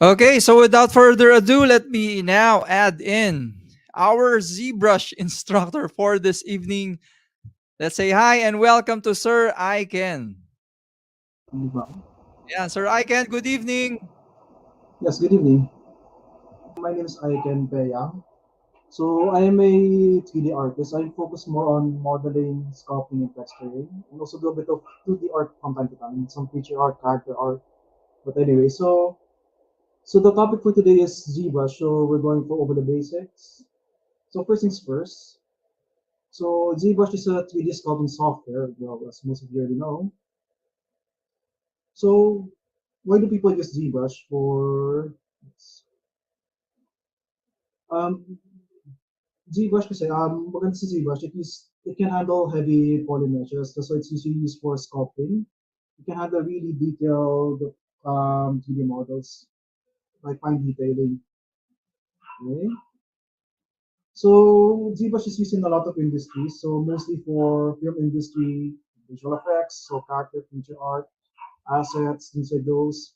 Okay, so without further ado, let me now add in our ZBrush instructor for this evening. Let's say hi and welcome to Sir Aiken. Di ba? Yeah, Sir Aiken, good evening. Yes, good evening. My name is Aiken Peyang. So I am a 3D artist. I focus more on modeling, sculpting, and texturing, and also do a bit of 2D art from time to time, some feature art, character art. But anyway, so the topic for today is ZBrush. So we're going for over the basics. So first things first. So ZBrush is a 3D sculpting software. Well, as most of you already know. So why do people use ZBrush for? Um, ZBrush kasi, maganda sa ZBrush, it can handle heavy polymeshes, so it's usually used for sculpting. It can handle really detailed 3D models, like fine detailing. Okay? So ZBrush is used in a lot of industries, so mostly for film industry, visual effects, so character, feature art, assets, things like those.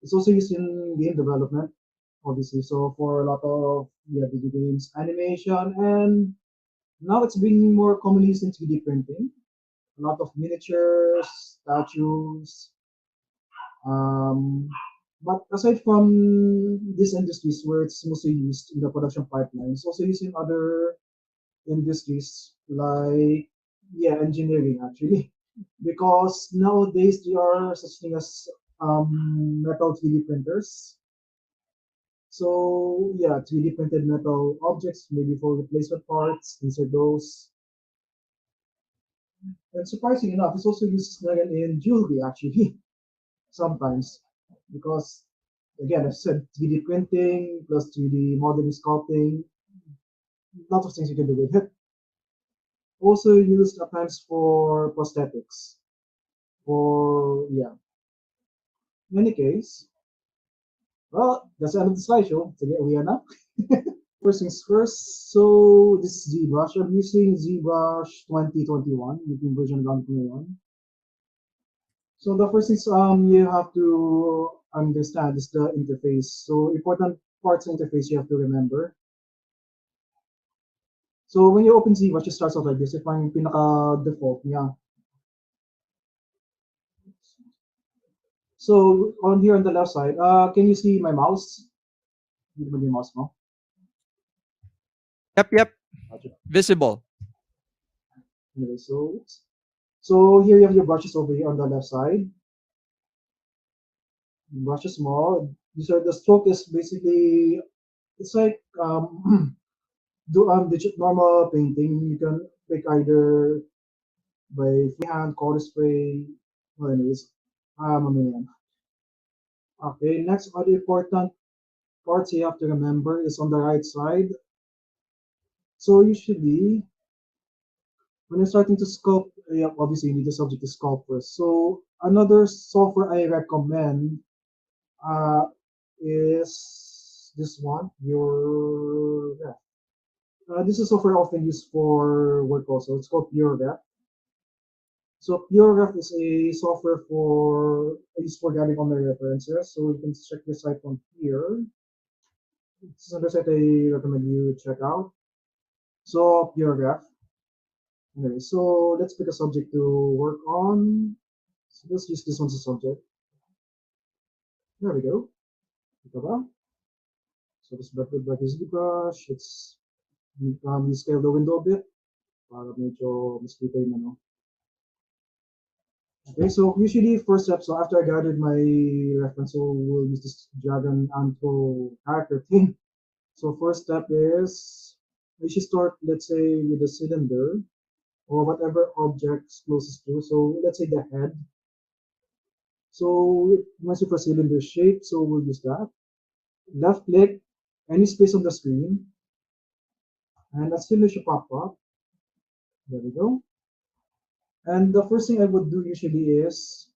It's also used in game development, obviously, so for a lot of video games, animation, and now it's being more commonly used in 3D printing. A lot of miniatures, statues. Um, but aside from these industries where it's mostly used in the production pipeline, it's also used in other industries like engineering actually. Because nowadays there are such thing as metal 3D printers. So yeah, 3D printed metal objects, maybe for replacement parts, things like those. And surprising enough, it's also used in jewelry actually sometimes because again, I said 3D printing plus 3D modeling, sculpting, lots of things you can do with it. Also used at times for prosthetics. For in any case, well, that's the end of the slideshow. Sige, uwi na. First things first. So this is ZBrush. I'm using ZBrush 2021, yung version gamit ko ngayon. So the first things you have to understand is the interface. So important parts of the interface you have to remember. So when you open ZBrush, it starts out like this. Ito yung pinaka-default niya. So on here on the left side, can you see my mouse? Dito ba yung mouse mo? Yep, yep, Gotcha. visible. Anyway, so here you have your brushes over here on the left side. Brushes small. These are the stroke is basically it's like do normal painting. You can pick either by freehand, color spray. Well, anyways, a minute. Okay, next other important parts you have to remember is on the right side. So usually when you're starting to sculpt, obviously you need the subject to sculpt first. So another software I recommend uh, is this one. This is software often used for work also. It's called PureRef. So PureRef is a software for used for gathering online references. So you can check the site from here. This is another site I recommend you check out. So PureRef. Okay, so let's pick a subject to work on. So let's use this one as a subject. There we go. Ito ba? So let's back is the brush. We scale the window a bit para medyo mas kita yung ano. Okay, so usually first step, so after I gathered my reference, so we'll use this dragon antro character thing. So first step is we should start, let's say, with the cylinder or whatever object's closest to. So let's say the head. So once you for cylinder shape, so we'll use that. Left click, any space on the screen, and a cylinder should pop up. There we go. And the first thing I would do usually is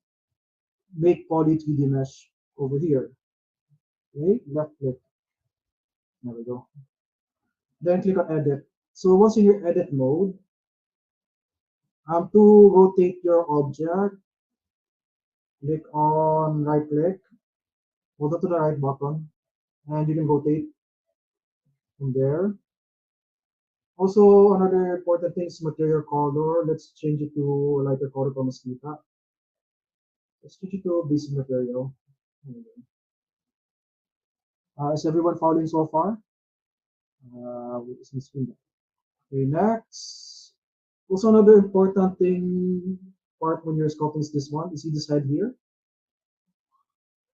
make poly 3D mesh over here. Okay, left click. There we go. Then click on edit. So once in your edit mode, to rotate your object, click on right click, hold on to the right button, and you can rotate from there. Also, another important thing is material color. Let's change it to a lighter color for mosquito. Let's change it to basic material. Is everyone following so far? Is this screen? Okay, next. Also, another important thing part when you're sculpting is this one. You see this head here?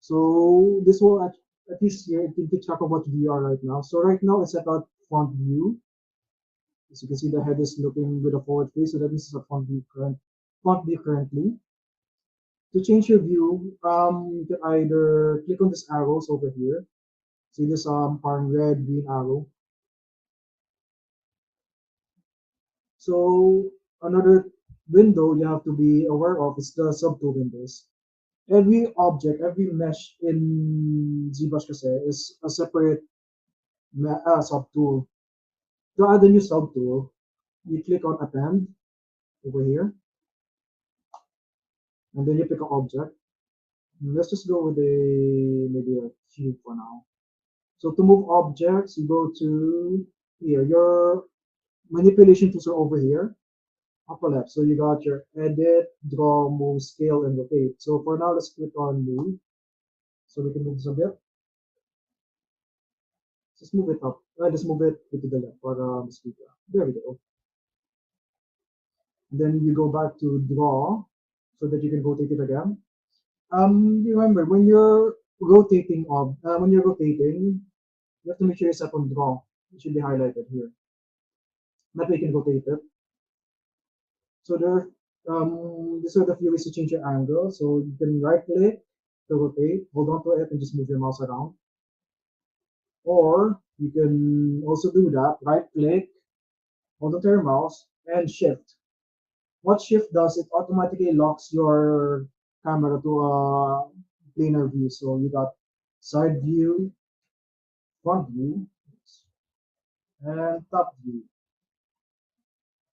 So this will at least here you can keep track of what view you are right now. So right now it's at a front view. As you can see, the head is looking with a forward face, so that means it's a front view currently. To change your view, you can either click on these arrows over here. See this parang red green arrow. So another window you have to be aware of is the subtool windows. Every object, every mesh in ZBrush kasi is a separate subtool. To add a new subtool, you click on append over here, and then you pick an object. Let's just go with maybe a cube for now. So to move objects, you go to here. Your manipulation tools are over here, upper left. So you got your edit, draw, move, scale, and rotate. So for now, let's click on move. So we can move this a bit. Just move it up. Just move it to the left for the speaker. There we go. And then you go back to draw so that you can rotate it again. Remember when you're rotating, you have to make sure you set on draw. It should be highlighted here. That way you can rotate it. So these are the few ways to change your angle. So you can right click to rotate, hold on to it, and just move your mouse around. Or you can also do that, right click, hold on to your mouse, and shift. What shift does, it automatically locks your camera to a planar view. So you got side view, front view, and top view.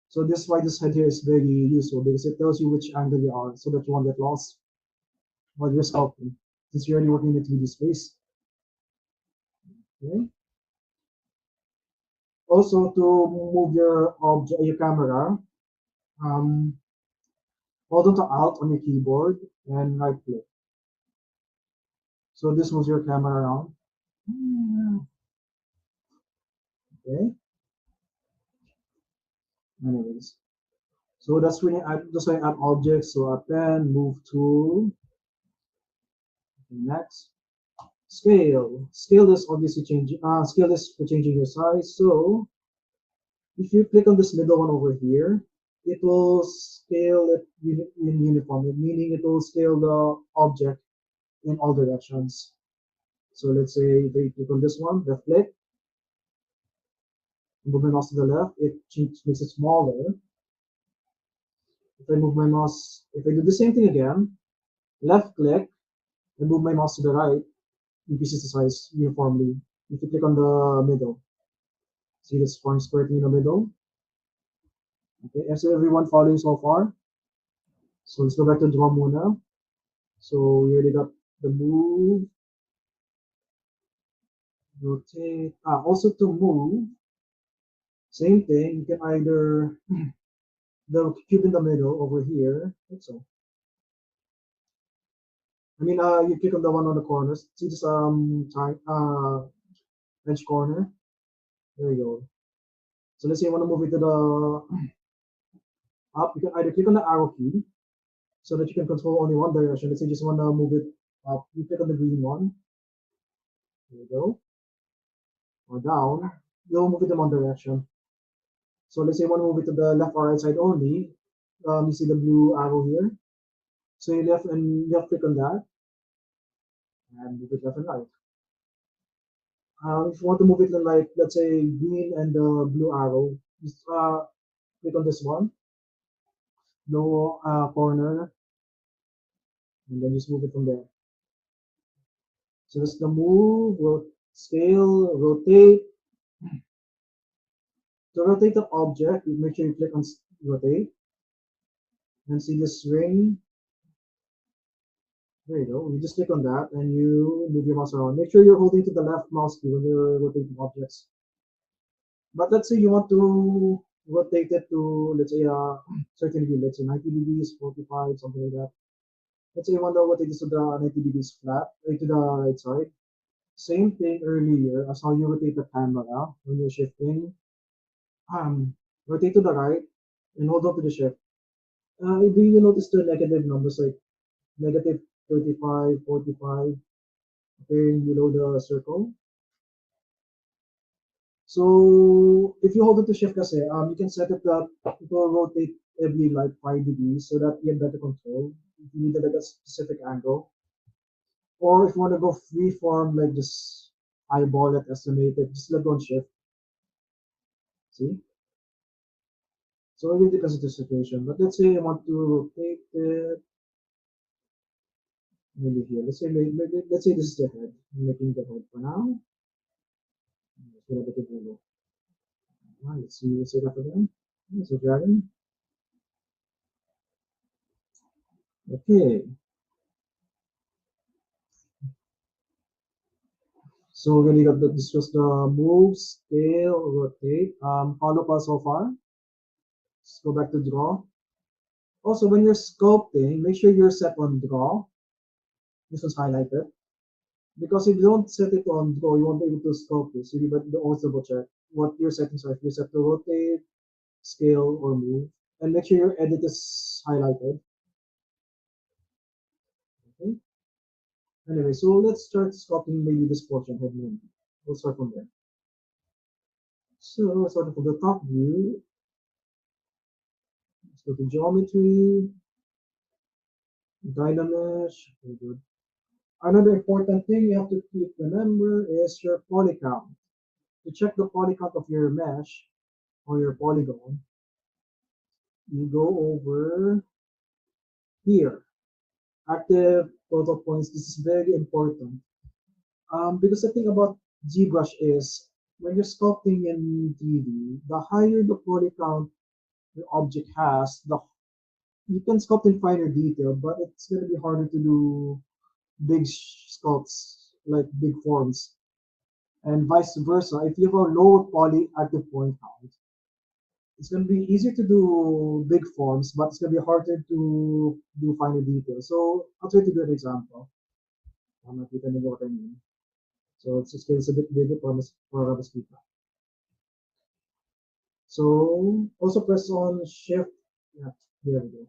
So this is why this head here is very useful because it tells you which angle you are so that you won't get lost while you're sculpting since you're already working in the 3D space. Okay. Also to move your object, your camera, um, hold on to Alt on your keyboard and right click. So this moves your camera around. Okay. Anyways, so that's when I add objects. So append, move tool, next. Scale. Scale is obviously changing. Scale is for changing your size. So if you click on this middle one over here, it will scale it in uniform, meaning it will scale the object in all directions. So let's say if I click on this one, left click, move my mouse to the left, it makes it smaller. If I move my mouse, if I do the same thing again, left click, and move my mouse to the right, increases the size uniformly. If you click on the middle, see this point square thing in the middle. Okay, and so everyone following so far. So let's go back to draw muna. So we already got the move, rotate. Also to move, same thing. You can either the cube in the middle over here. So I mean, you click on the one on the corners. See this edge corner. There you go. So let's say you want to move it to the up. You can either click on the arrow key so that you can control only one direction. Let's say you just want to move it up. You click on the green one. There you go. Or down. You'll move it in one direction. So let's say you want to move it to the left or right side only. You see the blue arrow here. So you left click on that and move it left and right. If you want to move it in like let's say green and the blue arrow, just click on this one, no corner, and then just move it from there. So that's the move, scale, rotate. To rotate the object, you make sure you click on rotate and see this ring. There you go. You just click on that and you move your mouse around. Make sure you're holding to the left mouse key when you're rotating objects. But let's say you want to rotate it to, let's say, a certain view, let's say 90 degrees, 45, something like that. Let's say you want to rotate this to the 90 degrees flat, right to the right side. Same thing earlier as how you rotate the camera when you're shifting. Rotate to the right and hold on to the shift. Do you notice the negative numbers like negative 35, 45, appearing below the circle? So if you hold it to shift kasi, you can set it that it will rotate every like 5 degrees so that you have better control. If you need like a specific angle. Or if you want to go free form, like just eyeball it, estimate it, just let go on shift. See? So it really depends on the situation. But let's say I want to rotate it maybe here. Let's say this is the head. I'm making the head for now. Let's see what's it up again. It's a dragon. Okay. So when you got this was the move, scale, rotate. Follow pa so far. Let's go back to draw. Also, when you're sculpting, make sure you're set on draw. This was highlighted. Because if you don't set it on draw, you won't be able to sculpt this. You need to always double check what your settings are. If you're set to rotate, scale, or move. And make sure your edit is highlighted. Okay. Anyway, so let's start sculpting maybe this portion head movement. We'll start from there. So starting from the top view, let's go to geometry, Dynamesh. Okay, good. Another important thing you have to keep remember is your poly count. To check the poly count of your mesh or your polygon, you go over here. Active total points. This is very important. Because the thing about ZBrush is when you're sculpting in 3D, the higher the poly count your object has, the you can sculpt in finer detail, but it's gonna be harder to do big sculpts like big forms. And vice versa. If you have a lower poly active point count, it's going to be easier to do big forms, but it's going to be harder to do finer detail. So I'll try to do an example. I'm not pretending what I mean. So it's just a bit bigger for us people. So also press on Shift. Yeah, there we go.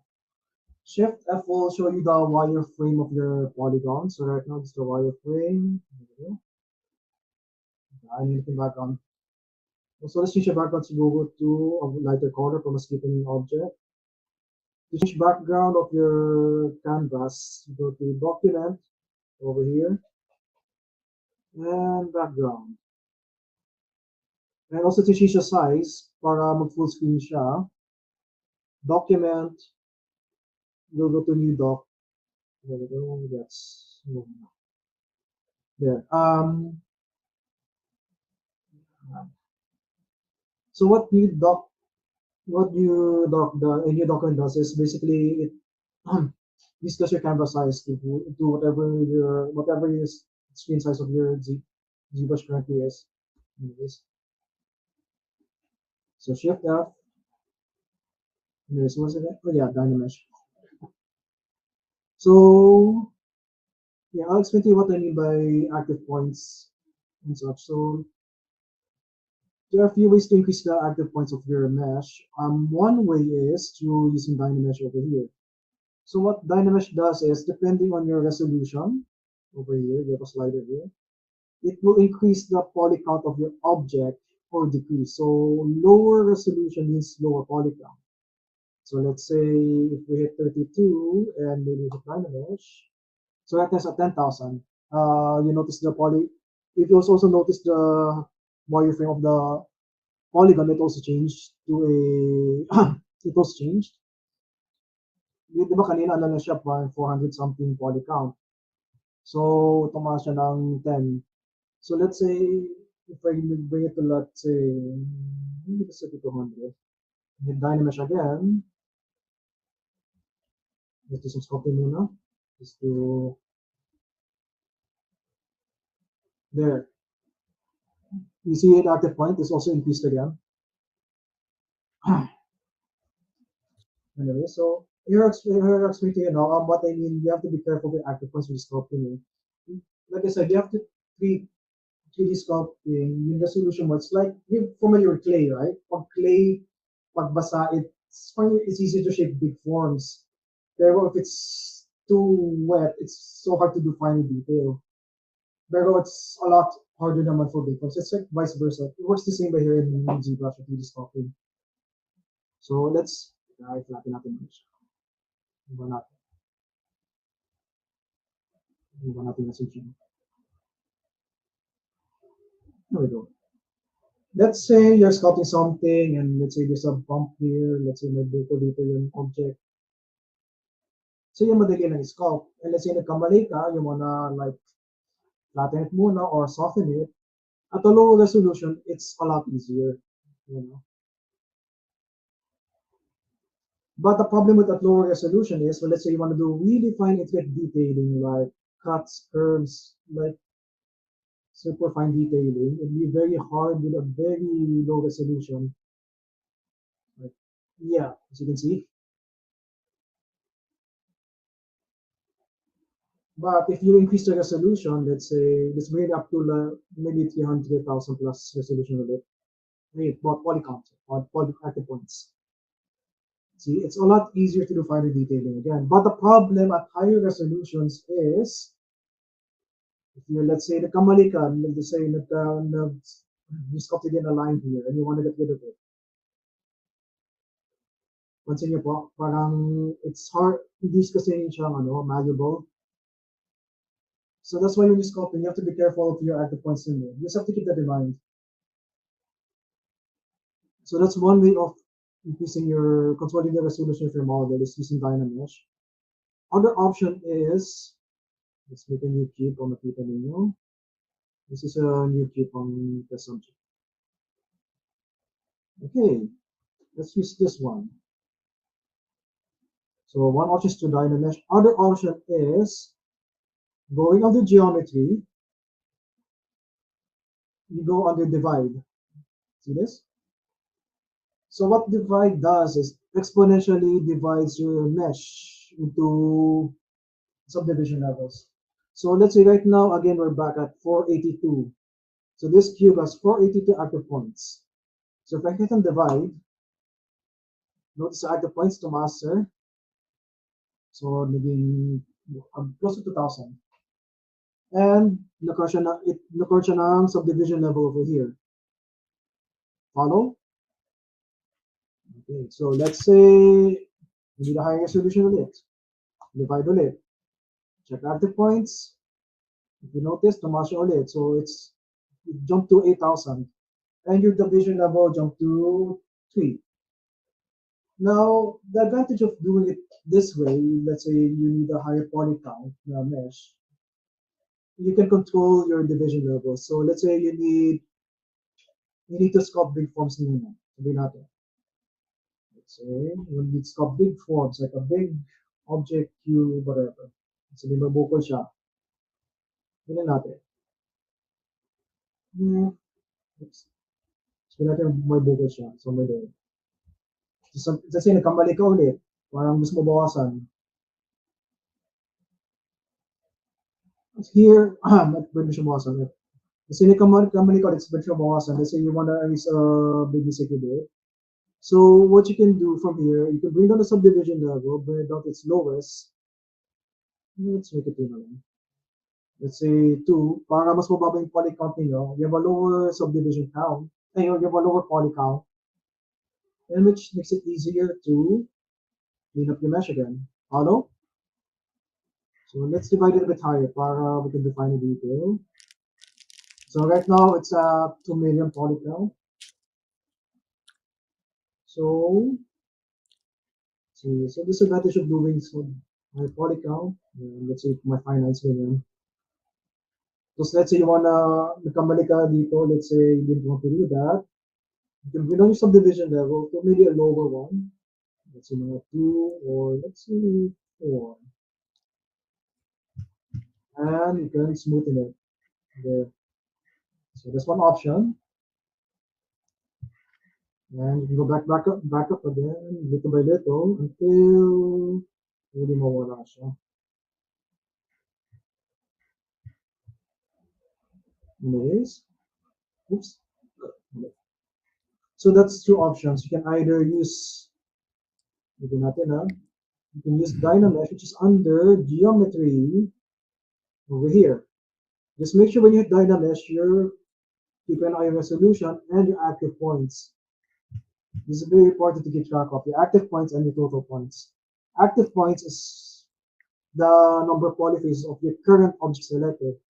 Shift F will show you the wireframe of your polygon. So right now it's the wireframe. There we go. I need to back on. So let's change the background to go to a lighter color from a skipping object. To change background of your canvas, go to document over here and background. And also to change the size para mag full screen siya, document, you'll go to new doc. There we go, that's there. So what you doc the a new document does is basically it discuss your canvas size to whatever is screen size of your ZBrush currently is. Anyways, so Shift F. Anyways, what's it? Oh yeah, Dynamesh. So yeah, I'll explain to you what I mean by active points and such. So there are a few ways to increase the active points of your mesh. One way is through using Dynamesh over here. So what Dynamesh does is, depending on your resolution, over here, you have a slider here, it will increase the poly count of your object or decrease. So lower resolution means lower poly count. So let's say if we hit 32 and maybe hit Dynamesh, so that is at 10,000. You notice the poly, if you also notice the wireframe of the polygon, it also changed to a, it was changed. Di ba kanina ano na siya, 400 something poly count. So, tumaas siya ng 10. So, let's say, if I bring it to, let's say, maybe let's set it to 100. Hit Dynamesh again. Let's do some sculpting muna. Just to There. You see it at the point is also increased again. Anyway, so here explain to you now what I mean. You have to be careful with active points with sculpting. Like I said, you have to treat 3D sculpting yung resolution mo. It's like you're familiar with clay, right? Pag clay, pagbasa, it's easy to shape big forms. Pero if it's too wet, it's so hard to do fine detail. Pero it's a lot harder naman for big forms. It's like vice versa. It works the same way here in ZBrush with 3D sculpting. So let's flatten natin muna siya. Iba natin. Iba natin na switching. There we go. Let's say you're sculpting something and let's say there's a bump here. Let's say may buko dito yung object. So yung madali lang sculpt. And let's say nagkamali ka, you wanna like flatten it muna or soften it. At a lower resolution, it's a lot easier. You know? But the problem with that lower resolution is, well, let's say you want to do really fine intricate detailing, like cuts, curves, like super fine detailing. It'd be very hard with a very low resolution. Like, yeah, as you can see. But if you increase the resolution, let's bring it up to maybe 300,000 plus resolution of it. Wait, about poly count, or poly active points. See, it's a lot easier to do finer detailing again. But the problem at higher resolutions is, if you, let's say, nagkamali ka, let's say, you sculpted in a line here and you want to get rid of it. Pansin niyo po, parang it's hard, hindi kasi siya malleable. So that's why when you sculpting, you have to be careful of your active points in there. You just have to keep that in mind. So that's one way of increasing your controlling the resolution of your model is using Dynamesh. Other option is, let's make a new cube on makita ninyo. This is a new cube on the subject. Okay, let's use this one. So one option is to Dynamesh. Other option is going under geometry. You go under divide. See this? So what divide does is exponentially divides your mesh into subdivision levels. So let's say right now, again, we're back at 482. So this cube has 482 active points. So if I hit on divide, notice the active points to master. So naging close to 2,000. And nakuha siya ng subdivision level over here. Follow? Okay, so let's say we need a higher resolution ulit. Divide ulit. Check active points. If you notice, tumaas siya ulit. So it jumped to 8,000. And your division level jumped to 3. Now, the advantage of doing it this way, let's say you need a higher poly count mesh, you can control your division level. So let's say you need to sculpt big forms muna. Sabi natin. Let's say you need to sculpt big forms like a big object, cube, whatever. Sabi mabukol siya. Tignan natin. Oops. Sabi natin may bukol siya. So may there. So, let's say nagkamali ka ulit. Parang gusto mo bawasan. Here, pwede siya bawasan. Kasi nagkamali ka ulit, pwede siya bawasan. Let's say you wanna erase a big mistake you did. So what you can do from here, you can bring down the subdivision level, bring it down to its lowest. Let's make it 2 na lang. Let's say 2, para mas mababa yung poly count ninyo, you have a lower subdivision count, you have a lower poly count, and which makes it easier to clean up your mesh again. Follow? So let's divide it a bit higher para we can define the detail. So right now it's a 2 million poly count. So see, so disadvantage of doing so high poly count, let's say my finance million. So let's say you wanna nagkamali ka dito, let's say you didn't want to do that. You can bring down your subdivision level to maybe a lower one. Let's say mga 2 or let's say 4. And you can smoothen it there. So that's one option. And you can go back up again, little by little, until hindi mawala siya. Anyways, oops. So that's two options. You can either use, ito natin you can use Dynamesh, which is under geometry over here. Just make sure when you hit Dynamesh, you're keep an eye on resolution and your active points. This is very important to keep track of your active points and your total points. Active points is the number of polyphases of your current object selected.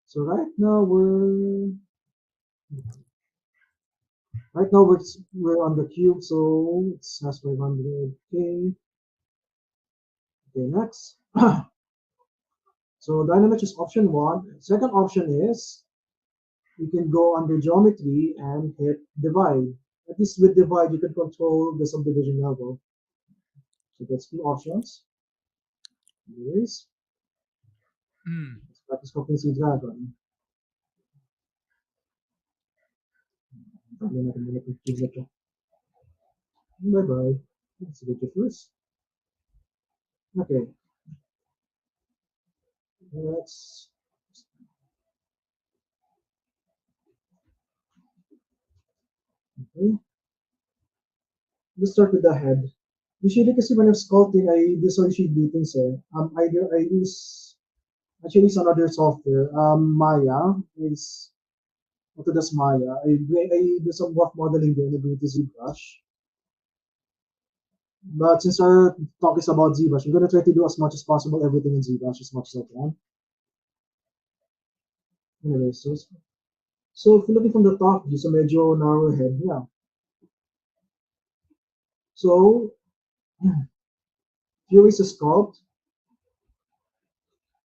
So right now we're on the cube, so it has 500k. Okay, next. So Dynamesh is option one. Second option is you can go under geometry and hit divide. At least with divide, you can control the subdivision level. So that's two options. Anyways, Mm. let's practice copying si Dragon. Dami natin muna itong cubes na to. Bye-bye. Let's get you first. Okay. Let's okay. Let's start with the head. Usually kasi when I'm sculpting, this one usually do things either I use actually it's another software. Maya is Autodesk Maya. I do some rough modeling there and I do it to ZBrush. But since our talk is about ZBrush, I'm gonna try to do as much as possible everything in ZBrush as much as I can. Anyway, so if you're looking from the top view, so medyo narrow head, yeah. So here is a sculpt.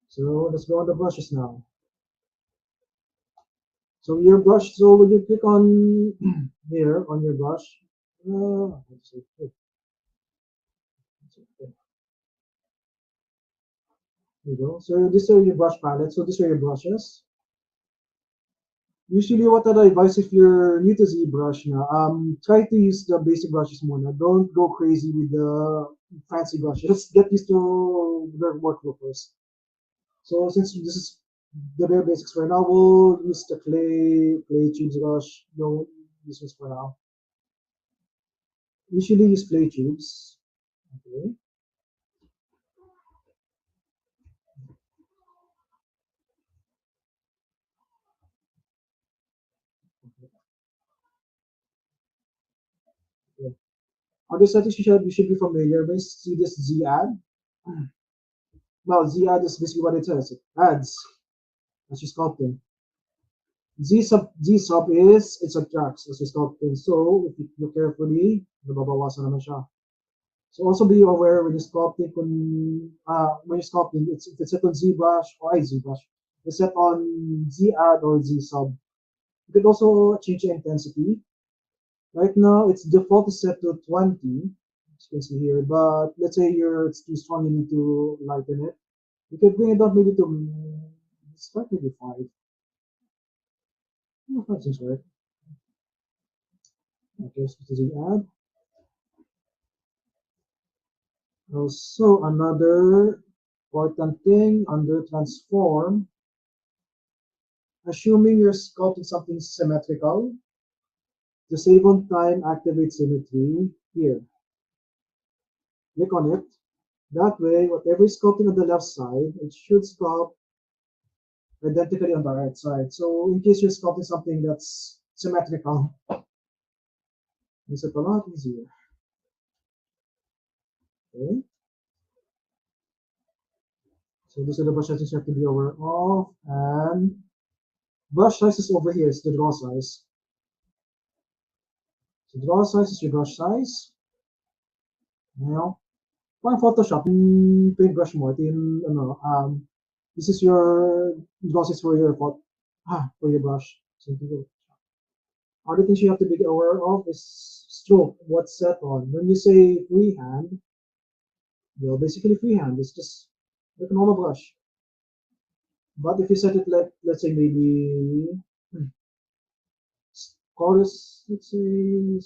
So let's go on the brushes now. So your brush, so when you click on here on your brush, let's see, here you go. So these are your brush palettes. So these are your brushes. Usually, what I advise if you're new to ZBrush now, try to use the basic brushes muna. Don't go crazy with the fancy brushes. Just get used to the workflow first. So since this is the bare basics for now, we'll use the clay tubes brush. No, this was for now. Usually use clay tubes. Okay. Okay. Other settings you should be familiar with. See this Z add. Well, Z add is basically what it says. It adds as you're sculpting. Z sub is it subtracts as you're sculpting. So if you look carefully, nababawasan naman siya. So also be aware when you're sculpting, if it's set on ZBrush or ZBrush, it's set on Z add or Z sub. You could also change the intensity. Right now, its default is set to 20, as you can see here. But let's say it's too strong, you need to lighten it. You could bring it down maybe to start maybe 5. No, 5 seems right. Okay, so this is add. Also, another important thing under transform, assuming you're sculpting something symmetrical, to save on time, activate symmetry here. Click on it. That way, whatever is sculpting on the left side, it should sculpt identically on the right side. So in case you're sculpting something that's symmetrical, makes it a lot easier. Okay. So these are the brush sizes you have to be aware of. And brush size is over here, it's the draw size. So draw size is your brush size. Now, parang Photoshop, yung paintbrush mo, ito yung, this is your draw size for your for your brush. So, other things you have to be aware of is stroke, what's set on. When you say freehand, well, basically freehand is just like a normal brush. But if you set it like, let's say maybe Chorus, let's say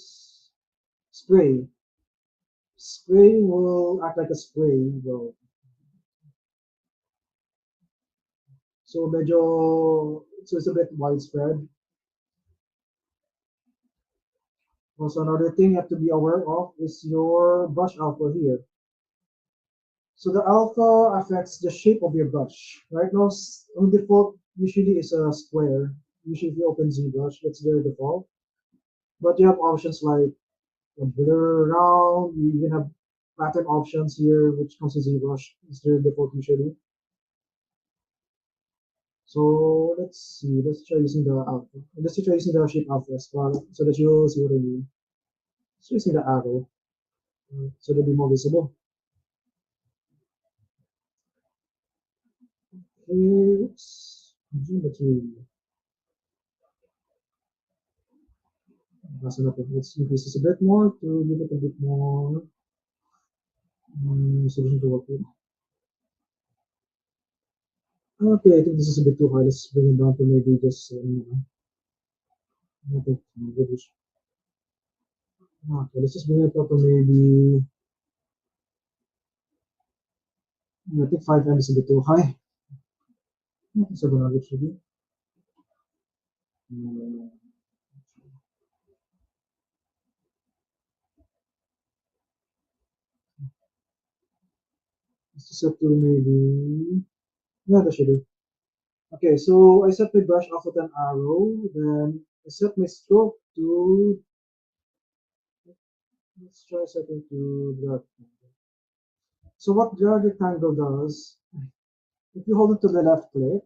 spray. Spray will act like a spray. Well, so it's a bit widespread. Also, another thing you have to be aware of is your brush alpha here. So the alpha affects the shape of your brush. Right now, on default, usually is a square. Usually if you open ZBrush, that's their default. But you have options like a blur around, you even have pattern options here, which comes with ZBrush. It's their default usually. So let's see, let's try using the alpha. Let's try using the shape alpha as well, so that you'll see what I mean. Let's try using the arrow, so they'll be more visible. Oops. Geometry. That's enough. Let's increase this a bit more to give it a bit more solution to work with. Okay, I think this is a bit too high. Let's bring it down to maybe just I think maybe okay, let's just bring it up to maybe I think 5M is a bit too high. I think 700 should be. Uh, let's just set to maybe that should do. Okay, so I set my brush off with an arrow, then I set my stroke to let's try setting to drag. So what drag rectangle does, if you hold it to the left click,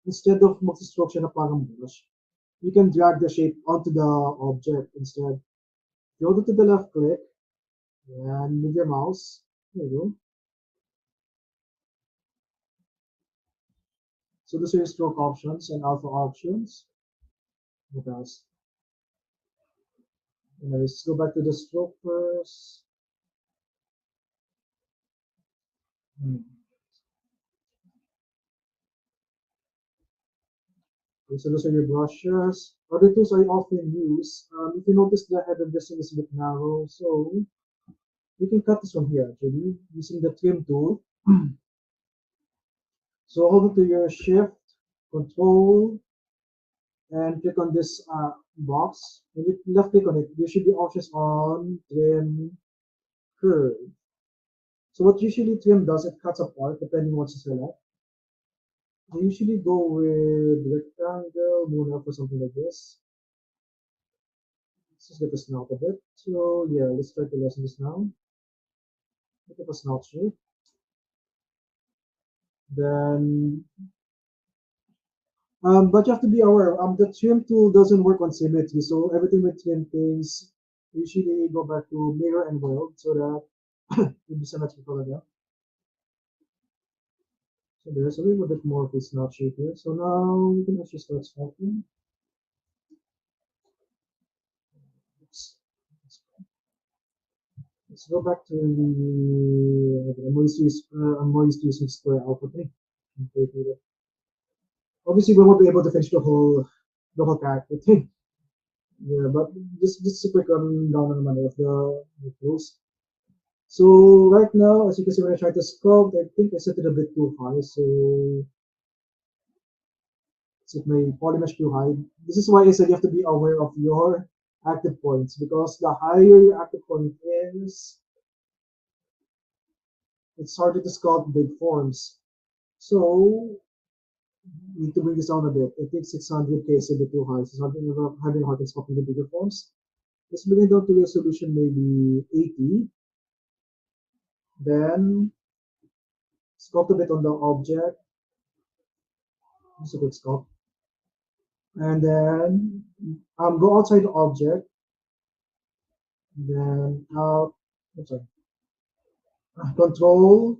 instead of multi-stroke siya na parang brush, you can drag the shape onto the object instead. You hold it to the left click and move your mouse. There you go. So those are your stroke options and alpha options. What else? Let's go back to the stroke first. Hmm. Okay, so those are your brushes. Other tools I often use. If you notice the head of this thing is a bit narrow, so you can cut this one here actually using the trim tool. So hold it to your shift, control, and click on this box. When you left click on it, there should be options on trim curve. So what usually trim does, it cuts apart depending on what you select. I usually go with rectangle, moon up or something like this. Let's just get the snout a bit. So yeah, let's try to lessen this now. Look at the snout shape. Then but you have to be aware, the trim tool doesn't work on symmetry, so everything with trim things, usually go back to mirror and weld so that it'll be symmetrical again. So there's a little bit more of this notch shape here. So now we can actually start sculpting. Let's, let's go back to the I'm more used to using square alpha thing. Obviously, we won't be able to finish the whole character thing. Yeah, but just a quick run down on the money of the tools. So right now, as you can see, when I try to sculpt, I think I set it a bit too high. So set my polymesh too high. This is why I said you have to be aware of your active points because the higher your active point is, it's harder to sculpt big forms. So you need to bring this down a bit. I think 600K is a bit too high. So having a hard time sculpting the bigger forms. Let's bring it down to resolution maybe 80. Then sculpt a bit on the object. Just a quick sculpt. And then go outside the object. Then oops, sorry. Control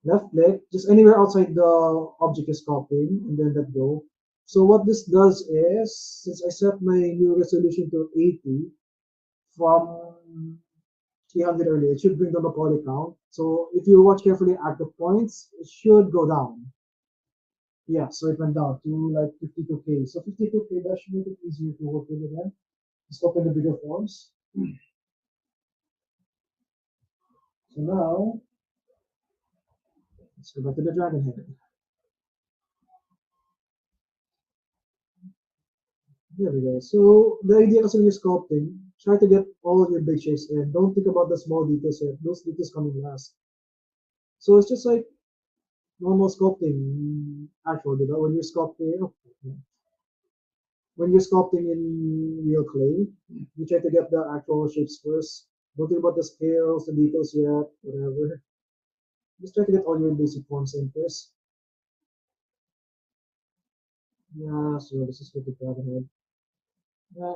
left click, just anywhere outside the object is copying, and then let go. So what this does is, since I set my new resolution to 80 from 300 earlier, it should bring down the poly count. So if you watch carefully active points, it should go down. Yeah, so it went down to like 52K. So 52K, that should make it easier to work with again. Just open the bigger forms. So now, let's go back to the dragon head. There we go. So the idea is when you're sculpting, try to get all your big shapes in. Don't think about the small details yet. Those details come in last. So it's just like normal sculpting, actually, when you're sculpting, in real clay, you try to get the actual shapes first. Don't think about the scales, the details yet, whatever. Just try to get all your basic forms in first. Yeah, so this is what the dragon head. Yeah,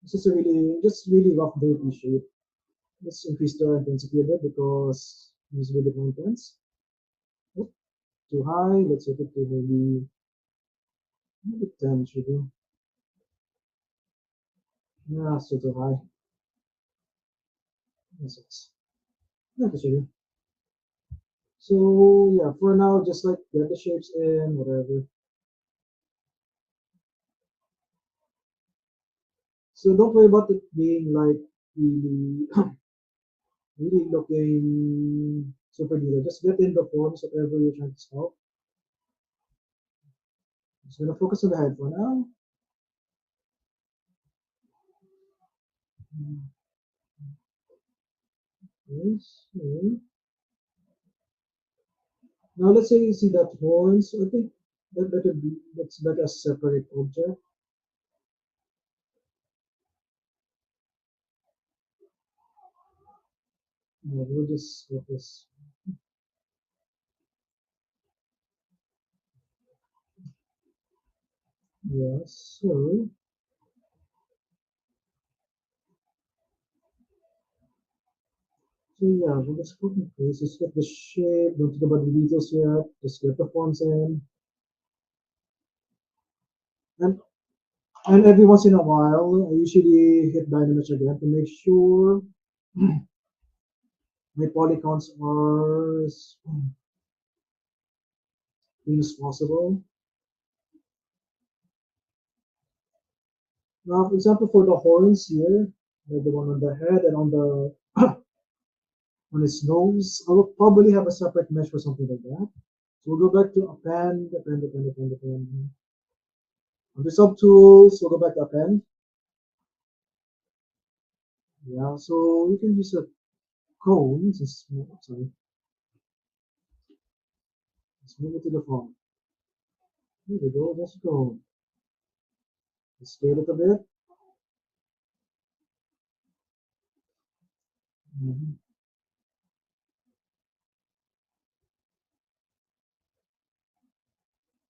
this is a really rough, dirty shape. Let's increase the intensity a bit because it's really more intense. Oh, too high. Let's set it to maybe 10 should do. Yeah, still too high. Yes, yes. Yeah, that should do. So yeah, for now, just like get the shapes in, whatever. So don't worry about it being like really, really looking super detailed. Just get in the forms, whatever you're trying to solve. Just gonna focus on the head for now. Yes. Okay. Now let's say you see that horns. I think that's better as separate object. Yeah, we'll just get this. Yes. So yeah, we'll just put in place. Just get the shape. Don't think about the details yet. Just get the fonts in. And and every once in a while, I usually hit Dynamite again to make sure my polygons are as clean as possible. Now, for example, for the horns here, like the one on the head and on his nose, I'll probably have a separate mesh or something like that. So we'll go back to append. Under subtools, we'll go back to append. Yeah, so we can use a cone. Sorry, let's move it to the front. Here we go, that's a cone. Let's scale it a bit. Mhm.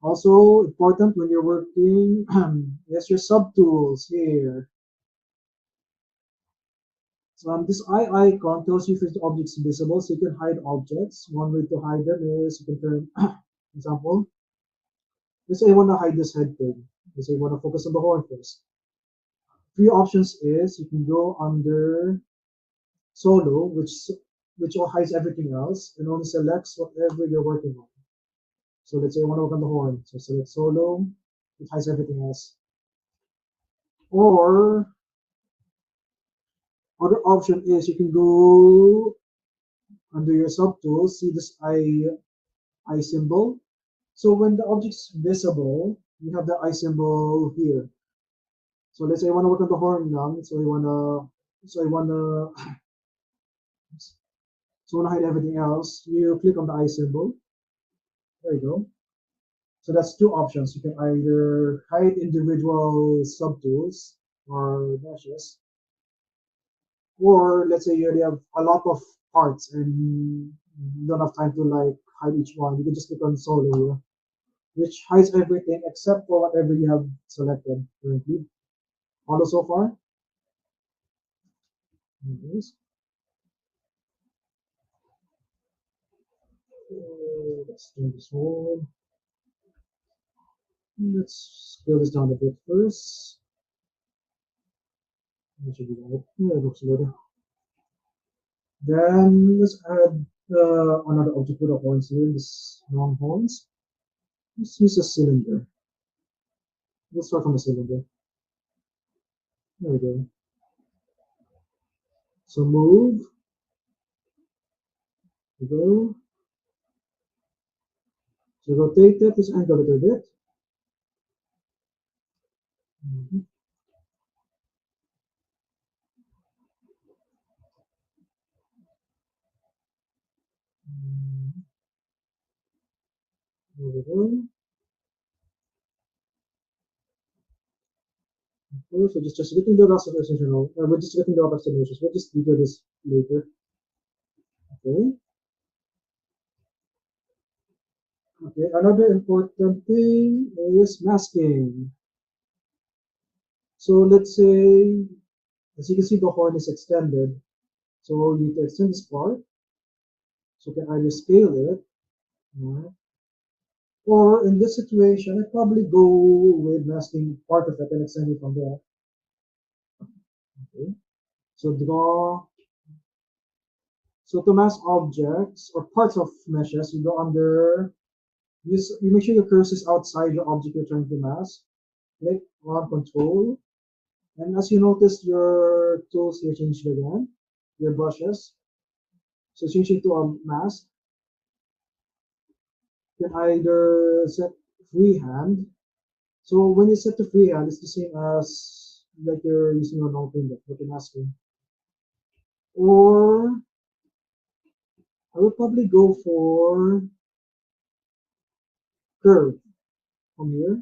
Also important when you're working, yes, your subtools here. So this eye icon tells you if the object's visible, so you can hide objects. One way to hide them is you can turn, example, let's say I want to hide this head thing. Let's say I want to focus on the horn first. Three options is you can go under solo, which all hides everything else, and only selects whatever you're working on. So let's say I want to work on the horn. So select solo, it hides everything else. Or other option is you can go under your subtools, see this eye symbol. So when the object's visible, you have the eye symbol here. So let's say I want to work on the horn now. So I want to hide everything else. You click on the eye symbol. There you go. So that's two options. You can either hide individual subtools or meshes, or let's say you already have a lot of parts and you don't have time to like hide each one. You can just click on solo here, which hides everything except for whatever you have selected currently. Follow so far? Yes. Let's turn this one. Let's scale this down a bit first. That should be right. Yeah, it looks good. Then let's add another object with the horns here, this long horns. Let's use a cylinder. Let's start from a cylinder. There we go. So move, we go. So rotate it, this angle a little bit. Mhm. There we go. Okay, so just getting the rough approximation. We're just getting the rough approximations. We'll just detail this later. Okay. Okay. Another important thing is masking. So let's say, as you can see, the horn is extended. So you need to extend this part. So you can either scale it, right? Or in this situation, I'd probably go with masking part of it and extend it from there. Okay. So draw. So to mask objects or parts of meshes, you go under. You make sure your cursor is outside your object you're trying to mask. Click on Control, and as you notice, your tools here changed again. Your brushes. So changing to a mask. You can either set freehand. So when you set to freehand, it's the same as like you're using your long finger, what you're masking. Or I would probably go for curve from here.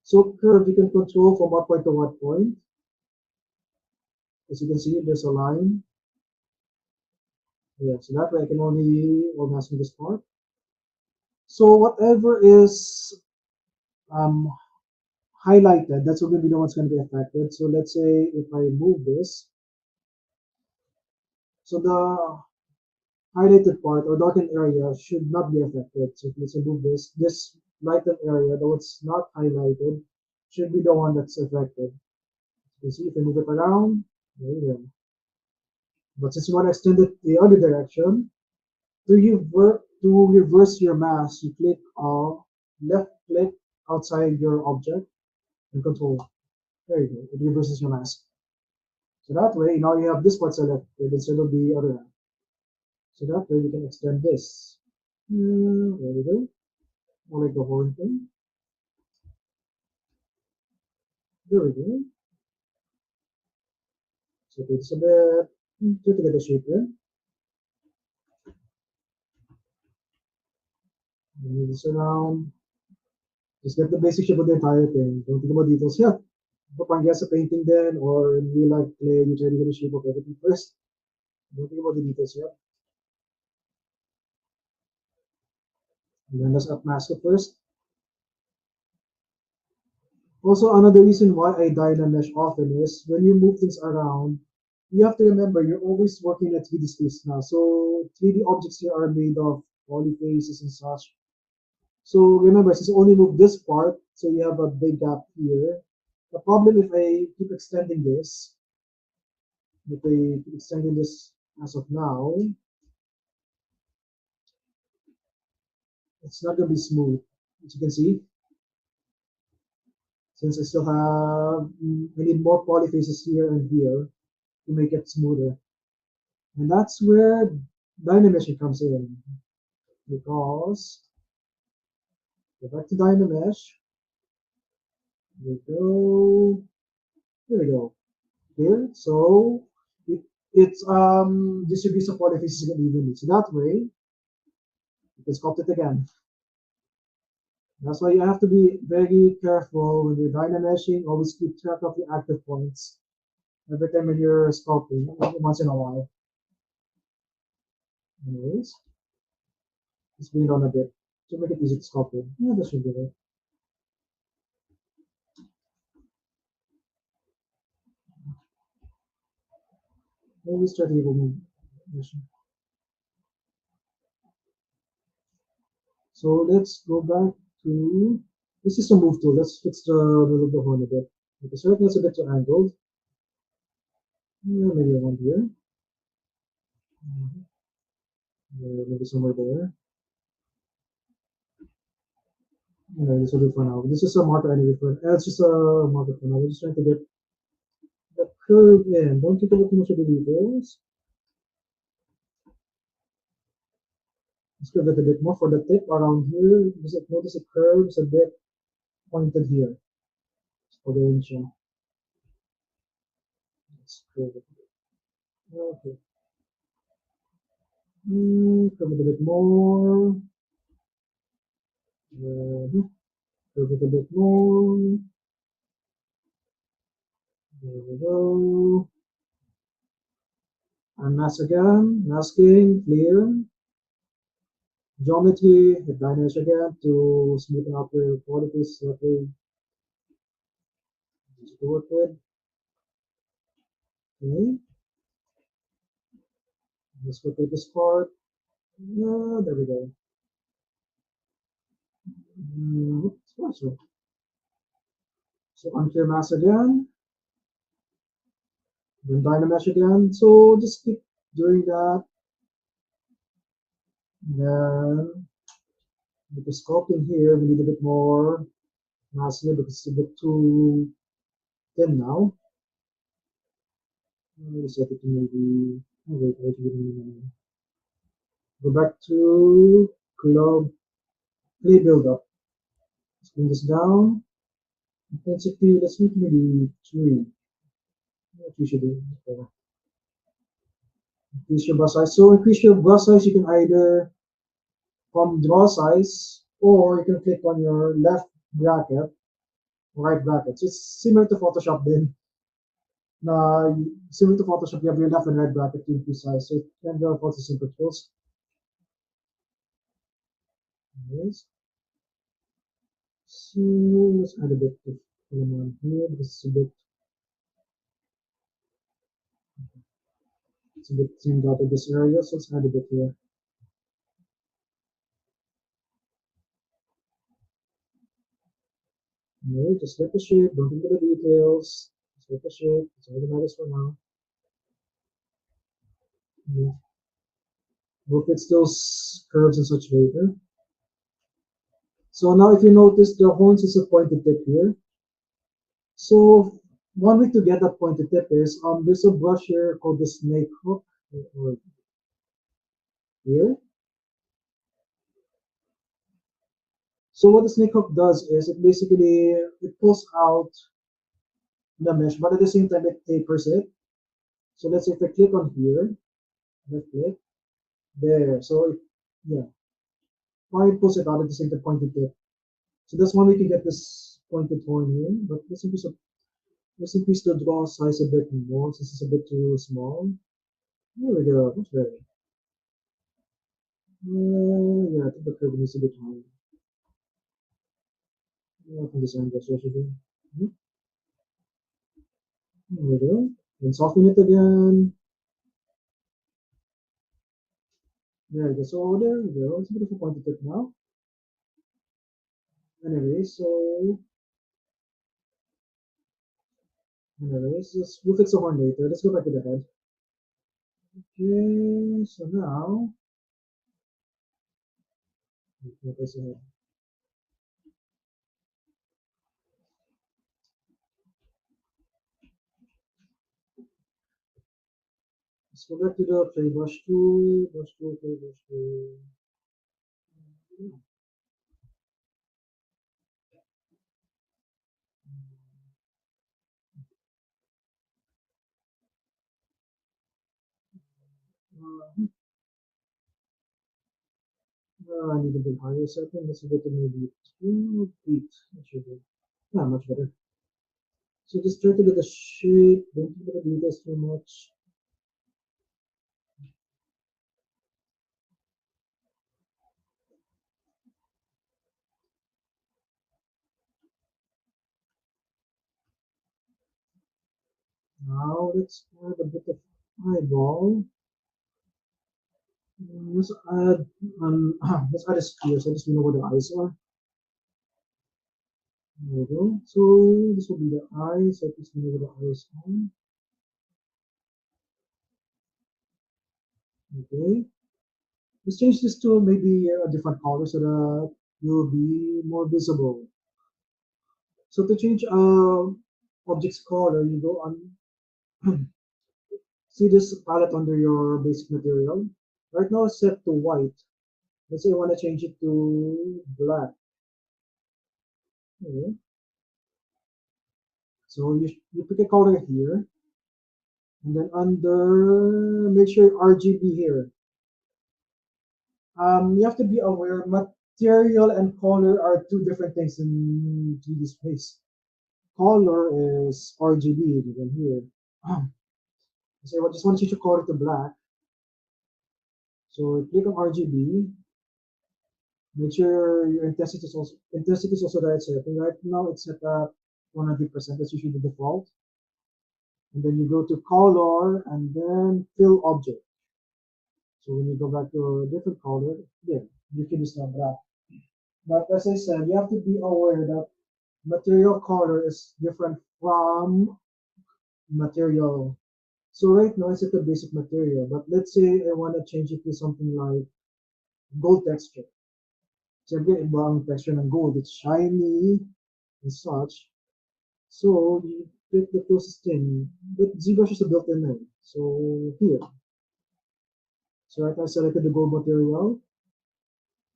So curve you can control from what point to what point. As you can see, there's a line. Yeah, so that way I can only mask this part. So whatever is um, highlighted, that's going to be the one's going to be affected. So let's say if I move this, so the highlighted part or darkened area should not be affected. So let's remove this lightened area, though it's not highlighted, should be the one that's affected. You see, if I move it around, there you go. But since you want to extend it the other direction, to reverse your mask, you click left click outside your object and control. There you go. It reverses your mask. So that way, now you have this part selected instead of the other hand. So that way, we can extend this. There we go. Or like the horn thing. There we go. So it's a bit try to get the shape in. Move this around. Just get the basic shape of the entire thing. Don't think about details yet. Kapag guess a painting then, or in real life play, you try to get the shape of everything first. Don't think about the details yet. And then let's upmask it first. Also, another reason why I dynamesh often is when you move things around, you have to remember you're always working in a 3D space now. So 3D objects here are made of polyfaces and such. So remember, since you only move this part, so you have a big gap here. The problem if I keep extending this, if I keep extending this as of now, it's not going to be smooth. As you can see, since I still have, I need more polyfaces here and here to make it smoother. And that's where Dynamesh comes in. Because, go back to Dynamesh, we go, here we go. Here, so it's distributes the polyfaces evenly. So that way, you can sculpt it again. That's why you have to be very careful when you're dynameshing. Always keep track of your active points every time when you're sculpting, once in a while. Anyways, let's bring it on a bit to make it easy to sculpt it. Yeah, that should be it. Maybe start to even. So let's go back to this is the move tool. Let's fix the middle of the horn a bit. Because right now it's a bit too angled. Yeah, maybe around here. Maybe somewhere there. This will do for now. This is a marker anyway for it's just a marker for now. We're just trying to get the curve in. Don't take a look too much at the details. Let's curve it a bit more for the tip around here. Notice it curves a bit pointed here. For the inch. Let's curve it. Okay. Curve it a bit more. Curve it a bit more. There we go. And mask again. Masking, clear. Geometry, hit dynamics again to smoothen out the qualities that way. Easy to work with. Okay. Let's rotate this part. Yeah, there we go. So unclear mask again. Then dynamesh again. So just keep doing that. Then with the sculpting here, we need a bit more mask here because it's a bit too thin now. Set it to maybe. Oh, wait. Go back to club clay buildup. Let's bring this down. Intensity, let's make maybe 3. What we should do. Okay. Increase your brush size. So increase your brush size, you can either from draw size or you can click on your left bracket, right bracket. So it's similar to Photoshop then. Similar to Photoshop, you have your left and right bracket to increase size. So it can go for the simple tools. Anyways. So let's add a bit of one here because it's a bit thinned out of this area, so let's add a bit here. No, just let the shape, don't think of the details. Just let the shape, it's all that matters for now. We'll fix those curves in such later. So now if you notice the horns is a pointed tip here. So one way to get that pointed tip is there's a brush here called the snake hook here. So what the snake hook does is it pulls out the mesh, but at the same time it tapers it. So let's say if I click on here, left click, there. So yeah, why it pulls it out at the same time pointed tip. So that's one way to get this pointed horn here. But let's increase the draw size a bit more since it's a bit too small. There we go. That's better. Yeah, I think the curve needs a bit higher. Yeah, I think this angle should be. There we go. Then soften it again. There we go. So there we go. It's a beautiful pointed tip now. Anyways, we'll fix the horn later. Let's go back to the head. Okay, so now, let's go back to the play brush tool, play brush tool. I need a bit higher setting. Let's get to maybe 2 feet. That should be much better. So just try to get the shape. Don't look at the details too much. Now let's add a bit of eyeball. Let's add let's add a sphere so I just know where the eyes are. There we go. So this will be the eyes. So I just know where the eyes are. Okay. Let's change this to maybe a different color so that will be more visible. So to change object's color, you go on see this palette under your basic material. Right now it's set to white. Let's say I want to change it to black. Okay. So you pick a color here, and then under make sure RGB here. You have to be aware material and color are two different things in 3D space. Color is RGB, you can hear. So I just want to change the color to black. So click on RGB. Make sure your intensity is also the right setting. Right now it's set at 100%. That's usually the default. And then you go to color and then fill object. So when you go back to a different color, yeah, you can just not black. But as I said, you have to be aware that material color is different from material. So right now it's at the basic material, but let's say I want to change it to something like gold texture. Siyempre, iba ang texture ng gold. It's shiny and such. So you pick the closest thing. But ZBrush is a built-in name. So here. So right now I selected the gold material.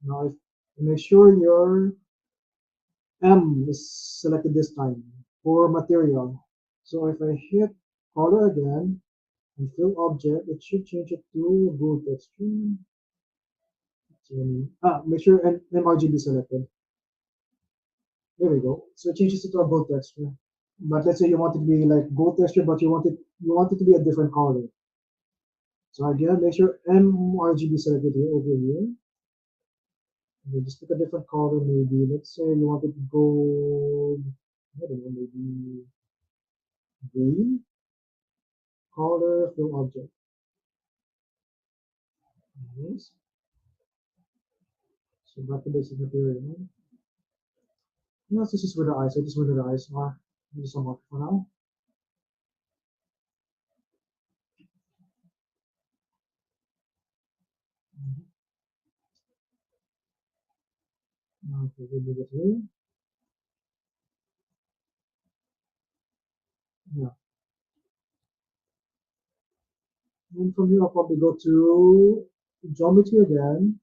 Now if make sure your M is selected this time for material. So if I hit color again and fill object, it should change it to gold texture. Make sure MRGB selected. There we go. So it changes it to a gold texture. But let's say you want it to be like gold texture, but you want it to be a different color. So again, make sure MRGB selected here over here. And then just pick a different color, maybe. Let's say you want it to go, I don't know, maybe green. Color, fill object. Nice. So back to basic material. No, this is where the eyes. I just where the eyes are. Just so much for now. Okay, we'll do this here. Yeah. And from here, I'll probably go to geometry again,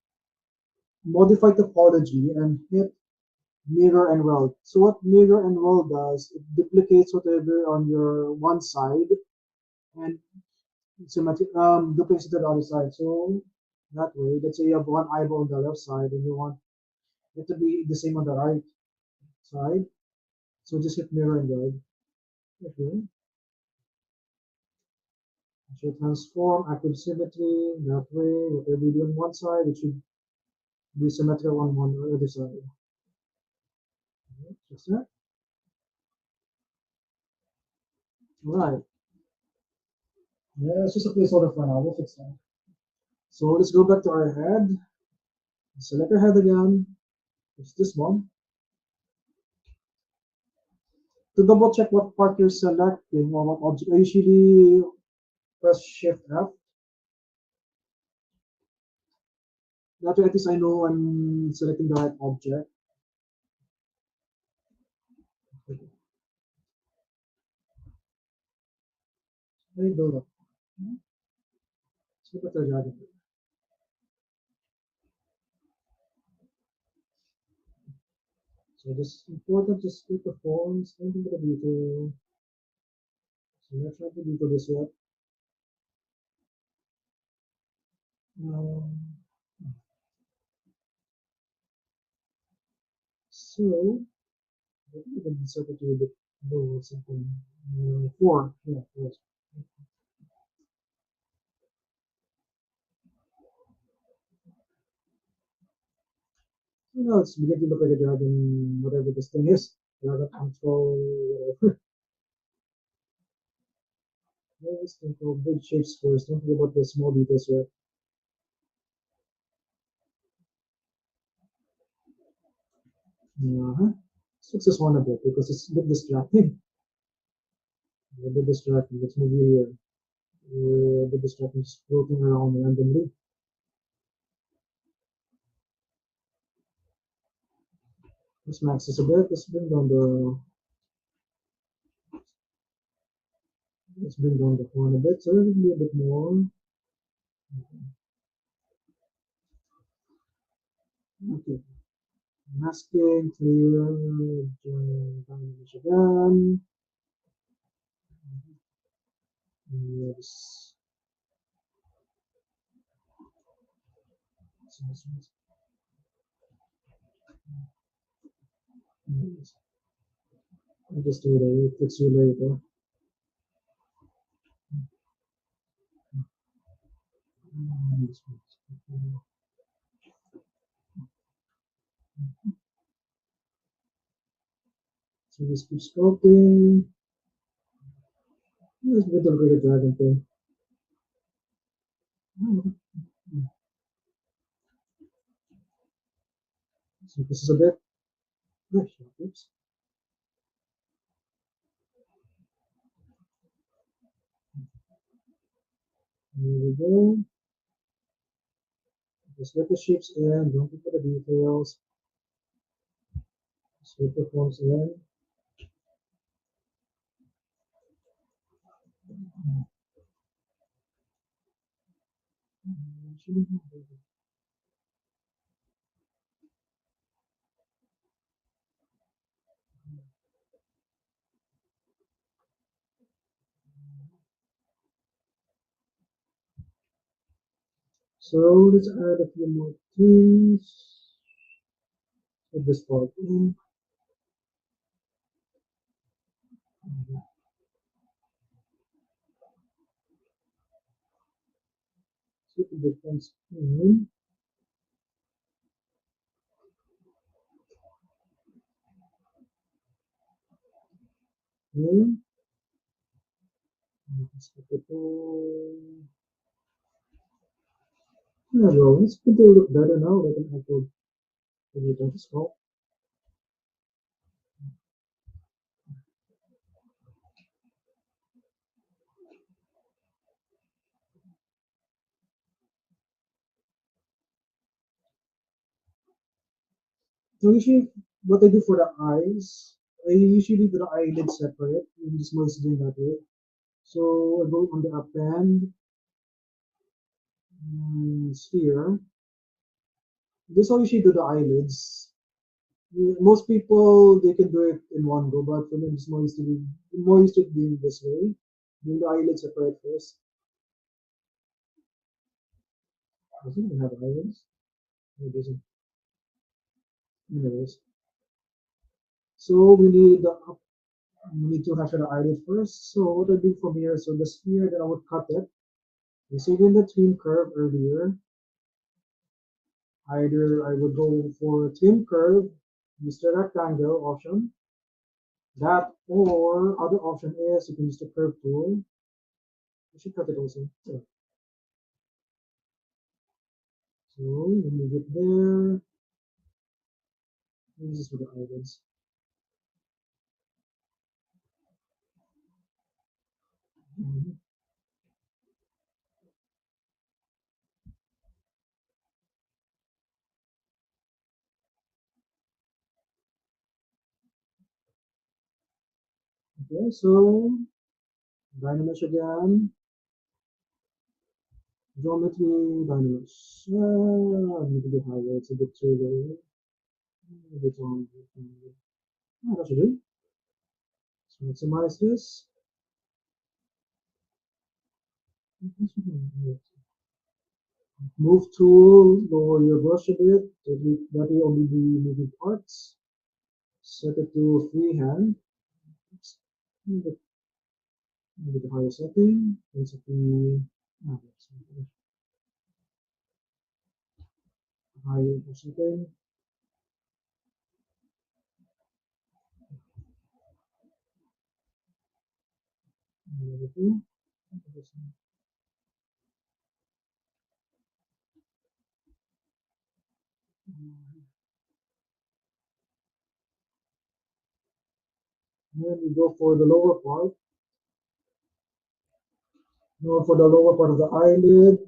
modify topology, and hit mirror and weld. So what mirror and weld does, it duplicates whatever on your one side and duplicates it to the other side. So that way, let's say you have one eyeball on the left side and you want it to be the same on the right side. So just hit mirror and weld. Okay. It should transform active symmetry. That way, whatever you do on one side, it should be symmetrical on one or other side. Okay, just that. Right. Yeah, it's just a placeholder for now. We'll fix that. So let's go back to our head. Select our head again. It's this one. To double check what part you're selecting or what object, I usually press Shift F. That way at least I know I'm selecting the right object. Ay, build up. So, better job. So this important to split the forms. Anything but a dito. So let's try to dito this yet. Um, so I think we can insert it a bit low or something. 4. Yeah, 4. So now it's beginning to look like a dragon, whatever this thing is. Dragon control, whatever. Let's think of big shapes first. Don't think about the small details yet. Uh-huh. Let's fix this one a bit because it's a bit distracting. A bit distracting. Let's move you here. A bit distracting, just floating around randomly. Let's max this a bit. Let's bring down the horn a bit, so it'll be a bit more. Okay. Masking, clear, damage again. Yes. I'll just do it. Fix you later. So just keep sculpting. Let's get a bit of dragon thing. So this is a bit. Oops. Here we go. Just let the shapes in. Don't look for the details. Just let the forms in. So let's add a few more things. Put this part in. See the difference in. Here. Let's put it all. There we go. It's going to look better now that I have to return to sculpt. So usually what I do for the eyes, I usually do the eyelid separate. I'm just mostly doing that way. So I go on the append sphere. This how you usually do the eyelids. Most people they can do it in one go, but for me it's more used to doing this way. Doing the eyelids separate first. Doesn't even have eyelids. No, it doesn't. Anyways, so we need to capture the eyelid first. So what I do from here, so the sphere, then I would cut it. You see in the trim curve earlier. Either I would go for trim curve, use the rectangle option. That or other option is you can use the curve tool. I should cut it also. Yeah. So we move it there. This is for the items. Mhm. Okay, so Dynamesh again. Geometry Dynamesh. I need to be higher. It's a bit too low. A bit on. Oh, that should do. Let's maximize this. Move tool, lower your brush a bit. That will only be moving parts. Set it to freehand. Oops. Maybe the higher setting. Basically, that's higher setting. Everything. Then we go for the lower part. Now for the lower part of the eyelid,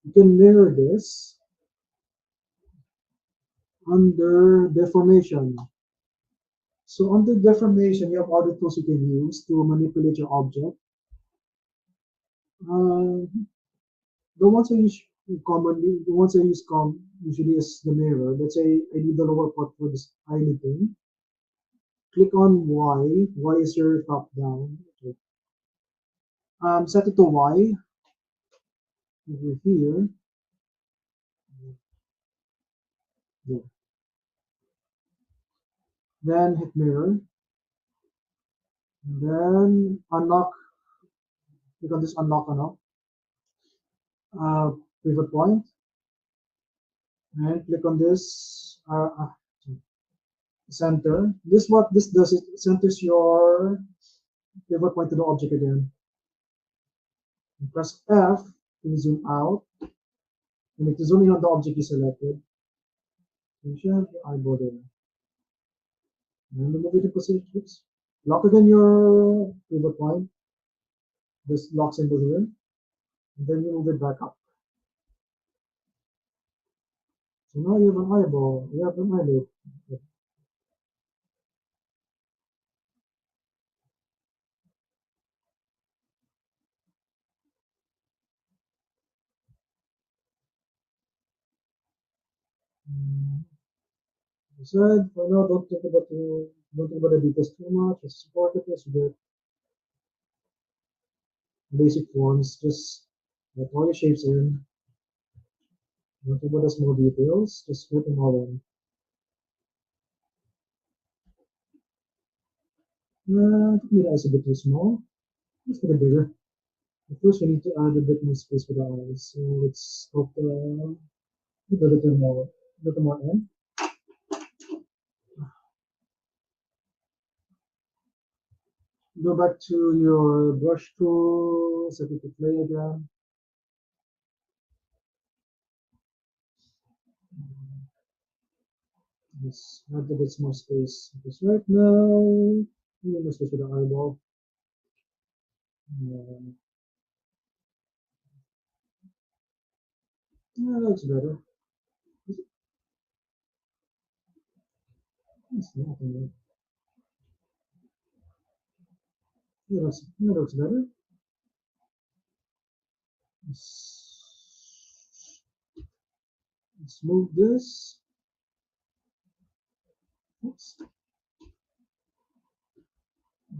you can mirror this. under deformation. So under deformation, you have other tools you can use to manipulate your object. Uh, the ones I use commonly, the ones I use usually is the mirror. Let's say I need the lower part for this tiny thing. Click on Y. Y is your top down. Okay. Set it to Y over here. Yeah. Then hit mirror. Then unlock. Click on this unlock uh, pivot point, and click on this center. This does, it centers your pivot point to the object again. And press F to zoom out. You need to zoom in on the object you selected. You should have your eyeball there. And move it to position. Oops. Lock again your pivot point. This lock symbol here. And then you move it back up. So now you have an eyeball. You have an eyelid. I said for now, don't think about the details too much. Just support it as you get basic forms. Just let all your shapes in. Don't think about the small details. Just fit them all in. I think the eyes a bit too small. Let's get it bigger. First, we need to add a bit more space for the eyes. So let's put a little more in. Go back to your brush tool, set it to play again. Just add a bit more space. Because right now, we need more space for the eyeball. Yeah, that looks better. It's nothing there. Yeah, that looks better. Let's move this. Oops.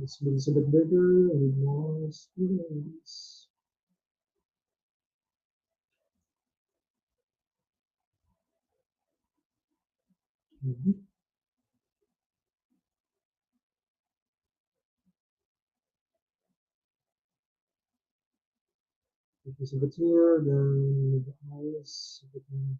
Let's move this a bit bigger and more space. Mhm. Put this a bit here, then the eyes a bit more.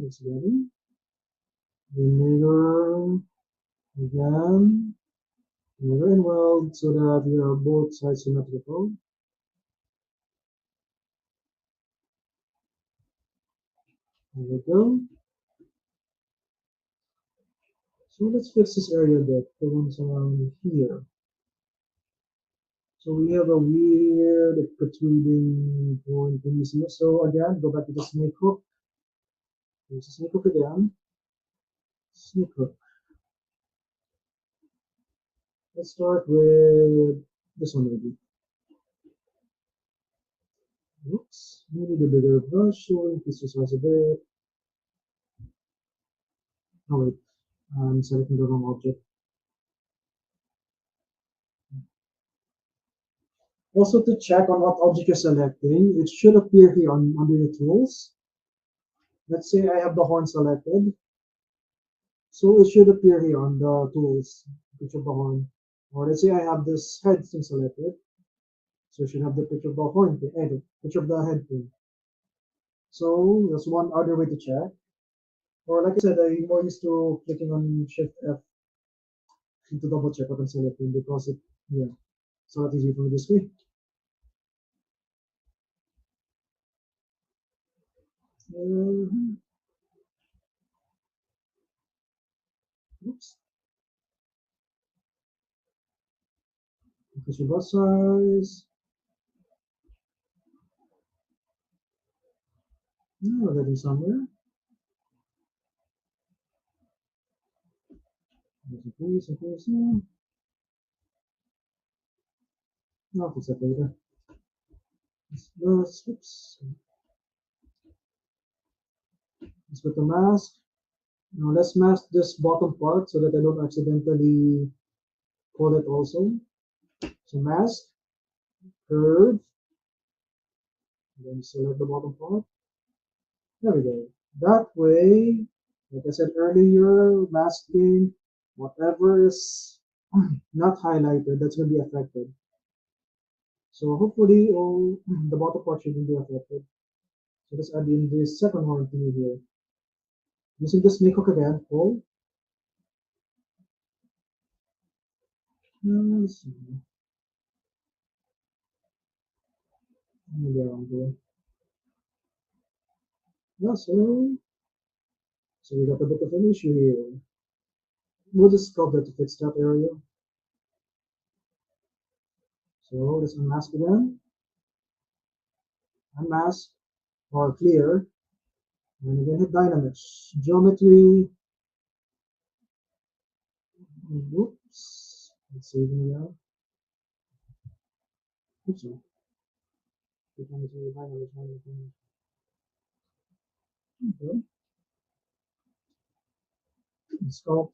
That's better. Then mirror again. Mirror and weld so that you have both sides symmetrical. There we go. So let's fix this area a bit. The ones around here. So we have a weird protruding point in here. So again, go back to the snake hook. Use the snake hook again. Snake hook. Let's start with this one maybe. Oops. We need a bigger brush, so increase the size a bit. Oh wait, I'm selecting the wrong object. Also to check on what object you're selecting, it should appear here under your tools. Let's say I have the horn selected. So it should appear here on the tools, picture of the horn. Or let's say I have this head thing selected. So it should have the picture of the horn thing, the picture of the head thing. So that's one other way to check. Or like I said, I'm more used to clicking on Shift F to double check what I'm selecting because yeah, it's a lot easier for me this way. Uh, oops. Increase your brush size. We're getting somewhere. There's a piece, a piece. No, fix that later. Oops. Let's put the mask. Now let's mask this bottom part so that I don't accidentally pull it also. So mask, curve, then select the bottom part. There we go. That way, like I said earlier, masking, whatever is not highlighted, that's going to be affected. So hopefully all the bottom part shouldn't be affected. So let's add in this second one thingy here. Using the snake hook again, pull. Let's see. Maybe around there. Yeah, so we got a bit of an issue here. We'll just sculpt that to fix that area. So let's unmask again. Unmask or clear. And again hit dynamics. Geometry. Oops. Let's save me out. Oops. Okay. Sculpt.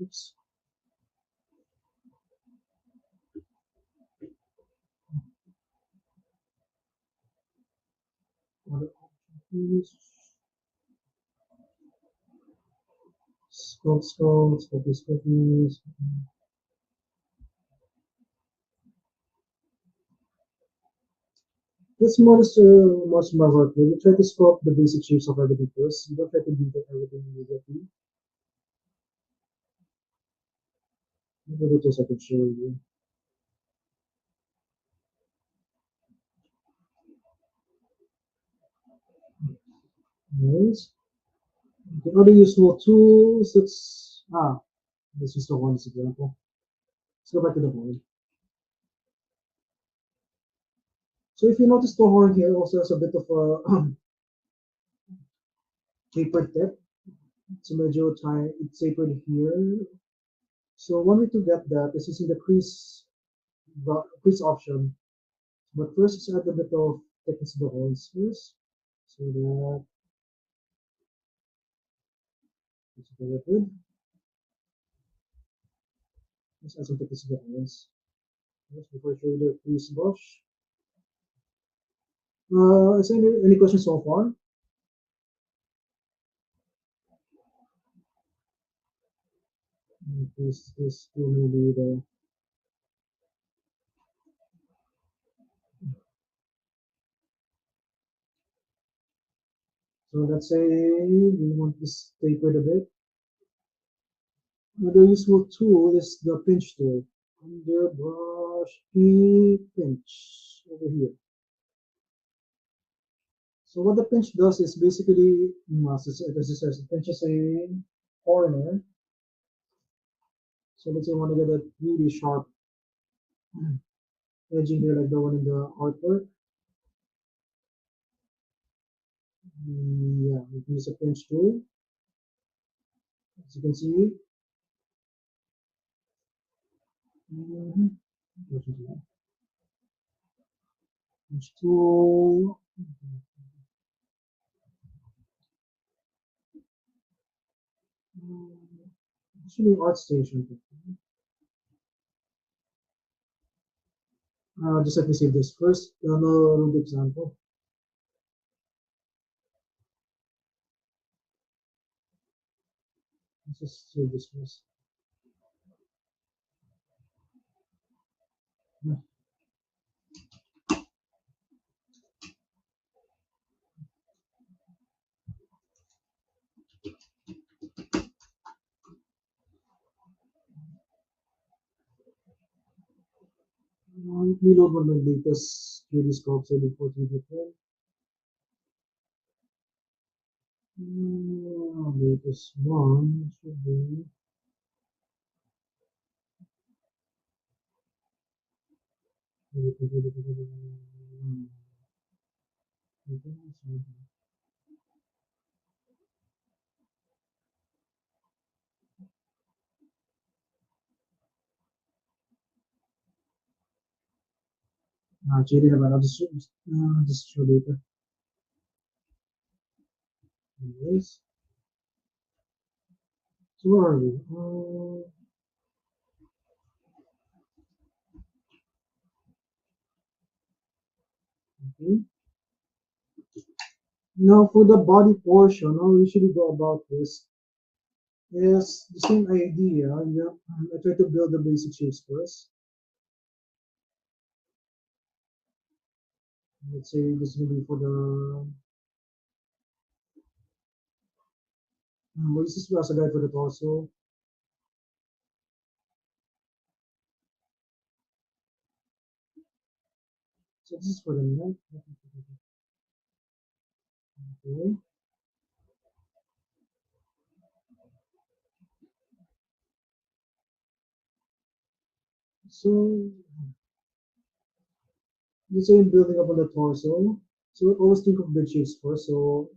Oops. Other options. Sculpt, copies. It's more smart work. You try to sculpt the basic shapes of everything first. You don't try to detail everything immediately. Maybe it is I can show you. Nice. Okay, other useful tools. Let's use the horns example. Let's go back to the horn. So if you notice the horn here also has a bit of a tapered tip. So medyo it's tapered here. So one way to get that is using the crease option. But first, let's add a bit of thickness to the horns first. So that it's very good. Let's add some thickness to the horns. First, before I show you the crease brush. Is there any questions so far? This will maybe the so let's say we want this tapered a bit. Another useful tool is the pinch tool. Under brush, pinch over here. So what the pinch does is basically, as it says, it pinches a corner. So let's say I want to get a really sharp edging here like the one in the artwork. Yeah, we can use a pinch tool. As you can see. Pinch tool. Actually, ArtStation. Just let me save this first. No example. Let's just save this first. Yeah. Let me load one of my latest 3D sculpts I did for 3D print. Latest one should be JD naman. I'll just show later. Anyways, so where are we? Okay. Now for the body portion, how we usually go about this is the same idea. Yeah, I try to build the basic shapes first. Let's say this is gonna be for the this is as a guide for the torso. So this is for the neck. Okay. So let's say I'm building up on the torso. So I always think of big shapes first. So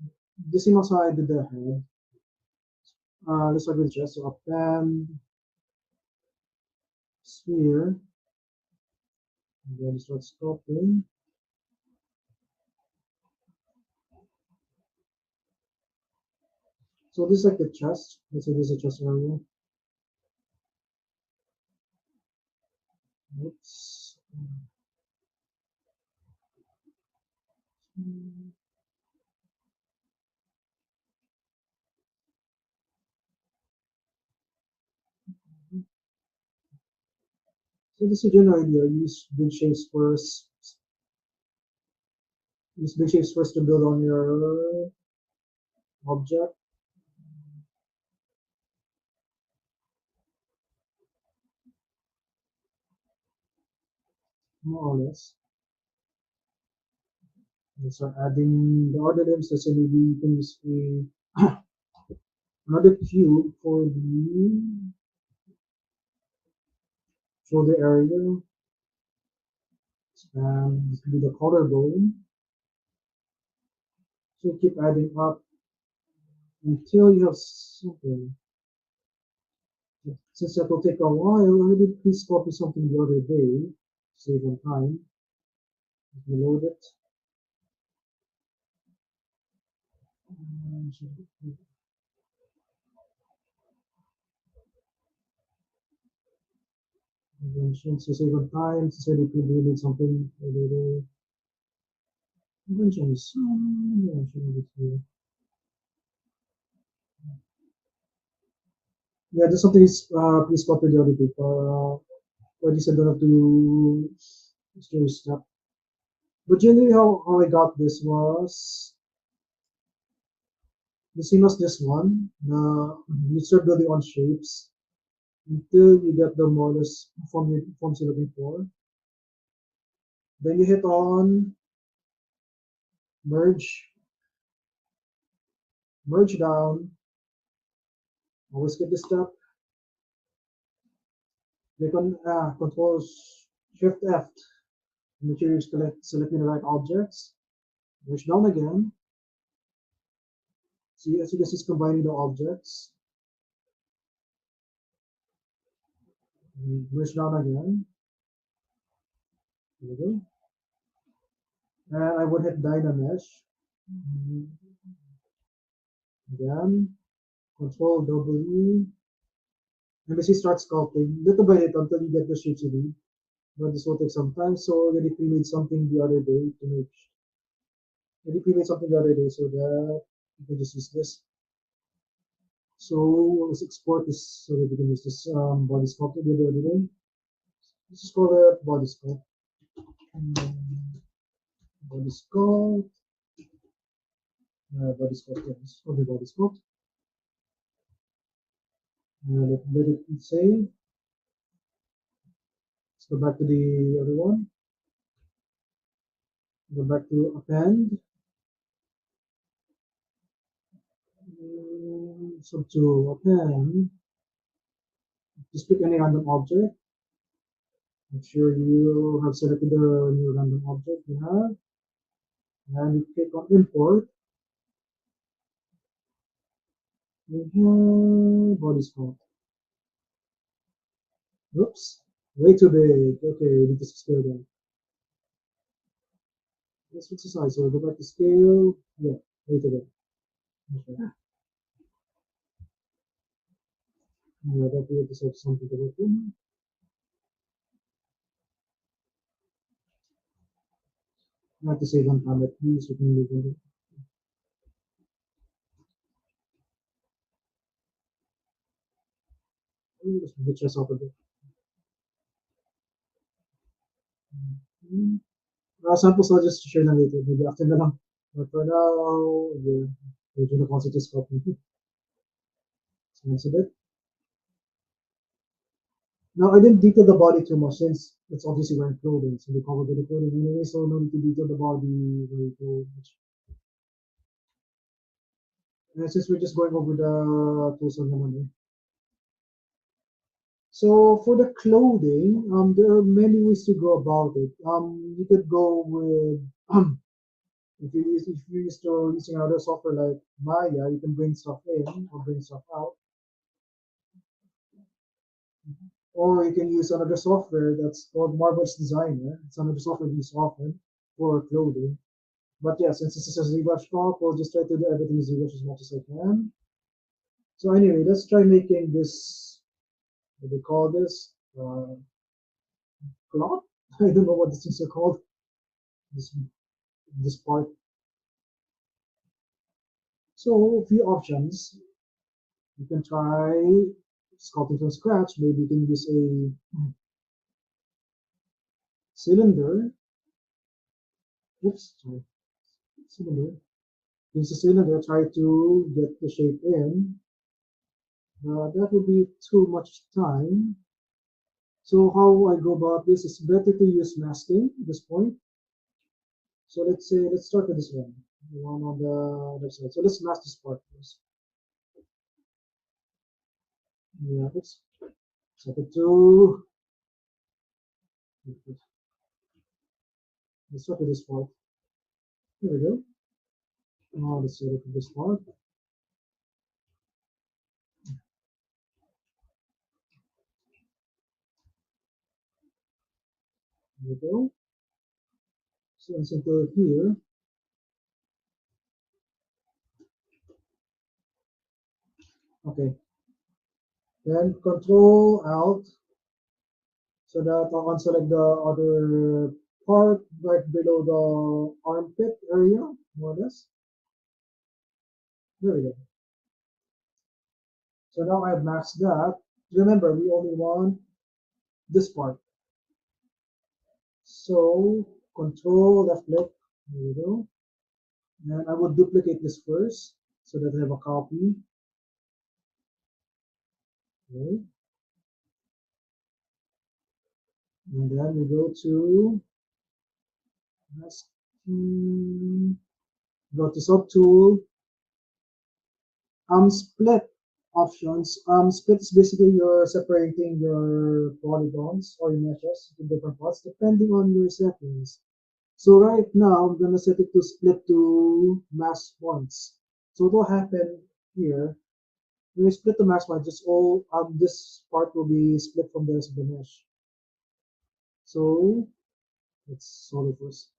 the same as how I did the head. Let's start with chest. So a pen, sphere, and then start sculpting. So this is like the chest. Let's say this is a chest area. Oops. So this is a general idea. Use big shapes first to build on your object. More or less. And start adding the other limbs. Let's say maybe you can use another cube for the shoulder area. And this could be the collarbone. So keep adding up until you have something. Since that will take a while, I did please copy something the other day to save on time. Let me load it. Inventions to save on time. Since I did something the other day. Inventions. Yeah, I should have it here. Yeah, there's something please copy the other day. Or at least I don't have to story step. But generally, how I got this was the same as this one. You start building on shapes until you get the more or less forms you're looking for. Then you hit on merge, merge down. Always skip this step. Click on Control Shift F. Make sure you're selecting the right objects. Merge down again. See, as you can see, it's combining the objects. Merge down again. There we go. And I would hit Dynamesh. Again, Control W. And basically start sculpting little by little until you get the shapes you need. But this will take some time, so I already pre-made something the other day to make. Already pre-made something the other day so that you can just use this. So let's export this so that we can use this body sculptor the other day. Let's just call it body sculpt. Body sculpt. Body sculpt. Yeah, this is called the body sculpt. Let it save. Let's go back to the other one. Go back to append. So to append, just pick any random object. Make sure you have selected the new random object you have, and you click on import. We have body sculpt. Oops, way too big. Okay, we need to scale down. Let's fix the size. So go back to scale. Yeah, way too big. Okay. Yeah, that we have to set something to work in. I have to save on time at least. We can move on. Let's move the chest up a bit. Samples I'll just share them later. Maybe after na lang. But for now, yeah, we're doing the concept is copy. So that's a bit. Now I didn't detail the body too much since it's obviously wearing clothing, so we covered the clothing anyway, so no need to detail the body very too much. And since we're just going over the tools on the money. So for the clothing, there are many ways to go about it. You could go with if you used to using another software like Maya, you can bring stuff in or bring stuff out. Or you can use another software that's called Marvel's Designer. It's another software used often for clothing. But yeah, since this is a ZBrush talk, we'll just try to do everything in ZBrush as much as I can. So anyway, let's try making this, what do they call this? Cloth? I don't know what these things are called. This, this part. So a few options. You can try sculpting from scratch. Maybe you can use a cylinder. Oops, sorry. Cylinder. Use a cylinder, try to get the shape in. That would be too much time. So how I go about this is better to use masking at this point. So let's start with this one, the one on the left side. So let's mask this part first. Yeah, let's set it to. Let's start with this part. Here we go. Now let's set it to this part. Here we go. So let's enter here. Okay. Then Control Alt so that I'll unselect the other part right below the armpit area, more or less. There we go. So now I've maxed that. Remember, we only want this part. So Control left click. There we go. And I will duplicate this first so that I have a copy. Okay. And then we go to go to subtool. Split options. Split is basically you're separating your polygons or your meshes into different parts depending on your settings. So right now I'm gonna set it to split to mask points. So what will happen here when you split the mask point, just all this part will be split from the rest of the mesh. So let's solve it first.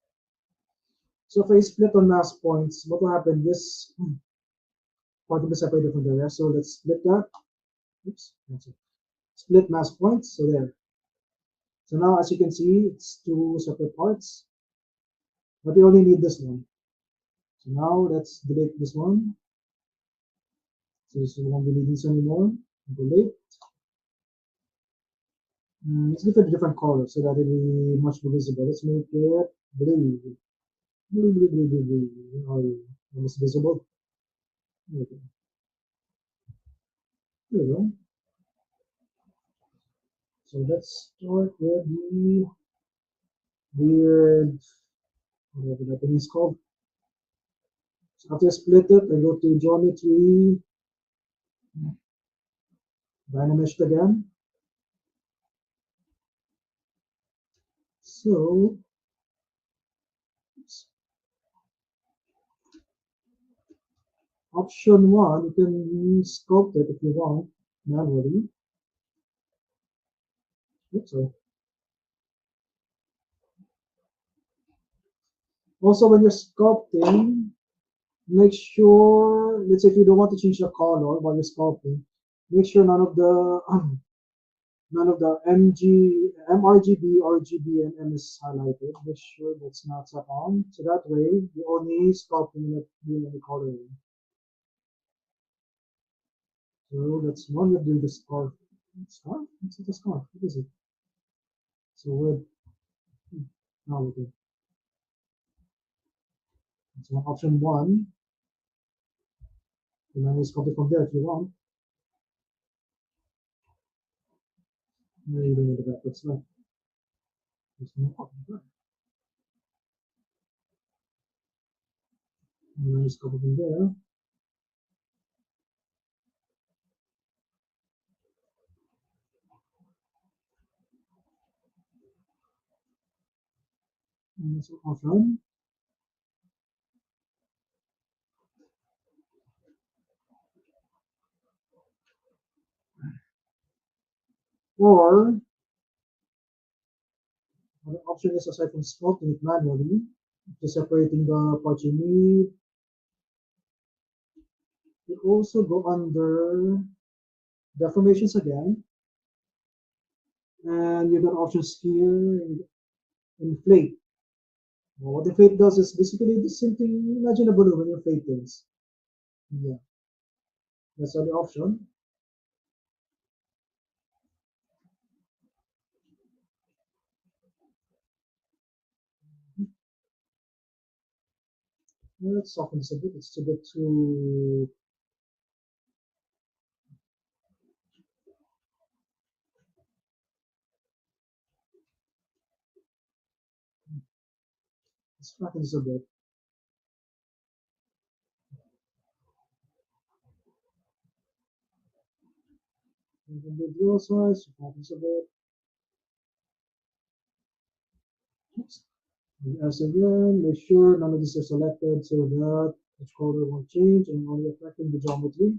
So if I split on mask points, what will happen? This part will be separated from the rest. So let's split that. Oops, that's it. Split mask points. So there. So now as you can see, it's two separate parts, but we only need this one. So now let's delete this one. So this won't be needing this anymore. Delete. Let's give it a different color so that it will be much more visible. Let's make it blue. Blue, blue, blue, blue, blue. Almost visible. Okay. Here we go. So let's start with the weird, whatever that thing is called. So after I split it, I go to geometry, Dynamesh again. So option one, you can sculpt it if you want manually. Oops, sorry. Also, when you're sculpting, make sure, let's say if you don't want to change the color while you're sculpting, make sure none of the MRGB, RGB, and M is highlighted. Make sure that's not set on. So that way, you only sculpting not doing any coloring. So that's one way of doing the scarf. Scarf? It's not a scarf. What is it? So with now we do. So option one, and then we sculpt it from there if you want. Now you don't need the back. Looks like there's no option there. And then we sculpt it from there. And that's an option. Or another option is aside from sculpting it manually, just separating the parts you need. You also go under deformations again, and you got options here. Inflate. Well, what inflate does is basically the same thing. Imagine a balloon when you inflate things. Yeah, that's the other option. Let's soften this a bit. It's a bit too. Let's flatten this a bit. You can do dual size. Flatten this a bit. Oops. As again, make sure none of these are selected so that the color won't change and only affecting the geometry,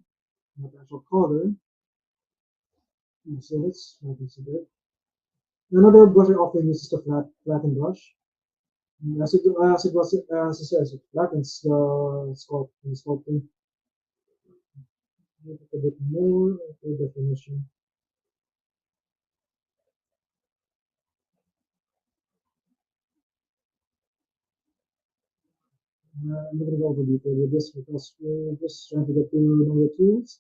not the actual color. And so let's flatten this a bit. Another brush I often use is the flatten brush. As it says, it flattens the sculpting. Make it a bit more of a definition. I'm not going to go over detail with this because we're just trying to get to know the tools.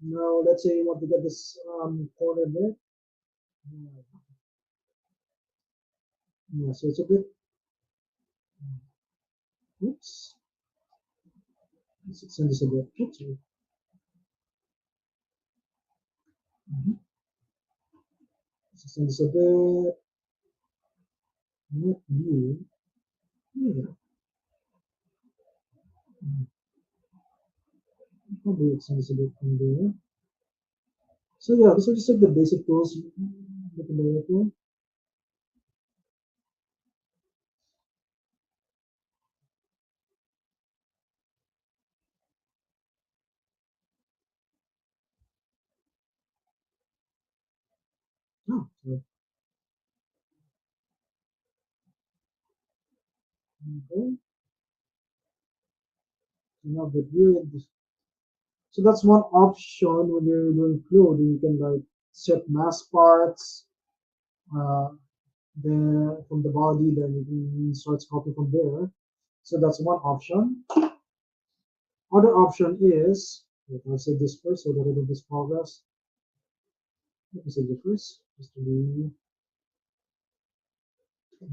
Now, let's say you want to get this corner there. Yeah, so it's a bit, oops, let's extend this a bit. Oops, sorry. Let's extend this a bit. Not you. Yeah, probably extend this a bit from there. So yeah, these are just like the basic tools. Look at the tool. Oh, sorry. Okay. So now the view. So that's one option when you're doing clothing. You can like set mass parts, uh, then from the body, then you can start sculpting from there. So that's one option. Other option is, wait, I'll save this first so that I do this progress. Let me save this first, just to be.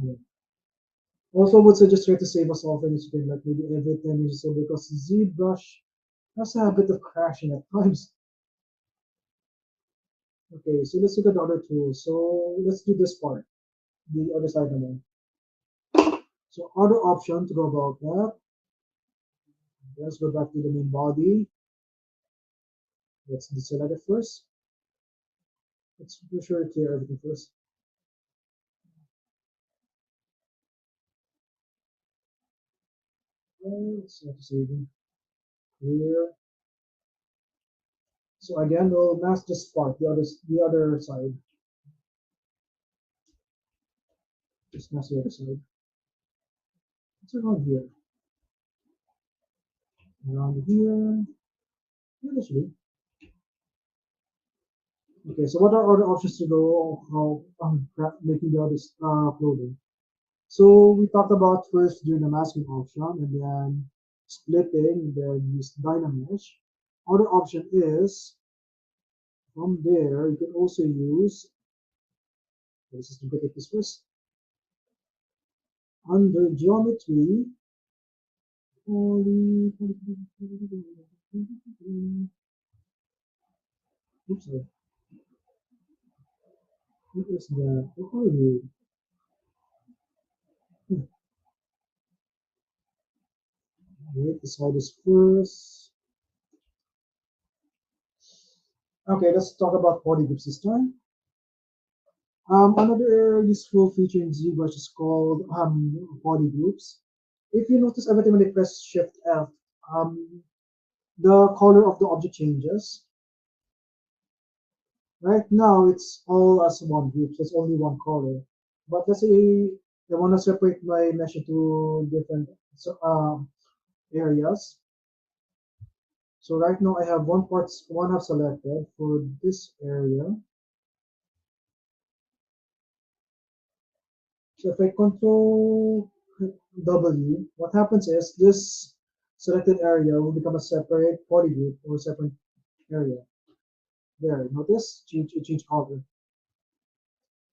Yeah. Also, would suggest try to save as often as you can, like maybe every 10 minutes or so, because ZBrush has a habit of crashing at times. Okay, so let's look at the other tools. So let's do this part, the other side of it. So other option to go about that. Let's go back to the main body. Let's deselect it first. Let's be sure to clear everything first. Let's have to save it. Clear. So again, we'll mask this part, the other side. Just mask the other side. It's around here. Around here. Yeah, that should be. Okay, so what are other options to go how making the other clothing? So we talked about first doing the masking option and then splitting, and then use Dynamesh. Other option is from there you can also use let's just duplicate this first. Under geometry, oops, sorry. What is that? What are you? Wait, decide this first. Okay, let's talk about polygroups this time. Another useful feature in ZBrush is called polygroups. If you notice, every time when I press Shift F, the color of the object changes. Right now, it's all as one group, so it's only one color. But let's say I want to separate my mesh into different areas. So right now, I have one half selected for this area. So if I control W, what happens is this selected area will become a separate polygroup or separate area. There, notice it changed color.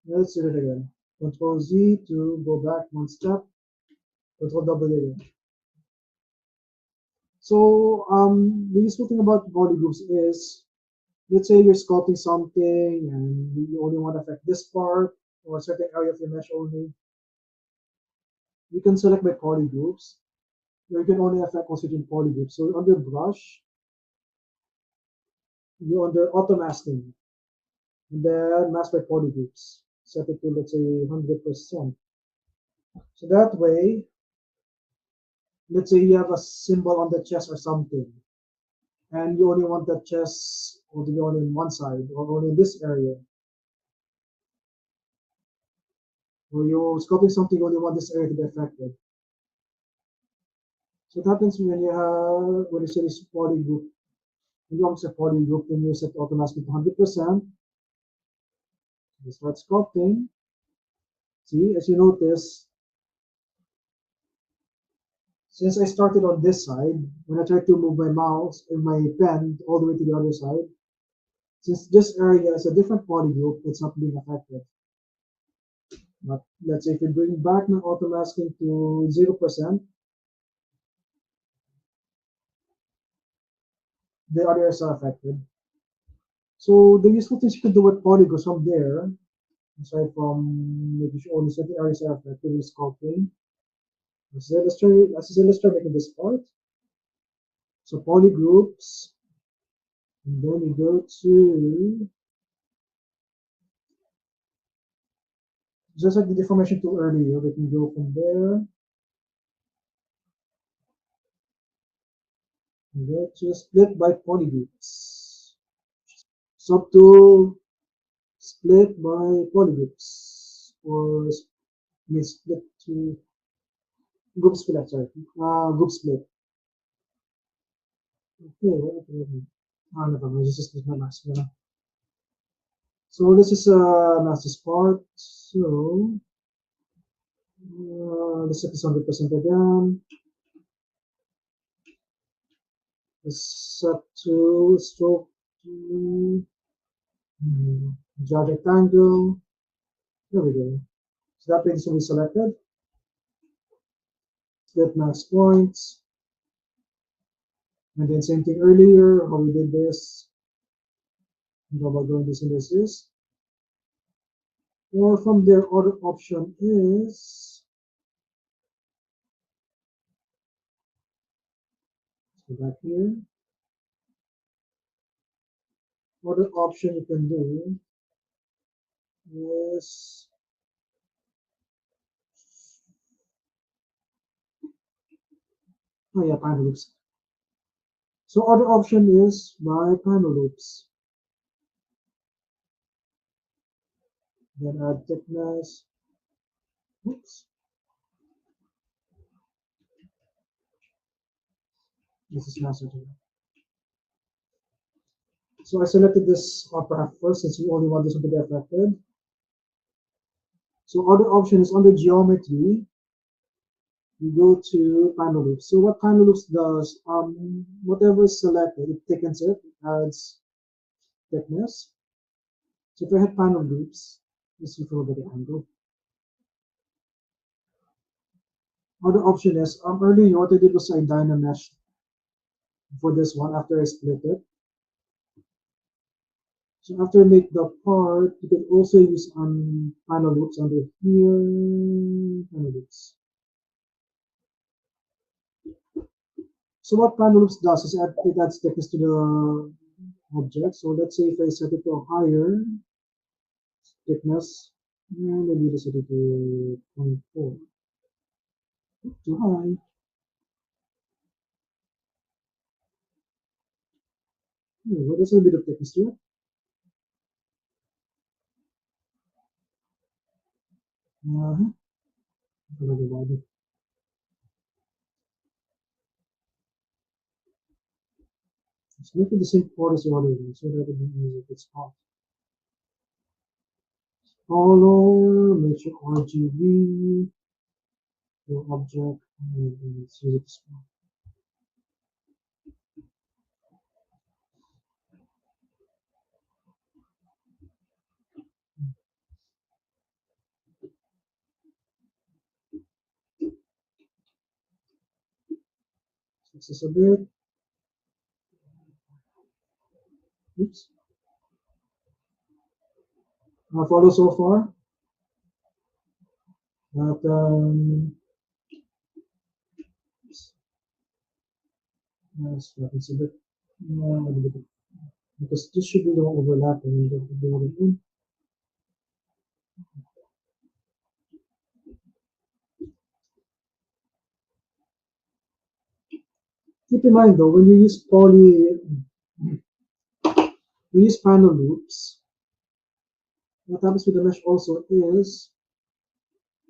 Let's do it again. Control Z to go back one step. Control W again. So the useful thing about polygroups is, let's say you're sculpting something and you only want to affect this part or a certain area of your mesh only. You can select by polygroups. You can only affect one certain polygroup. So under brush, you under auto masking, and then mask by polygroups. Set it to let's say 100%. So that way, let's say you have a symbol on the chest or something, and you only want the chest or to be only in one side or only in this area, or you're sculpting something you only want this area to be affected. So what happens when you set this polygroup, when you set polygroup, then you set auto masking to 100%. You start sculpting. See, as you notice, since I started on this side, when I try to move my mouse and my pen all the way to the other side, since this area is a different polygroup, it's not being affected. But let's say if we bring back my auto masking to 0%, the others are affected. So the useful things you can do with polygons from there, aside from making sure only certain areas are affected, is sculpting. Let's illustrate making this part. So polygroups, and then we go to just like the deformation tool earlier, we can go from there and go to split by polygroups. Subtool split by polygroups, or split to group split, sorry, group split. Okay, never mind, this is my mask. So this is mask this part. So let's set this 100% again. Let's set to stroke to draw rectangle. There we go. So that makes will be selected. Split max points. And then same thing earlier, how we did this. How about going this and this? Or from there, other option is, let's go back here. Other option you can do is, oh yeah, panel loops. So other option is by panel loops. Then add thickness. Oops, this is master. So I selected this upper first since we only want this one to be affected. So other option is under geometry. You go to panel loops. So what panel loops does, whatever is selected, it thickens it, adds thickness. So if I hit panel loops, you see for a better angle. Other option is, earlier what I did was I dynamesh for this one after I split it. So after I make the part, you can also use panel loops under here, panel loops. So what panel loops does is it adds thickness to the object. So let's say if I set it to a higher thickness, and maybe let's set it to 0.4. Too high. What is a bit of thickness to it? Uh-huh. Let's make it the same part as the other one so that it can easy if it's hot. Color, make sure RGB, your object, and let's use it small. Fix this a bit. Oops. Follow so far. But yes, it's a bit, a little bit because this should be the overlapping. You don't do it. Keep in mind though, when you use we use panel loops. What happens with the mesh also is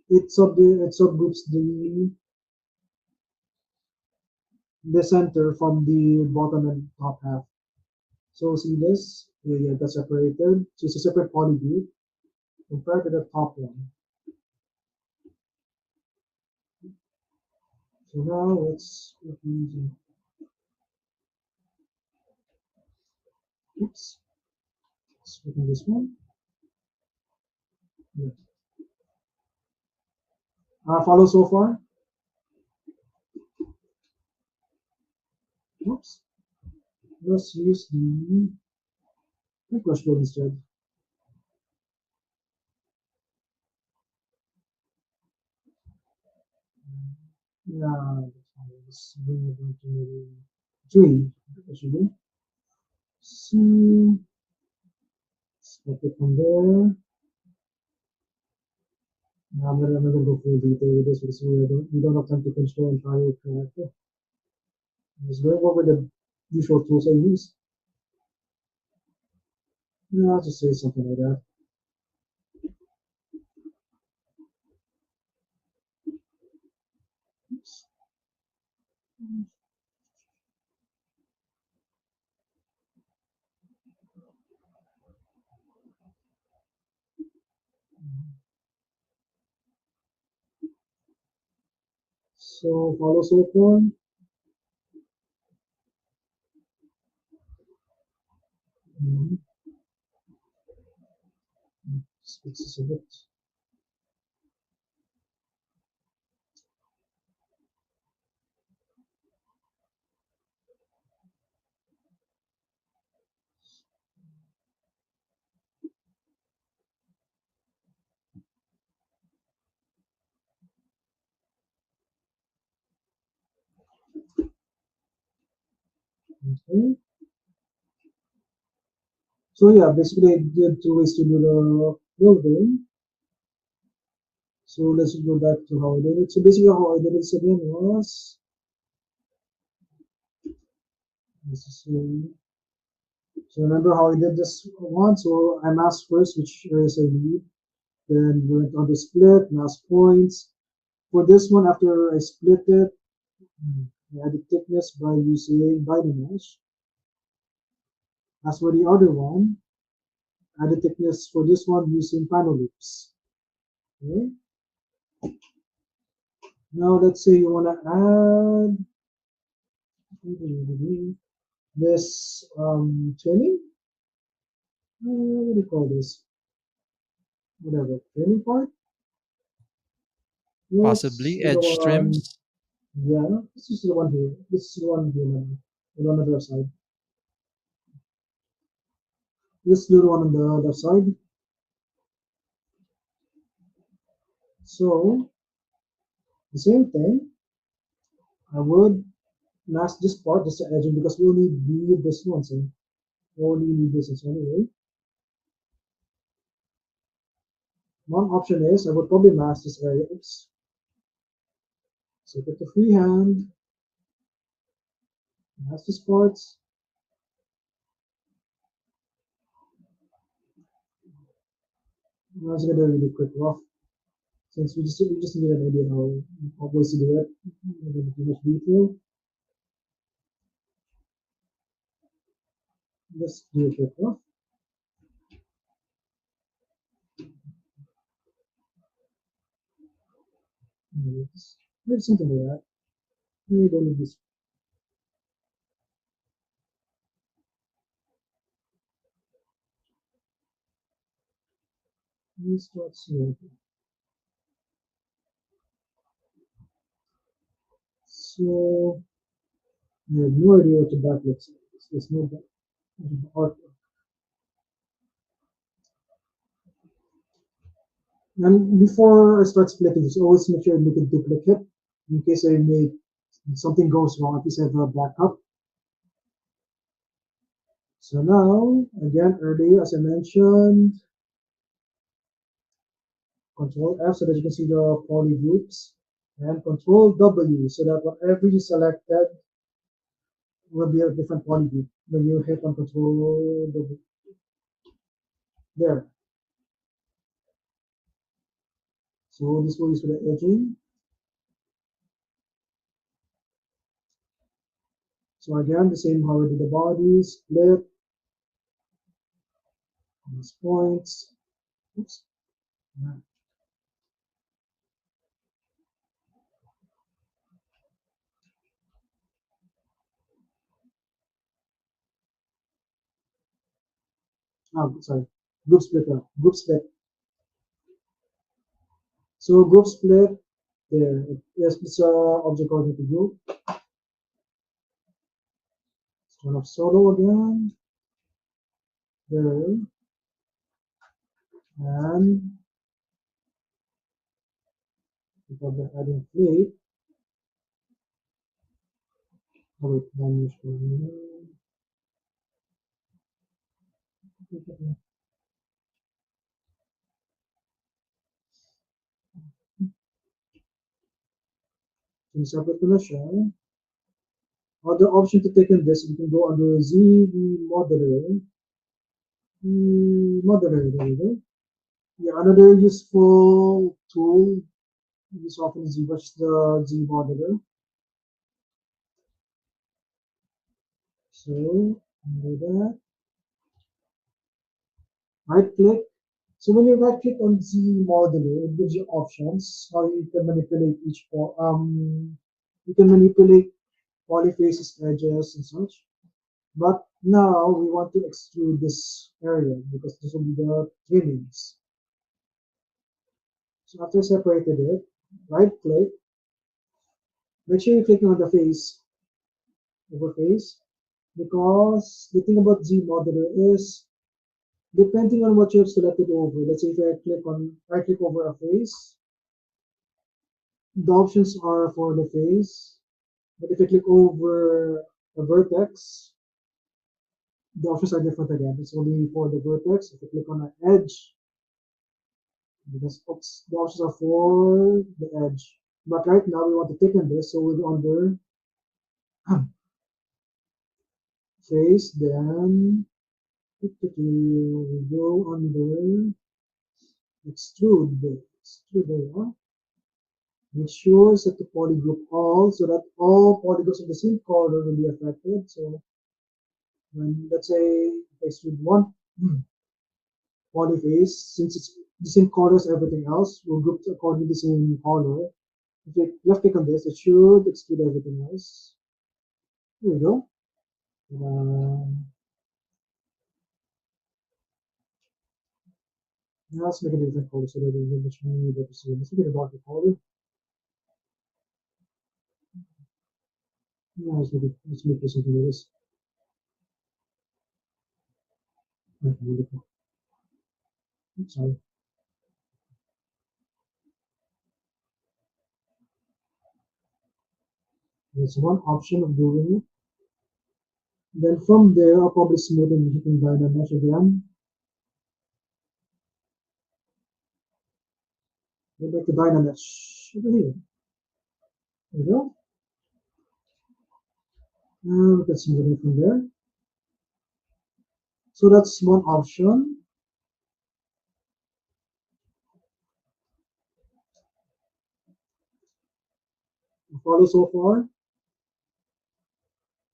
it subgroups the center from the bottom and top half. So see this? Yeah, that's separated. So it's a separate poly group compared to the top one. So now let's oops, let's open this one. Yeah. Follow so far. Oops. Let's use the brush tool instead. Yeah, let's bring it down to maybe 3. Actually. So start it from there. Now I'm gonna go full detail with this because we don't have time to finish the entire character. I'm just going over the usual tools I use. Yeah, I'll just say something like that. Oops. So follow so far. Mm-hmm. Fix this a bit. Okay. So yeah, basically I did two ways to do the building. So let's go back to how I did it. So basically how I did it again was this is so remember how I did this one? So I masked first which areas I need. Then went on the split, mask points. For this one, after I split it, I added thickness by using Dynamesh. As for the other one, added thickness for this one using panel loops. Okay. Now let's say you want to add this trimming. What do you call this? Whatever trimming part. Yes, Possibly the edge one. trims. Yeah, this is the one here. This is the one here now. The one on the left side. This little one on the left side. So the same thing. I would mask this part, just the edging, because we only need this one. So we only need this one anyway. One option is I would probably mask this area. Oops. So get the freehand, mask this part. I was gonna do a really quick rough since we just need an idea how ways to do it. Not gonna too much detail. Let's do a quick rough. Maybe something like that. Maybe don't need this. Let's start here. So I have no idea what the back looks like. There's no back art. And before I start splitting, just always make sure I make a duplicate in case I make something goes wrong. At least I have a backup. So now, again, earlier as I mentioned, Control F so that you can see the poly groups, and Control W so that whatever you selected will be a different poly group when you hit on Control W. There. So this will use for the edging. So again, the same how we did the body, split, these points. Oops. Oh, sorry. Group split. Group split. So group split. There. Yes, it's object coordinate to group. Let's turn off solo again. There. And because we're adding plate. Oh wait, vanish for Kung separate ko na siya. Other option to take in this, you can go under ZBrush. Modeler, there we go. Yeah, another useful tool used often in ZBrush is the Z modeler. So under that, right click. So when you right click on Z modeler, it gives you options how you can manipulate you can manipulate polyfaces, edges, and such. But now we want to extrude this area because this will be the trimmings. So after separated it, right click, make sure you're clicking on the face, over face, because the thing about Z modeler is depending on what you have selected over. Let's say if I click on right click over a face, the options are for the face. But if I click over a vertex, the options are different again. It's only for the vertex. If you click on an edge, because the options are for the edge. But right now we want to thicken this, so we'll go under face, then we go under extrude. Extrude there. Make sure set the poly group all so that all polygons of the same color will be affected. So when let's say if I extrude one polyface, since it's the same color as everything else, we'll group according to the same color. If you left click on this, it should extrude everything else. Here we go. Now let's make a different color so that it will much more better see. Let's make it a darker color. Yeah, let's make this something like this. Sorry. That's one option of doing it. Then from there, I'll probably smoothen hitting Dynamesh again. Go back to Dynamesh over here. There we go. And we can smoothen it from there. So that's one option. Follow so far.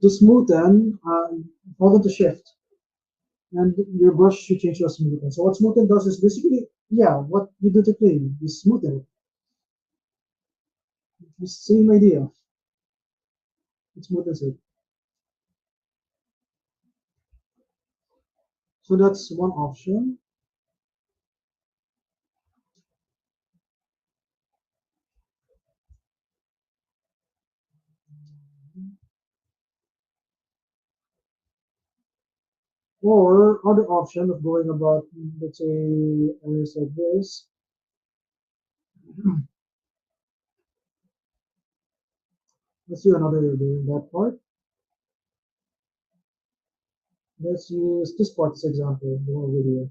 To smoothen, hold on to shift. And your brush should change to a smoothen. So what smoothen does is basically, yeah, what you do to clean, you smoothen it. It's the same idea. It smoothens it. So that's one option. Or other option of going about, let's say, areas like this. Let's do another doing that part. Let's use this part as example, the whole video.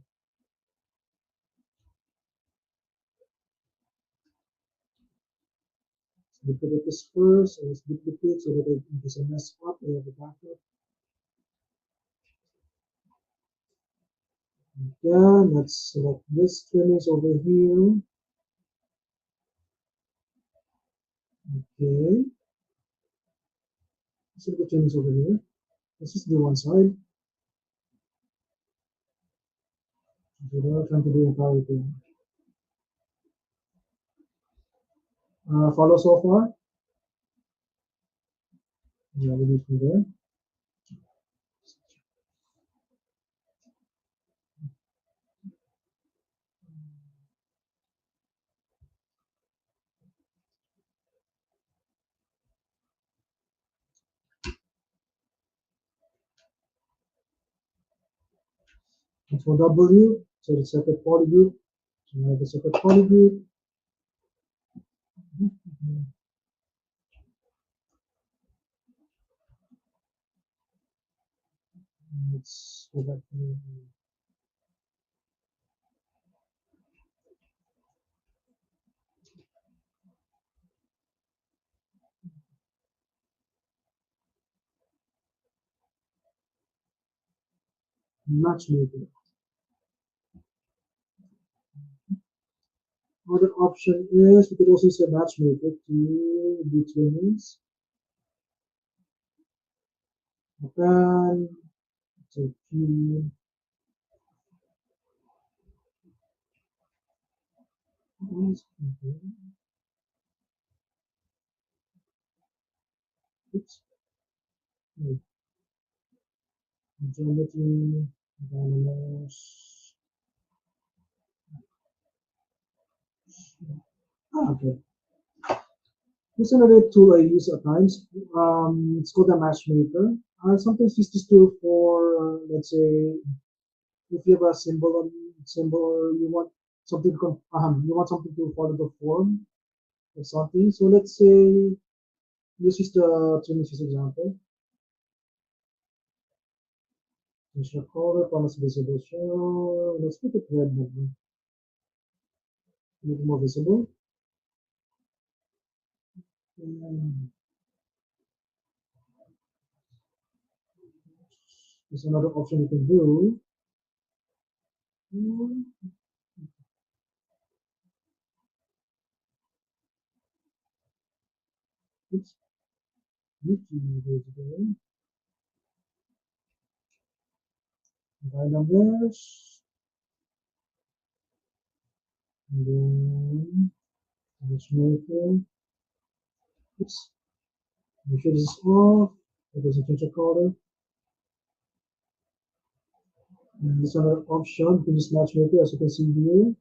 Let's duplicate this first, so let's duplicate so that in case I mess up, I have a backup. Again, let's select this trimmings over here. Okay. Let's look at trimmings over here. Let's just do one side. So we're not trying to do the entire thing. Follow so far? Yeah, we do from there. And for W, so the separate poly group. So I have a separate poly group. Let's go back to matchmaker. Other option is we could also use a matchmaker to do trainings. Open, so Q, oops, no, geometry, dynamos. Okay. This is another tool I use at times. It's called a matchmaker. I sometimes use this tool for, let's say, if you have a symbol, or you want something to you want something to follow the form or something. So let's say this is the trimmings example. Change the color, promise visible show. Let's make it red maybe. Make it more visible. And there's another option you can do. Oops, YouTube is there. Random mesh. And then matchmaker. Oops. Make sure this is off. It doesn't change the color. And this other option, you can use matchmaker as you can see here.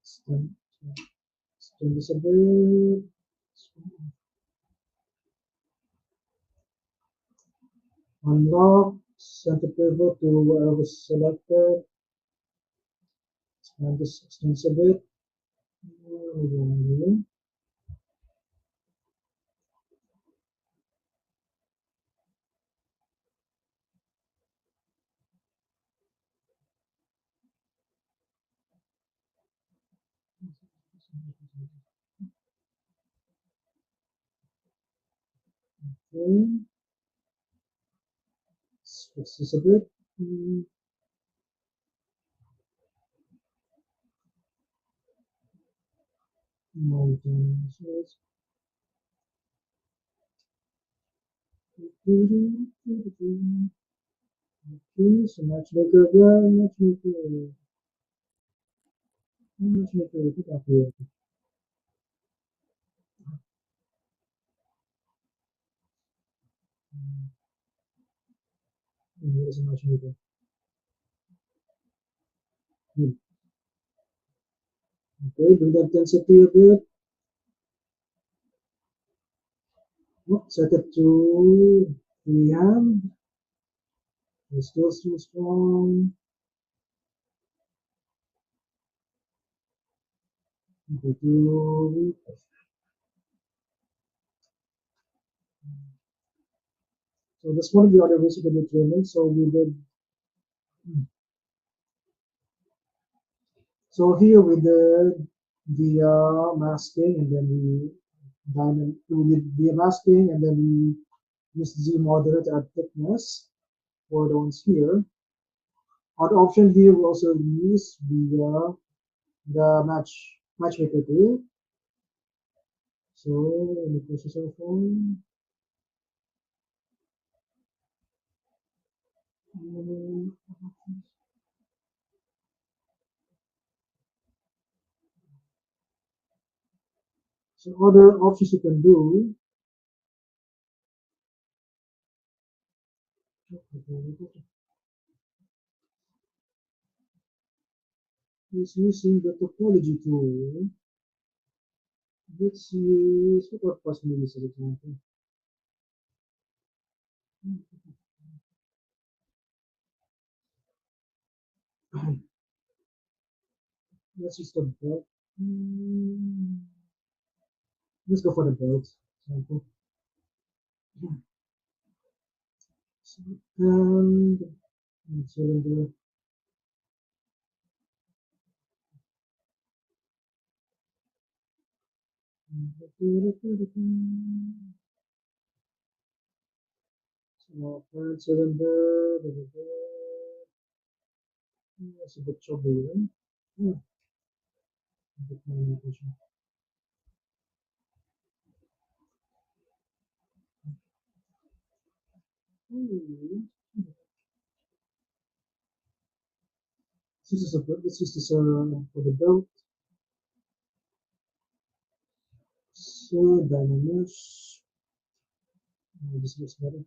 Extend, extend this a bit. Unlock, center pivot to wherever selected. Expand this, extend this a bit. Okay. Fix this a bit. Mountains. Okay, so matchmaker again, matchmaker, pick up here. Here's a matchmaker. Okay, bring the intensity a bit. Set it to freehand. It's still too strong. Go to so that's one of the other ways you can do trimming. So we did so here we did the masking and then we diamond we did the masking and then we used Z modeler to add thickness for the ones here. Other option here we also use the matchmaker tool. So let me push this over phone. So other options you can do is using the topology tool. Let's use what are possibilities as example. Let's use the belt. Let's go for the belt example. And cylinder. So third cylinder. That's a bit chubby, right? Yeah, a bit more indication. This is the for the belt. So dynamics. This looks better.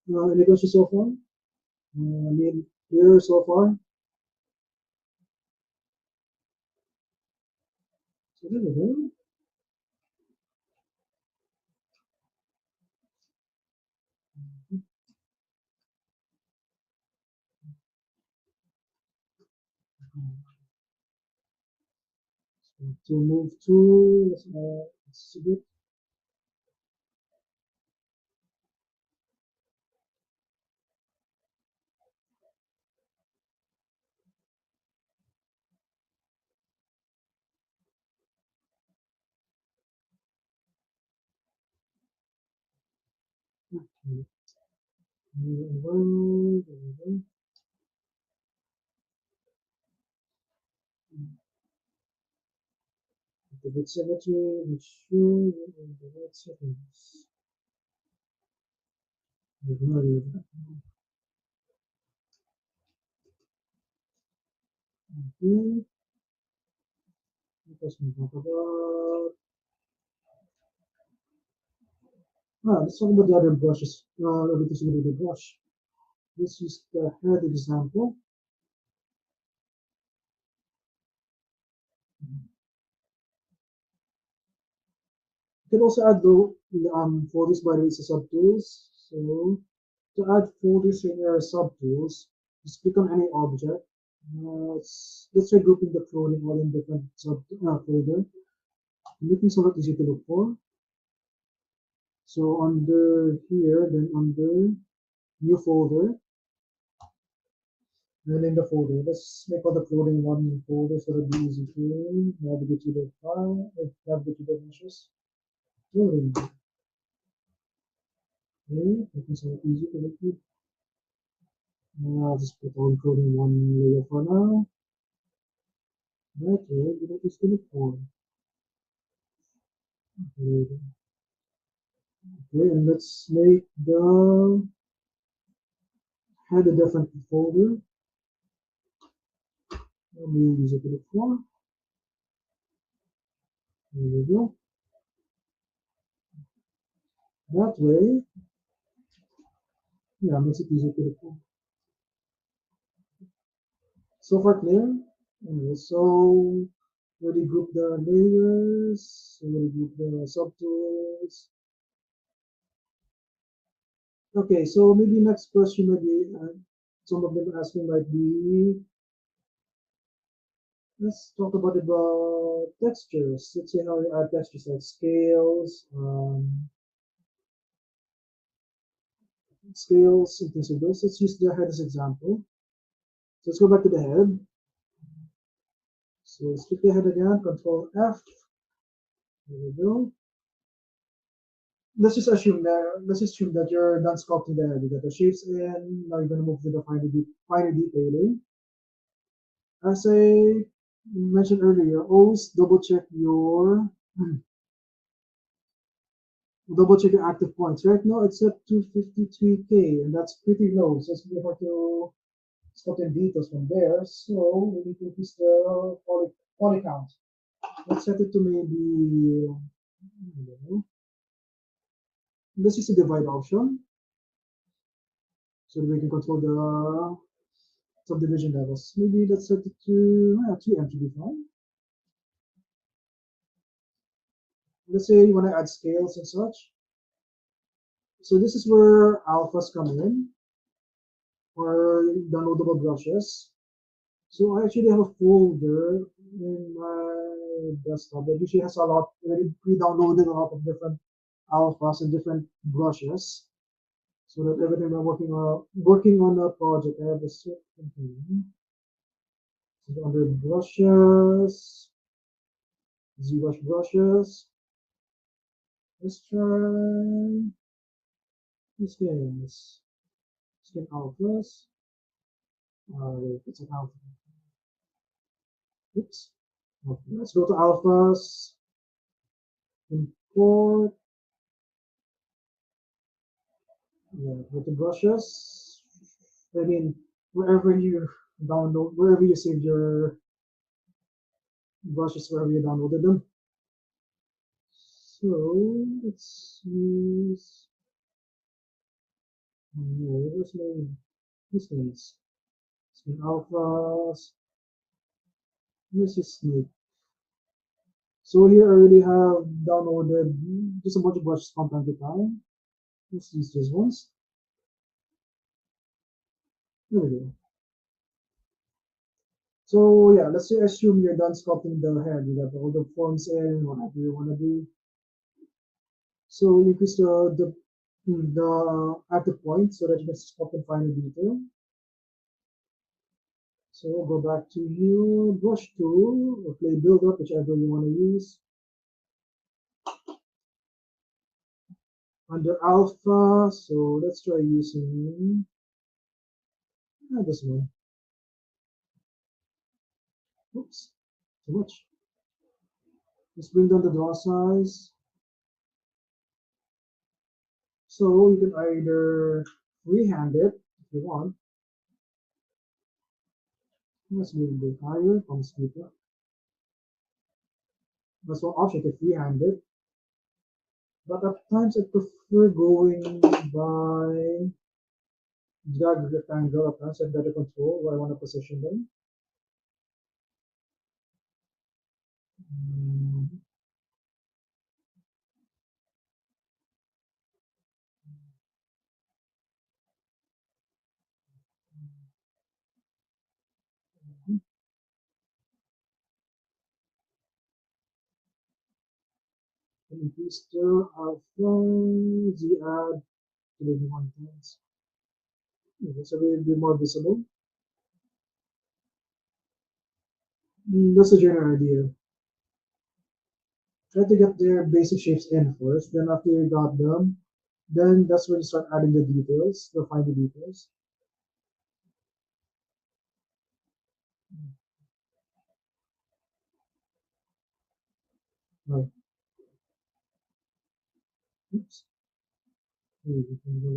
Any questions so far? I mean, here so far. So there we go. So to move to, let's see it. Okay. There we go. The bit symmetry, make sure you're in the right settings. Ignore that. Okay. Let us move on about. Let's talk about the other brushes. Everything's with the brush. This is the head example. You can also add folders by the way to subtools. So to add folders in your subtools, just click on any object. Let's try grouping the clothing all in different folder. Making so that easy to look for. So under here, then under new folder, rename the folder. Let's make all the clothing one folder so it'll be easy to navigate to the file, navigate to the meshes. Clothing. Okay, making so easy to look at. I'll just put all clothing one layer for now. That way, we don't just look for. Okay, and let's make the head a different folder. Let me use it to look for. There we go. That way, yeah, makes it easier to look for. So far clear? Anyway, so already group the layers, already group the subtools. Okay, so maybe next question might be, some of them asking might be, let's talk about textures. Let's see how we add textures like scales, and things like those. Let's use the head as example. So let's go back to the head. So let's click the head again, Control F. There we go. Let's just assume that you're done sculpting the head. You got the shapes in. Now you're gonna move to the finer detailing. As I mentioned earlier, always double check your active points. Right now it's at 253K, and that's pretty low. So it's really hard to sculpt in details from there. So we need to increase the poly count. Let's set it to maybe, I don't know. Let's use the divide option so that we can control the subdivision levels. Maybe let's set it to 2M to be fine. Let's say you want to add scales and such. So this is where alphas come in, or downloadable brushes. So I actually have a folder in my desktop that usually has a lot already pre-downloaded, a lot of different alphas and different brushes. So that every time I'm working on a project, I have a certain thing. So under brushes, ZBrush brushes. Let's try these skins. Skin alphas. It's an alpha. Oops. Okay, let's go to alphas. Import. Yeah, go to brushes. I mean, wherever you saved your brushes, wherever you downloaded them. So let's use. Where's my? This means Spin alphas. This is snake. So here I already have downloaded just a bunch of brushes from time to time. Let's use these ones. There we go. So yeah, let's say assume you're done sculpting the head. You got all the forms in, whatever you want to do. So you increase the active point so that you can sculpt and find the detail. So go back to your brush tool or play build up, whichever you want to use. Under alpha, so let's try using this one. Oops, too much. Just bring down the draw size. So you can either freehand it if you want. Let's move a bit higher from the speaker. That's one option to freehand it. But at times I prefer going by drag rectangle at times. I have better control where I want to position them. Mm, increase the alpha Z add to the one times. So it will be more visible. That's the general idea. Try to get their basic shapes in first. Then after you got them, then that's when you start adding the details, the finer details. Right. Oops. We can go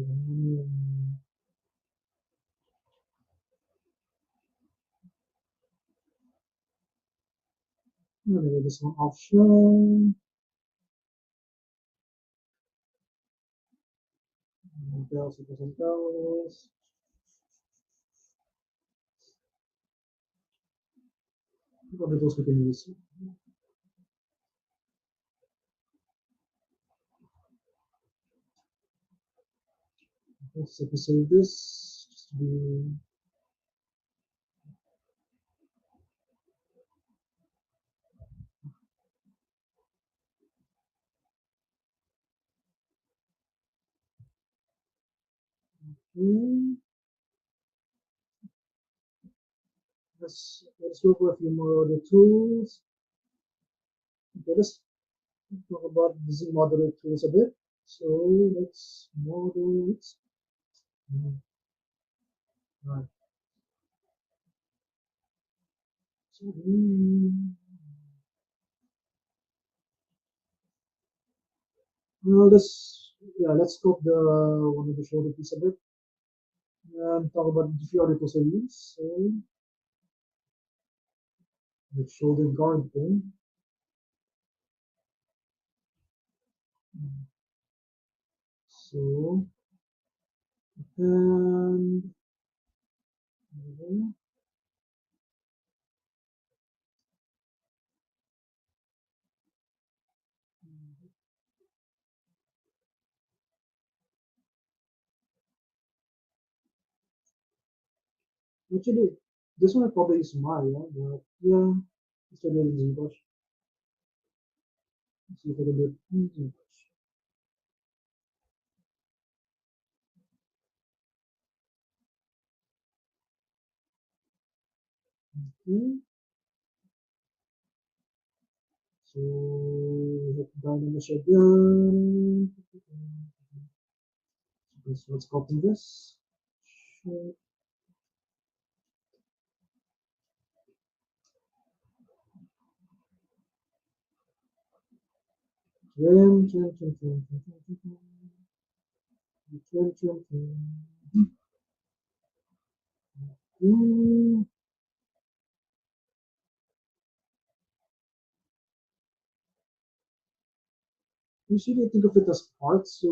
anyway, this one option. Bells, bells. What are those we can use? Let's save this. Just to be okay. Let's look for a few more other tools. Okay, let's talk about the Z modeler tools a bit. So let's model it. Right. So, let's scope the one of the shoulder piece a bit and talk about the few other tools I use. So the shoulder guard thing. So and actually this one I probably use Maya, but yeah, it's a little ZBrush. Let's see if I can do it in ZBrush. Okay. So hit Dynamish again. So let's copy this. Mm, usually I think of it as parts. So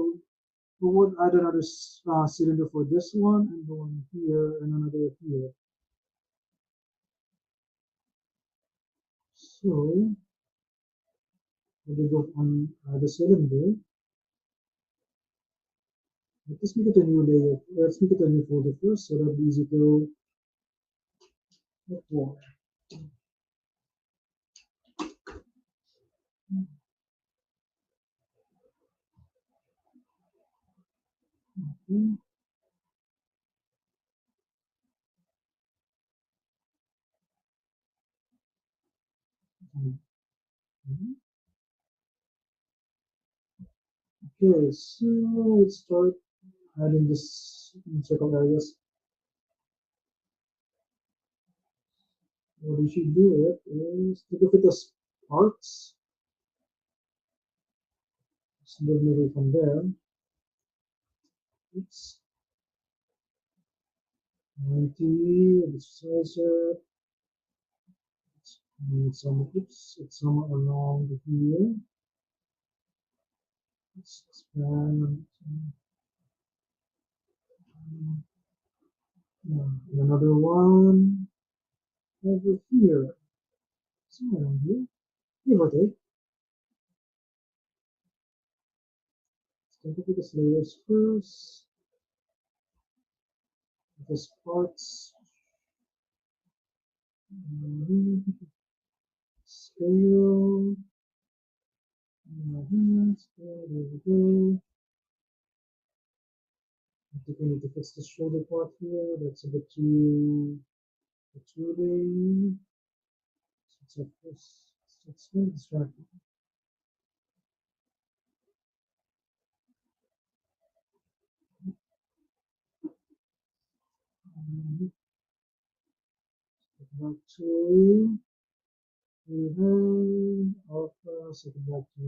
we would add another cylinder for this one, and the one here, and another here. So we go on the cylinder. Let's make it a new layer. Let's make it a new folder first, so that'll be easy to look for. Okay. Okay, so let's start adding this circle areas. What we should do it is to look at the parts. Let's move it from there. It's 90, let's size it. It's somewhere around here. Let's expand. Another one over here. Somewhere around here. Give or take. Let's take a look at the layers first. This parts. Scale. Scale. There we go. I think I need to fix the shoulder part here. That's a bit too protruding. So it's like this. So it's very distracting. Back to rehab, alpha, second back to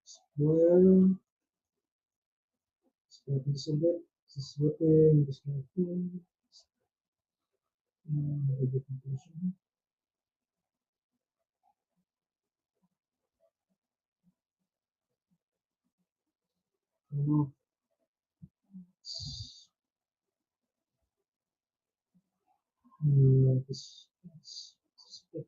square. Start this a bit. This is whipping, this kind of thing. A different position. I don't know. Yeah, this bit.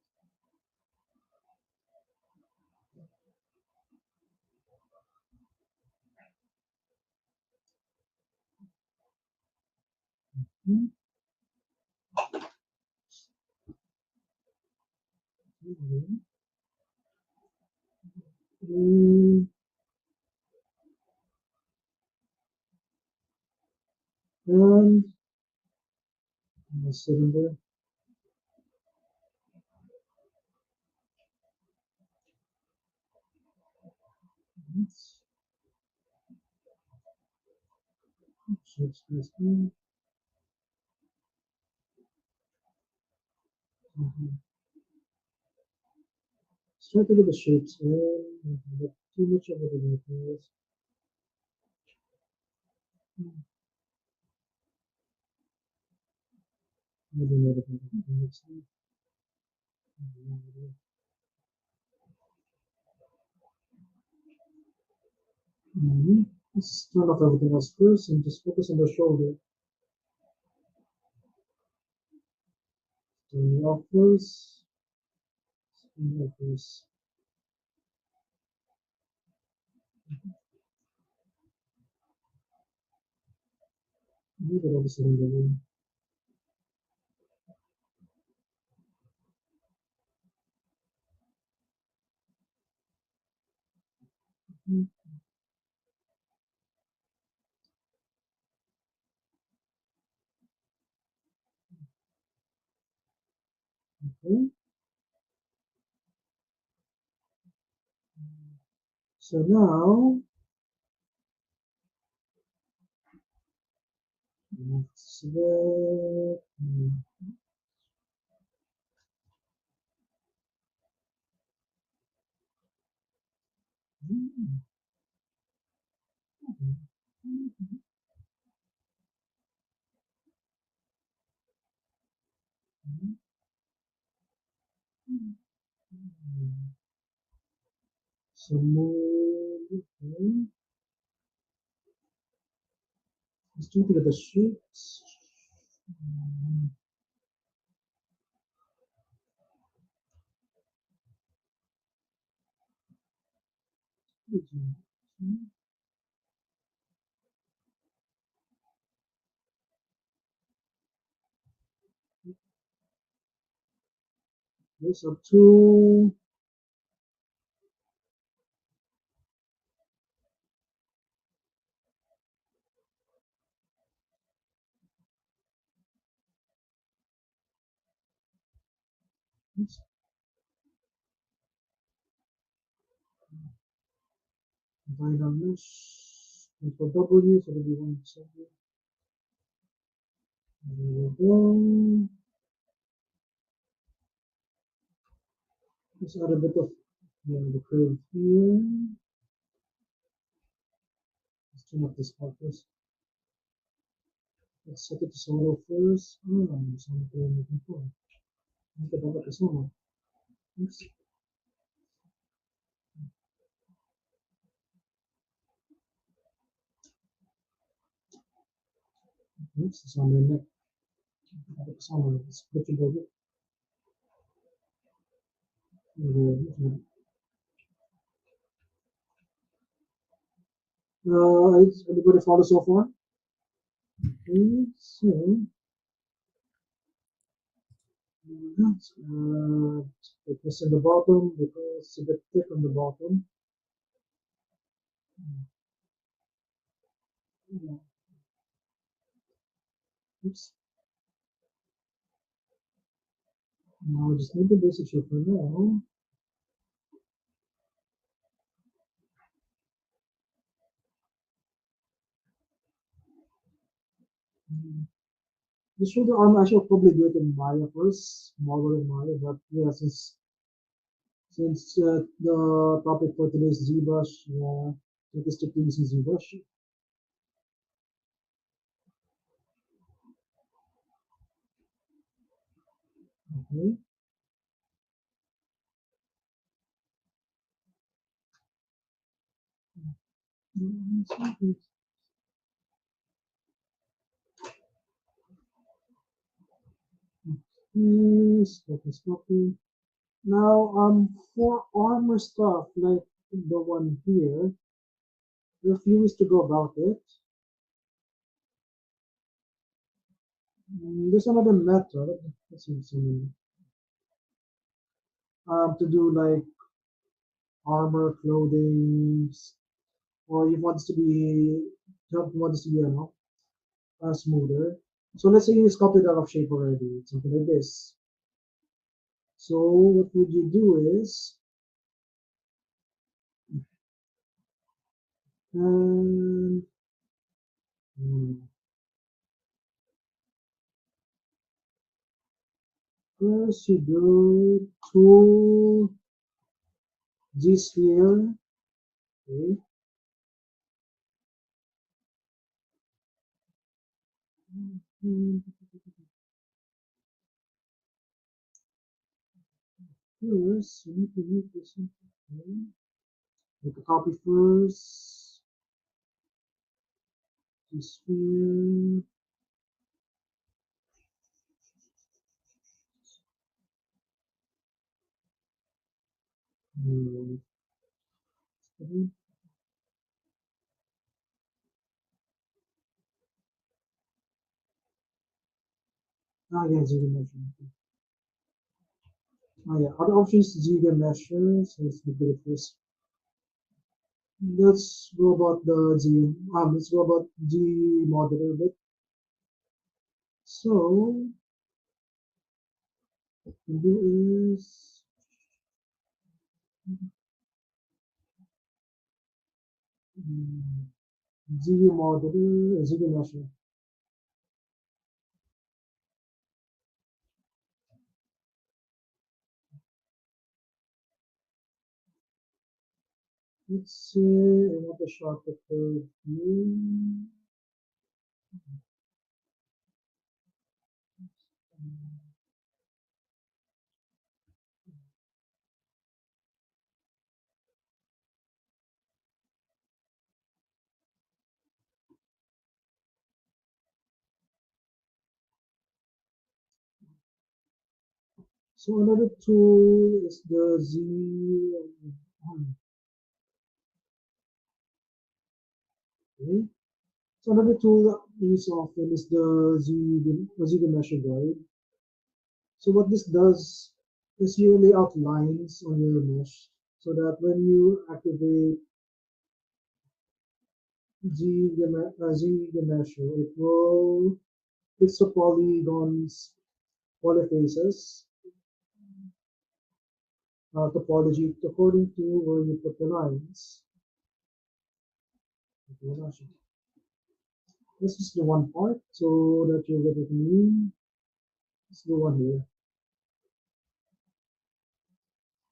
Hmm. Mm, and the cylinder. Shapes this one. Try to get the shapes in, but too much of it in the details. Maybe another thing next time. Let's turn off everything else first and just focus on the shoulder. Turn it off first. Turn it off first. Maybe all of a sudden the room. Okay. So now let's get some more. Okay. Let's do the shapes. There's up to vinyl mesh. And for W, so we want to there we go. Let's add a bit of the curve here. Let's turn up this part first. Let's set it to solo first. Solo ko yung looking for. Hindi ka dapat kasama. Oops. Oops, kasama yung neck. Hindi ka dapat kasama. Let's put your budget. Everybody follow so far? Okay, so put this in the bottom because it's a bit thick on the bottom. Yeah. Oops. Now I just need the basic shape for now. The shoulder arm I should probably do it in Maya first, smaller in Maya, but yeah, since the topic for today is ZBrush, it is strictly using ZBrush. Okay. Yes, copy. Now, for armor stuff like the one here, there are a few ways to go about it. There's another method. Let's see some to do like armor, clothing, or you want this to be you want this to be smoother. So let's say you sculpted out of shape already, something like this. So what would you do is and first you go to this sphere. Okay. First, you need to make this okay. Make a copy first. This sphere. Yeah, zero measure. Yeah, other options zero measure. So let's look at it first. Let's go about the G. Let's go about G modeler a bit. So what we do is G modeler, G measure. Let's say I want a shortcut curve here. So another tool is the Z. Okay. So another tool that we use often is the Z measure guide. So what this does is you lay out lines on your mesh so that when you activate Z measure, it will fix the polygons, polyfaces, topology according to where you put the lines. Okay, this is the one part so that you get it mean. Let's do one here.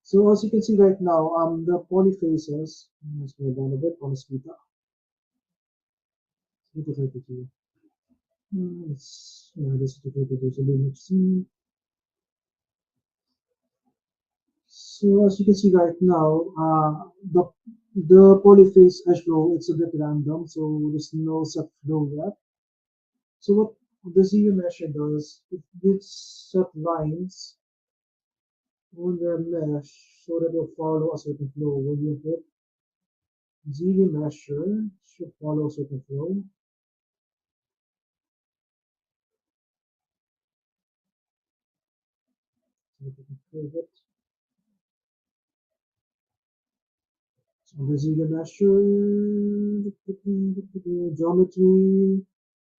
So as you can see right now, the polyfaces, let's go down a bit on the speed up. Speed 32. Yeah, this is the 32, so we see. So as you can see right now, the polyphase edge flow, it's a bit random, so there's no set flow yet. So what the ZU measure does, it gives set lines on the mesh so that they'll follow a certain flow. When you hit ZU measure, should follow a certain flow. So if you can curve it. So the ZU measure, geometry,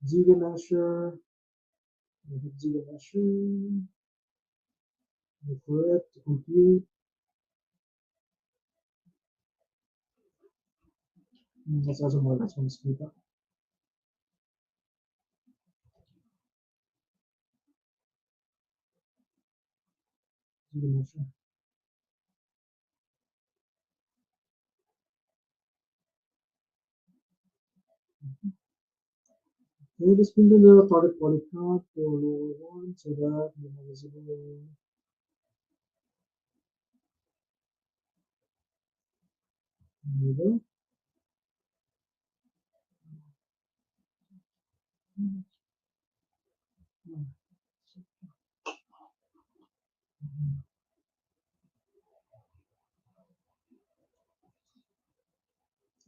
ZU measure, ZU measure. Wait for it to compute. That's also more that's one speed up. Okay, this will be the target polygon for lower one so that you have visible. There you go.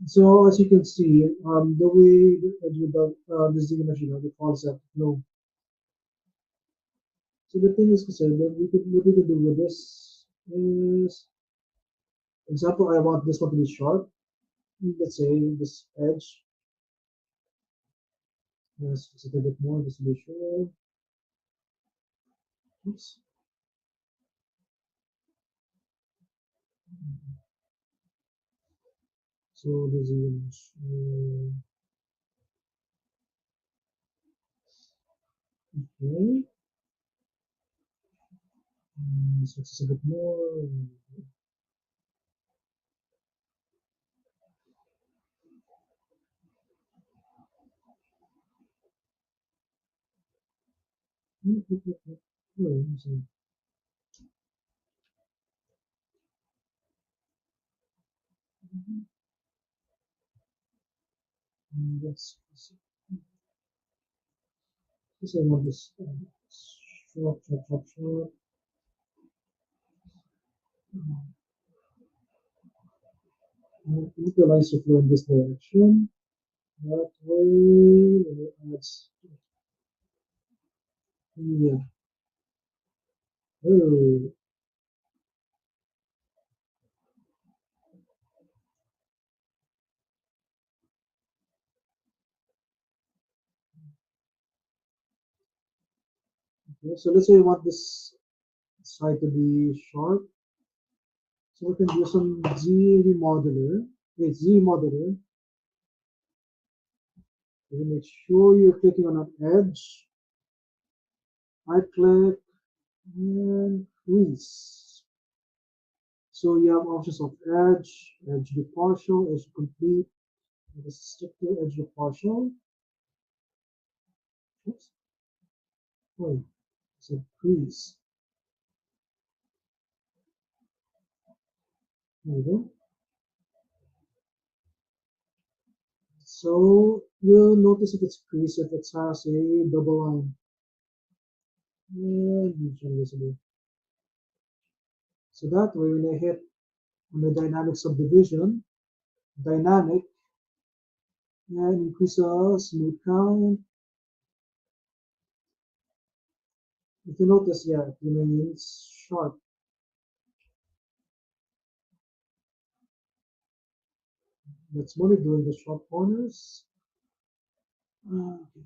So as you can see, the way the Z machine it follows that flow. So the thing is to say that what we could do with this is, example, I want this one to be sharp. Let's say this edge. Let's fix it a bit more just to be sure. Oops. So the Z image. Okay. Let's fix this a bit more. Oh, let me see. Let's this I want this short. Utilize the flow in this direction. That way, let's yeah. Oh, okay. So let's say we want this side to be sharp. So we can do some Z remodeler. Wait, Z modeler. You make sure you're clicking on an edge. Right click and crease. So you have options of edge to partial, edge to complete. Let's stick to edge to partial. Oops. Wait, so crease. There we go. So you'll notice if it's crease, if it has a double line. And mutually visible. So that way, when I hit on the dynamic subdivision, dynamic, and increases smooth count. If you notice, yeah, it remains sharp. Let's move doing the sharp corners. Okay.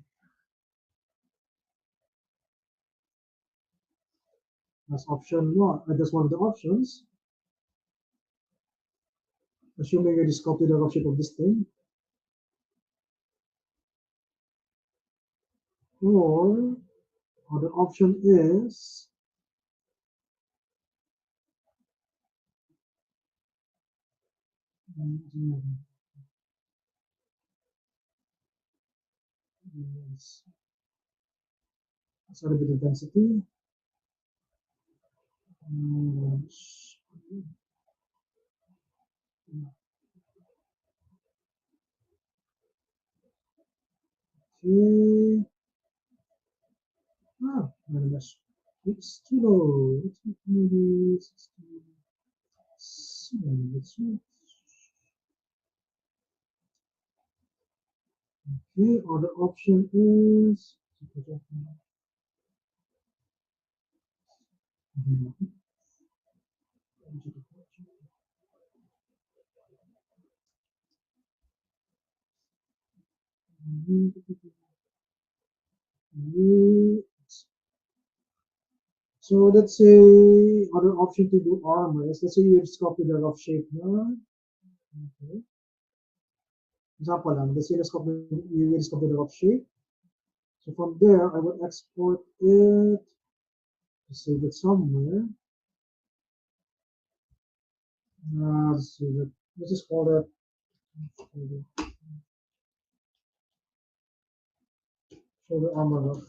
That's option one. That's one of the options. Assuming I just copy the rough shape of this thing. Or other option is yes, a bit of density. Mm, Okay. Ah, minus. It's too low. It's maybe 67. That's right. Okay, other option is so let's say other option to do armors. Let's say you just copy the rough shape now. Okay. Example lang. Let's say you just copy the rough shape. So from there, I will export it, save it somewhere. Let's just call it shoulder armor rough.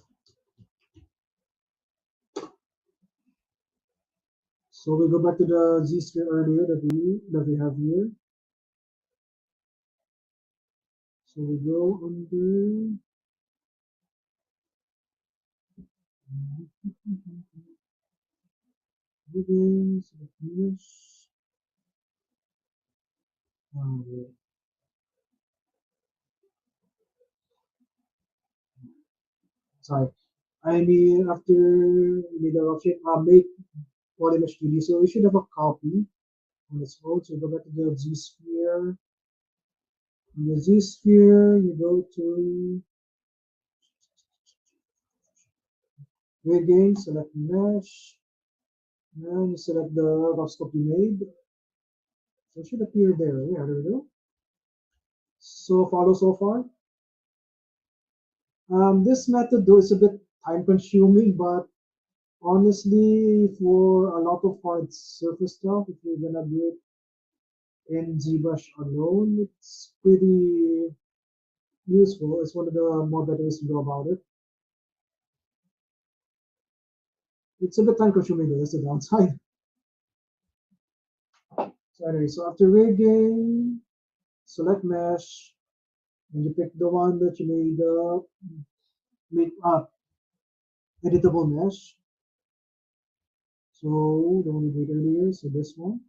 So we go back to the Z sphere earlier that we have here. So we go under ribbons, finish. Sorry. I mean, after we made a rough shape, make polymesh 2D. So we should have a copy on its own. So go back to the Z sphere. On the Z sphere, you go to rigging, select mesh, and you select the rough scope you made. So it should appear there. Yeah, there we go. So follow so far. This method though is a bit time consuming, but honestly, for a lot of hard surface stuff, if you're gonna do it in ZBrush alone, it's pretty useful. It's one of the more better ways to go about it. It's a bit time consuming though, that's the downside. So anyway, so after rigging, select mesh, and you pick the one that you make up editable mesh. So the one we made earlier, so this one.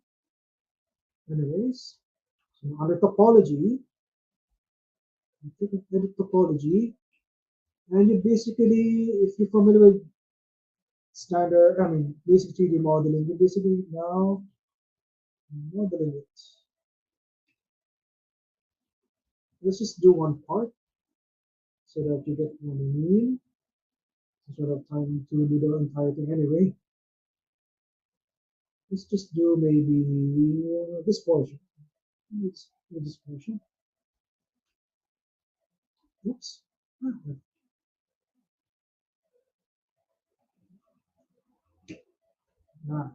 Anyways, so under topology, you click on edit topology, and you basically, if you're familiar with standard, I mean, basic 3D modeling, you basically now modeling it. Let's just do one part so that you get what I mean. Instead of time to do the entire thing anyway. Let's just do maybe this portion. Let's do this portion. Oops. Ah,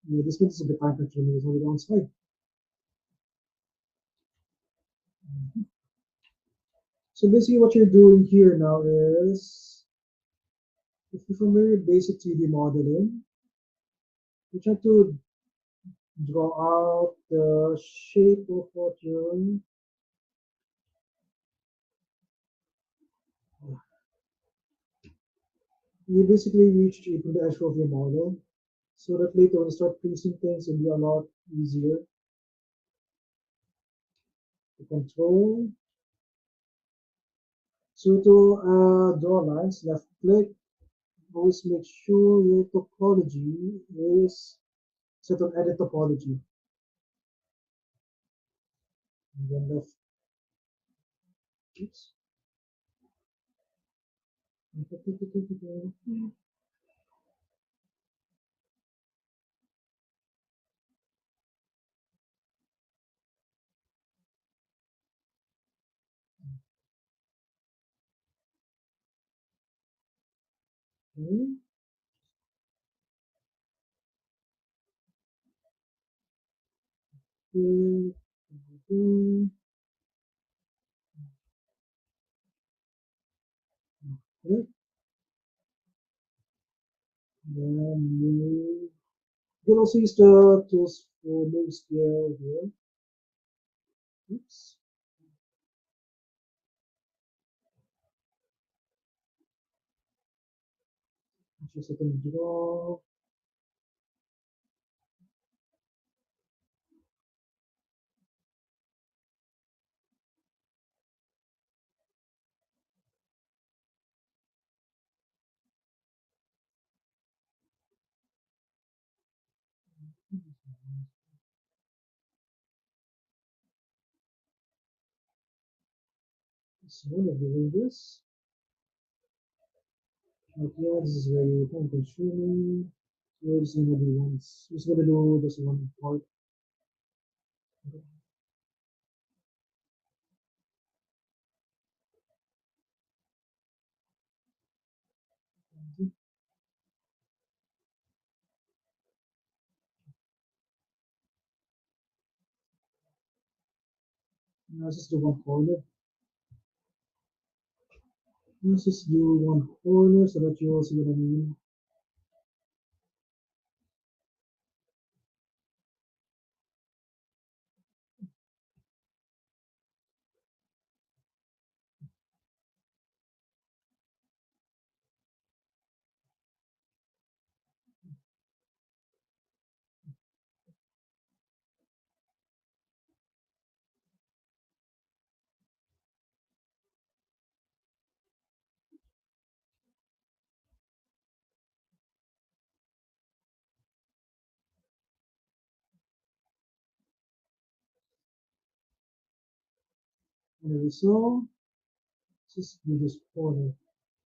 yeah, this one is a bit time consuming. There's only downside. So basically, what you're doing here now is, if you're familiar with basic 3D modeling, you try to draw out the shape of what you're You basically reach from the edge of your model so that later when you start placing things, it'll be a lot easier to control. So to draw lines, left click, always make sure your topology is set on edit topology. And then left, oops. Okay, okay, okay, okay. Then you can also use the tools for move scale here. Oops. Just a second draw. So we're doing this. But yeah, this is very time consuming. So we're just gonna do once. We're just gonna do just one part. Let's just do one corner. Let's just do one corner so that you all see what I mean. Anyway, so just do this corner.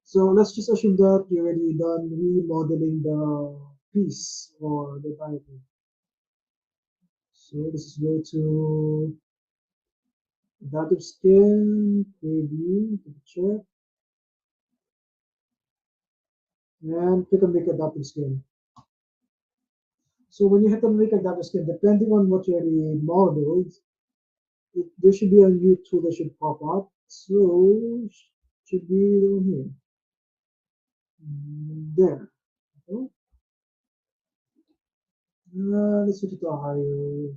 So let's just assume that you're already done remodeling the piece or the title. So this is go to adaptive skin, preview, check, and click on make adaptive skin. So when you hit on make adaptive skin, depending on what you already modeled, there should be a new tool that should pop up. So should be down here. There. Okay. Let's switch it to a higher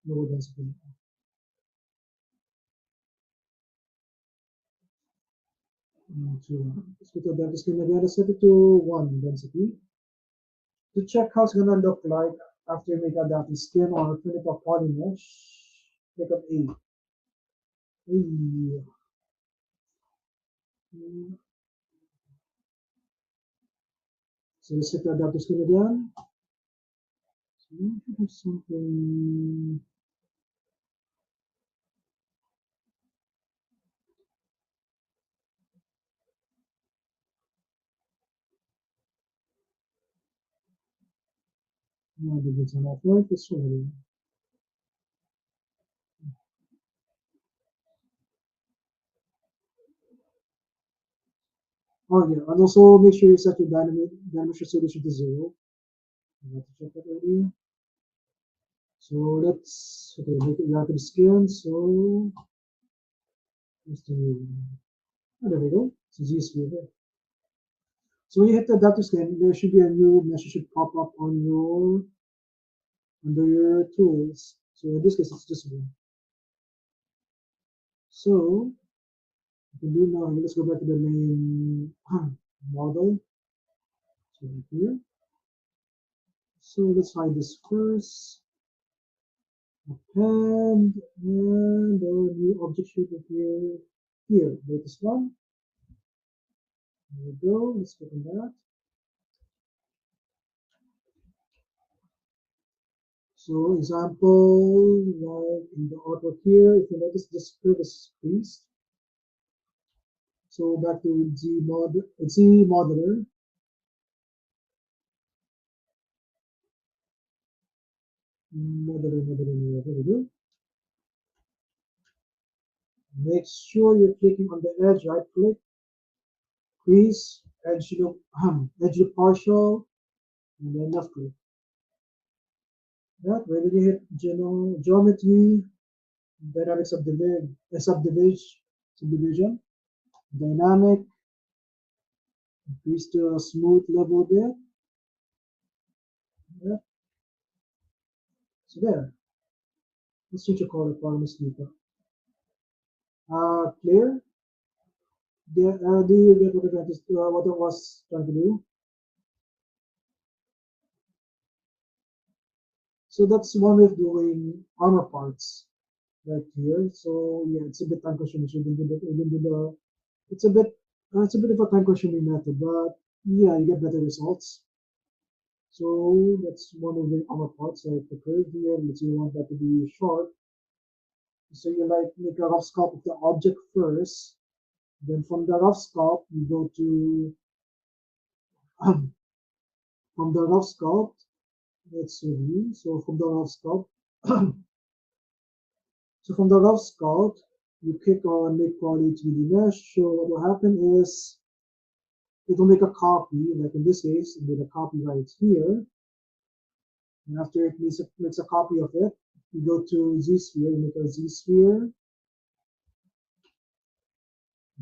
lower density. Let's go to adaptive skin again. Let's set it to 1 density. To check how it's gonna look like after you make adaptive skin or turn it to a poly mesh, click on A. A. So let's set the adaptive skin again. So we should have something. No, I did it's not right. It's already. Oh yeah, and also make sure you set your dynamic resolution to 0. I have to check that already. So let's okay, make it adaptive skin. So let's do. Oh, there we go. So Z sphere there. So when you hit the adaptive skin, there should be a new message should pop up on your under your tools. So in this case, it's just one. So we can do now. Let's go back to the main model. So right here. So let's hide this first. Append and our new object should appear here. Latest one. There we go. Let's click on that. So example, like in the artwork here, if you notice this curve is creased. So back to Z modeler. Modeler. Here we go. Make sure you're clicking on the edge, right click, crease, edge look partial, and then left click. That way, when you hit geometry, dynamic subdivision, dynamic, increase the smooth level a bit. Yeah. So there. Let's change the color for this later. Clear. Do you get what I was trying to do? So that's one way of doing armor parts right here. So yeah, it's a bit time consuming. So it's a bit it's a bit of a time consuming method, but yeah, you get better results. So that's one of the armor parts. Like the curve here, let's say you want that to be short. So you like make a rough sculpt of the object first. Then from the rough sculpt, you go to from the rough sculpt. Let's review. So from the rough sculpt, so from the rough sculpt, you click on make poly 3D mesh. So what will happen is it will make a copy, like in this case, it made a copy right here. And after it makes a copy of it, you go to Z sphere, you make a Z sphere.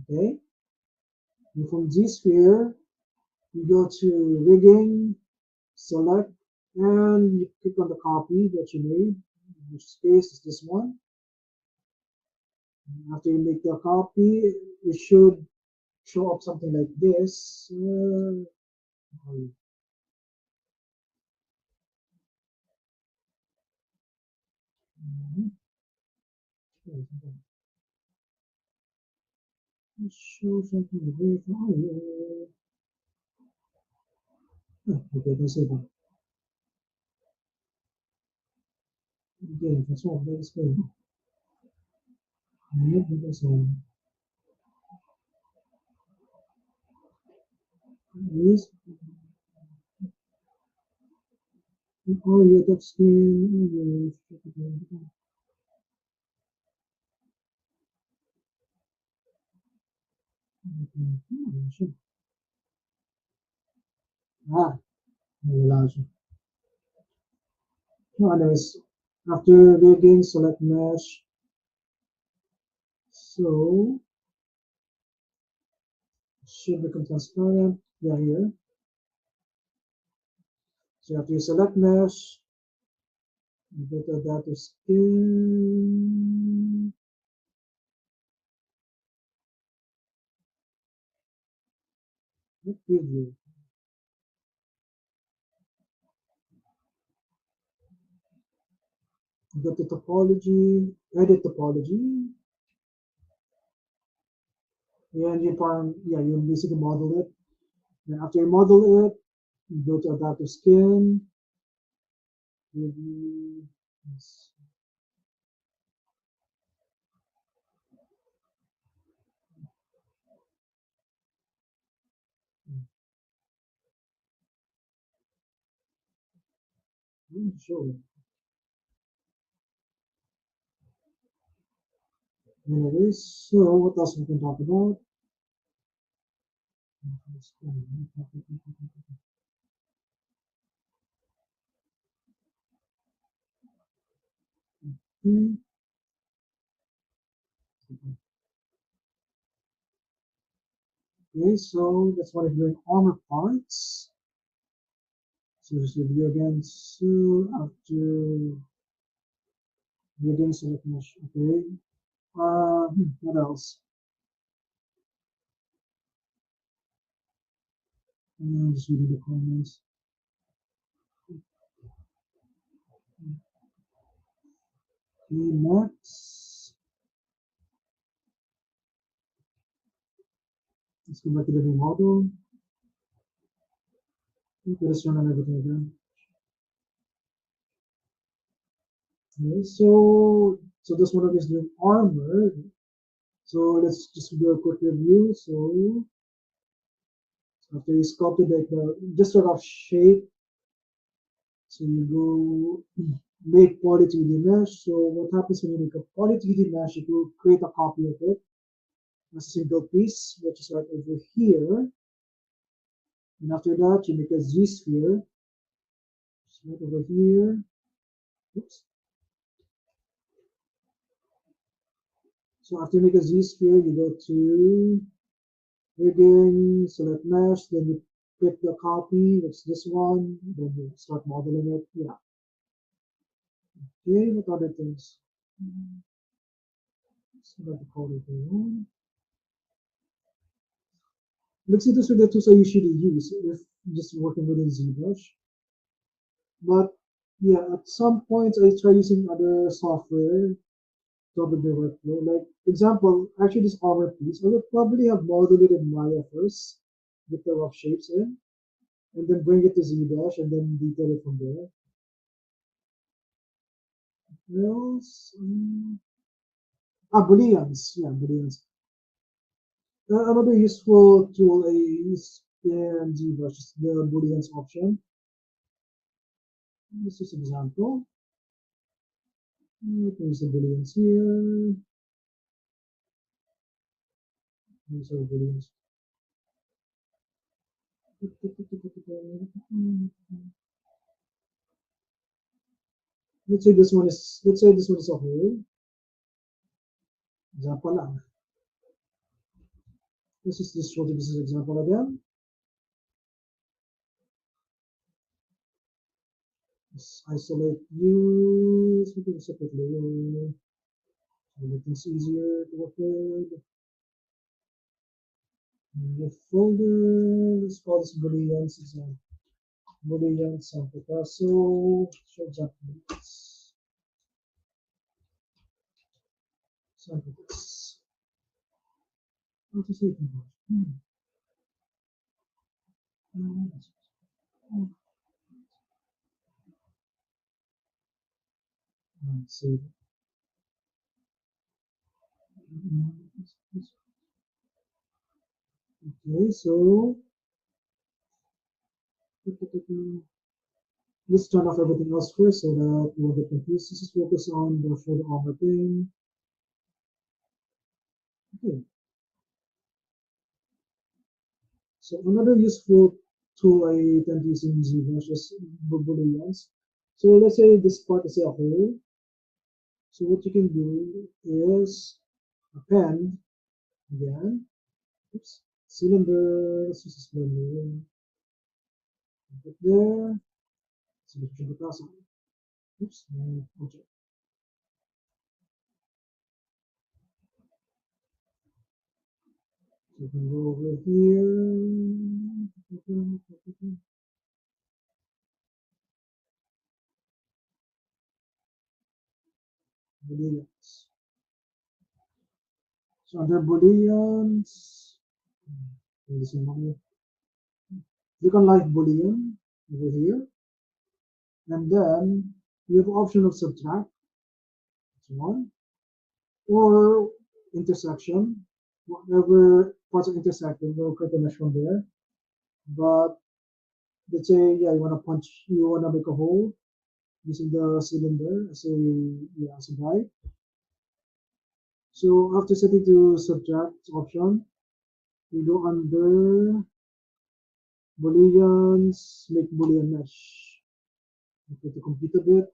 Okay. And from Z sphere, you go to rigging, select, and you click on the copy that you made, which space is this one. And after you make the copy, it should show up something like this. Show something very familiar. Okay, don't say that. Again, that's all. That is good. Because is oh yeah, that's the ah, wala siya. No, anyways, after rigging, select mesh. So should become transparent. Yeah, here. So after you select mesh, you go to adaptive skin. What preview? Go to topology, edit topology. And you basically model it. Then after you model it, you go to adaptive skin. Maybe yes. Sure. Anyways, so what else we can talk about? Okay, so that's what I'm doing armor parts. So just review again. So after rigging, select mesh. Okay. What else? Just reading the comments. Okay, next. Let's go back to the new model. Okay, let's run on everything again. Okay, so this one is doing armor. So let's just do a quick review. So after you sculpted like the just sort of shape, so you go make poly 3D mesh. So what happens when you make a poly 3D mesh? It will create a copy of it as a single piece, which is right over here. And after that, you make a Z sphere. It's right over here. Oops. So after you make a Z sphere, you go to rigging, select mesh, then you pick the copy, that's this one, then you start modeling it. Yeah. Okay, what other things? Select the color thing. Let's see, those are the tools I usually use if just working within ZBrush. But yeah, at some points I try using other software to update the workflow. Like example, actually this armor piece, I would probably have modeled it in Maya first, get the rough shapes in, and then bring it to ZBrush and then detail it from there. Else, booleans, yeah, booleans. Another useful tool I use in ZBrush is the booleans option. This is example. There's the booleans here. These are booleans. Let's say this one is a whole. Example lang. This is this show this is example again. Let's isolate you. Something separate layer. So make things easier to work with. New folder. Let's call this booleans example. Boolean sample Picasso. Show examples. Samples. How to say it? Let's see. Okay, so let's turn off everything else first so that we won't get confused. Let's just focus on the shoulder armor thing. Okay. So another useful tool I tend to use in ZBrush is booleans. So let's say this part is a hole. So what you can do is append again. Oops. Cylinder. Let's just explain it there. Selection the class. Oops. Object. So we can go over here. Booleans. So under booleans, click on live boolean over here, and then you have the option of subtract, that's one, or intersection, whatever parts are intersecting, we'll create a mesh from there. But let's say, yeah, you wanna make a hole using the cylinder as a guide. So after setting to subtract option, we go under booleans, make boolean mesh. Okay, to complete a bit.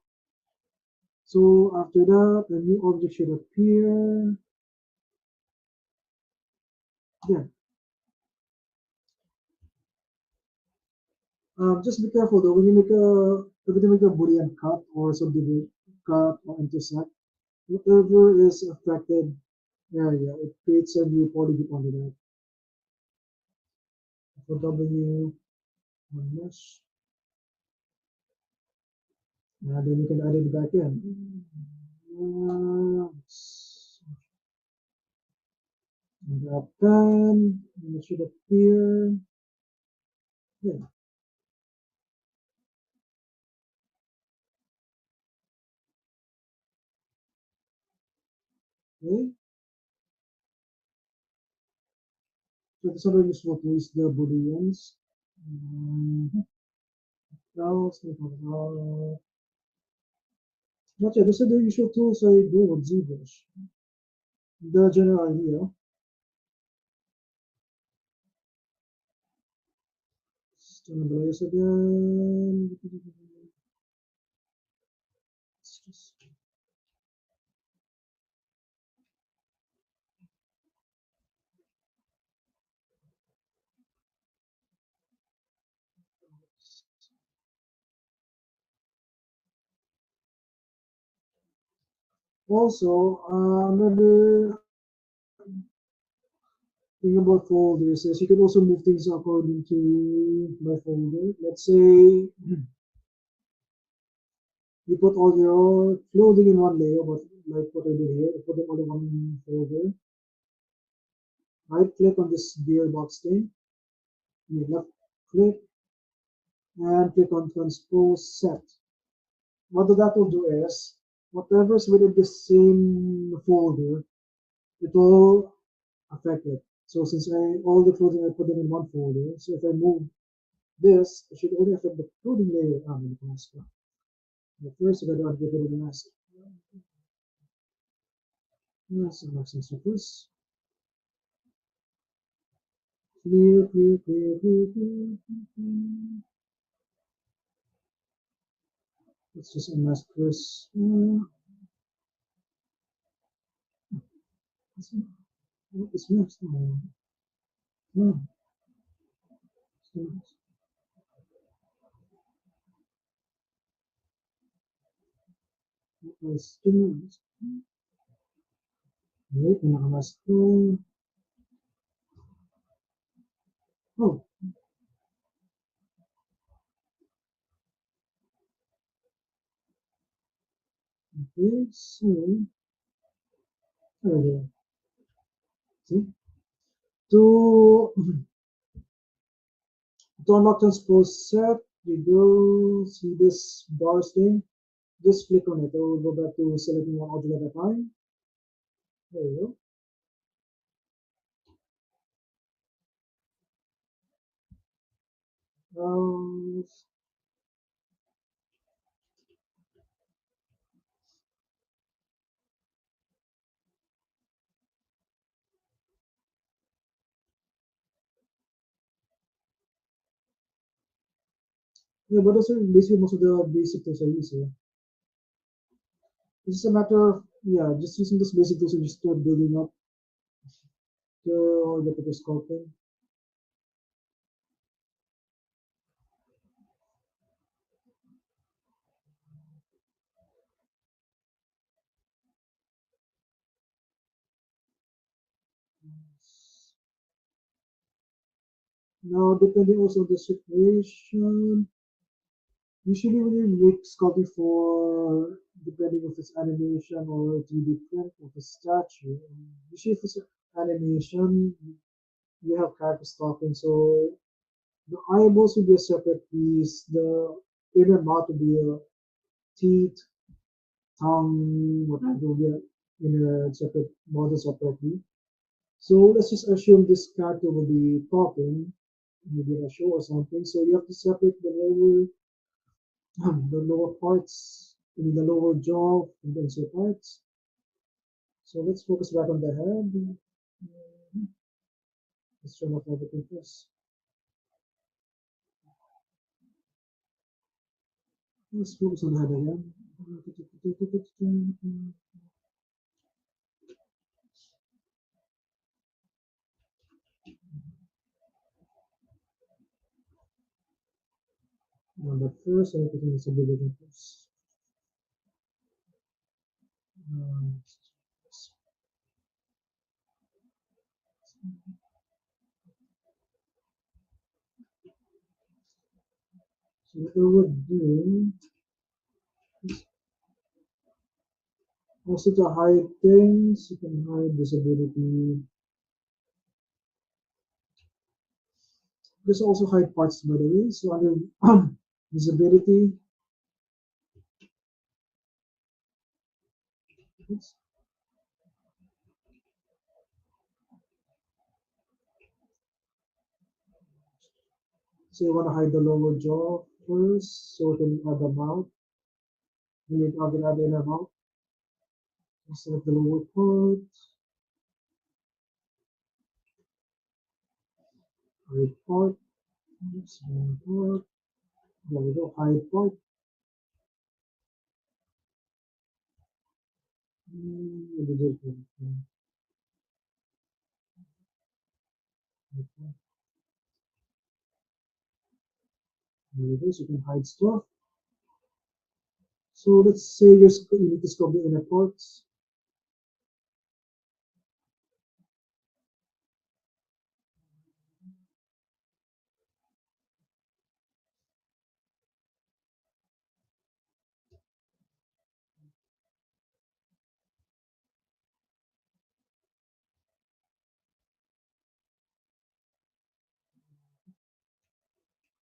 So after that, a new object should appear. Yeah. Just be careful though when you every time you make a boolean cut or subdivide, cut or intersect, whatever is affected area, it creates a new polygon under that. For W. one mesh, and then you can add it back in. Grab pen, and it should appear. Yeah, okay. So this other useful tool is the booleans. Browse, not yet. These are the usual tools I do with ZBrush. The general idea. Just turn the layers again. Just also, another thing about folders is you can also move things according to my folder. Let's say you put all your clothing in one layer, but like what I did here, I put them all in one folder. Right click on this gearbox thing, make left click, and click on transpose set. What that will do is, whatever's within the same folder, it will affect it. So since all the clothing I put them in one folder, so if I move this, it should only affect the clothing layer. The mask. But first, I gotta get rid of the mask. Yes, mask and surface. Clear, clear, clear, clear, clear, clear. Let's just unmask first. What is mask? No, no, it's not. Wait, nakamask ko. Oh, okay, so, there we go. See? To, to unlock transpose set, you go see this bars thing, just click on it. It will go back to selecting one object at a time. There you go. Yeah, but those are basically most of the basic tools I use here. It's just a matter of, yeah, just using those basic tools and just start building up to get the sculpting. Now, depending also on the situation, usually when you make sculpting for, depending if it's animation or 3D print of a statue, usually if it's animation, you have characters talking, so the eyeballs will be a separate piece, the inner mouth will be a teeth, tongue, whatever will be in a separate model separately. So let's just assume this character will be talking, maybe in a show or something. So you have to separate the lower parts, I mean the lower jaw from the inside parts. So let's focus back on the head. Let's turn off everything first. Let's focus on the head again. But first, I need to do some division first. Uh, So what I would do is also to hide things, you can hide visibility. Just also hide parts by the way. So under visibility, oops, so you want to hide the lower jaw first, so you can add the mouth. Then you can add the inner mouth instead of the lower part. Hide part. Oops, wrong part. There we go. Hide part. There we go. So you can hide stuff. So let's say you need to sculpt the inner parts.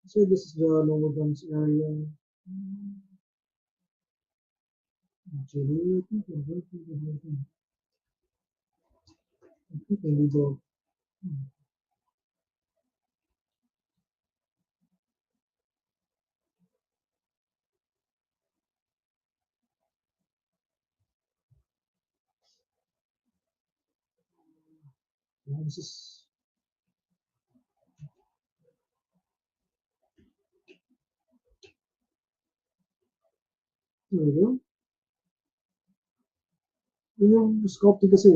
So this is the lower guns area. Actually, I think I need to. This is there we go. Yung sculpting kasi,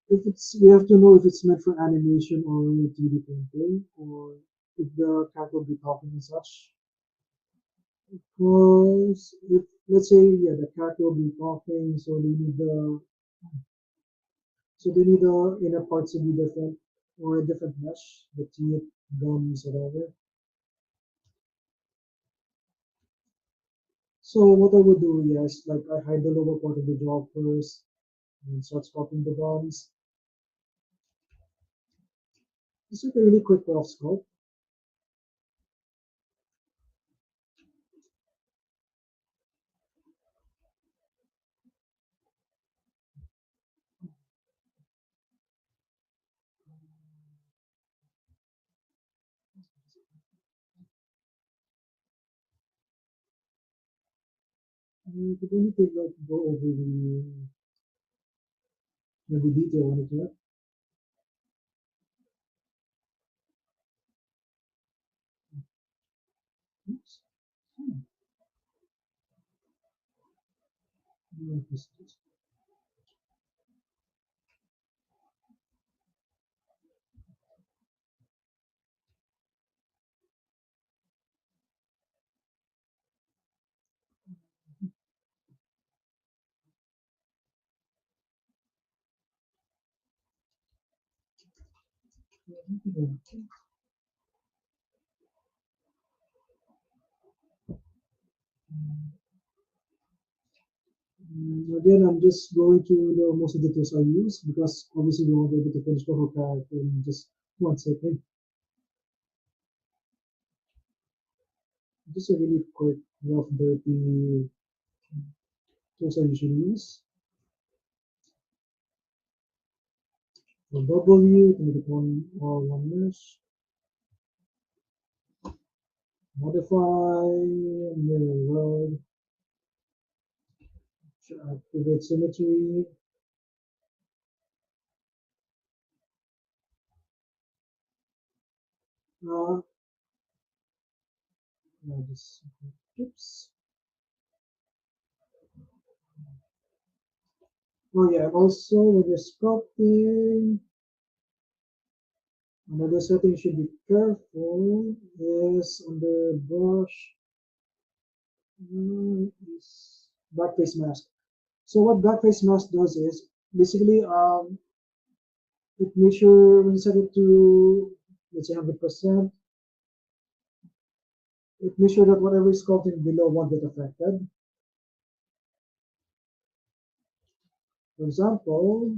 if it's, you have to know if it's meant for animation or 3D printing, or if the cat will be talking and such. Because if, let's say, yeah, the cat will be talking, so they need the inner parts to be different, or a different mesh, the teeth, gums, whatever. So what I would do, yes, like I hide the lower part of the jaw first, and start sculpting the gums. It's like a really quick rough sculpt. You don't need to like go over the detail on it yet. Oops. Hmm. Like this. Again, I'm just going through the most of the tools I use because obviously we won't be able to finish the whole character in just 1 second. Just a really quick, rough, dirty tools I usually use. For W to make it one mesh. Modify, mirror world, activate symmetry. Uh, just, oops. Oh yeah, also when you're sculpting, another setting you should be careful is under brush is backface mask. So what backface mask does is basically it makes sure when you set it to let's say 100%, It makes sure that whatever is sculpting below won't get affected. For example,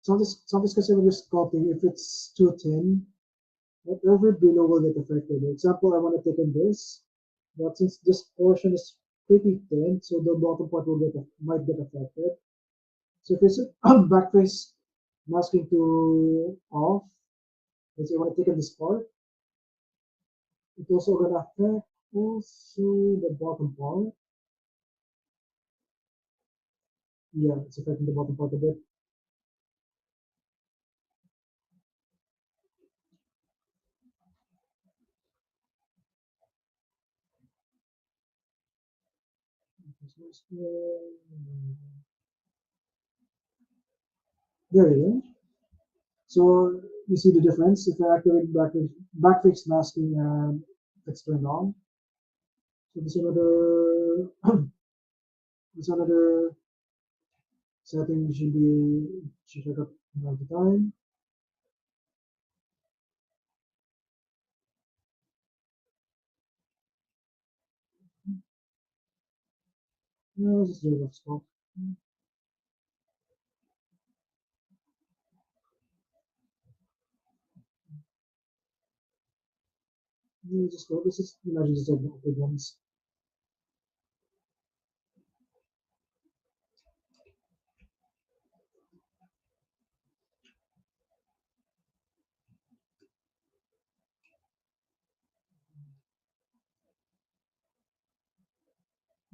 sometimes because when you're sculpting, if it's too thin, whatever below will get affected. For example, I want to take in this, but since this portion is pretty thin, so the bottom part will might get affected. So if it's backface masking to off, let's say I want to take in this part, it's also gonna affect also the bottom part. Yeah, it's affecting the bottom part a bit. There you go. So you see the difference if I activate backface masking and it's turned on. So this another this another setting you should check out from time to time. No, this is the rough spot. Yeah, just go. This is imagine just like the upper ones.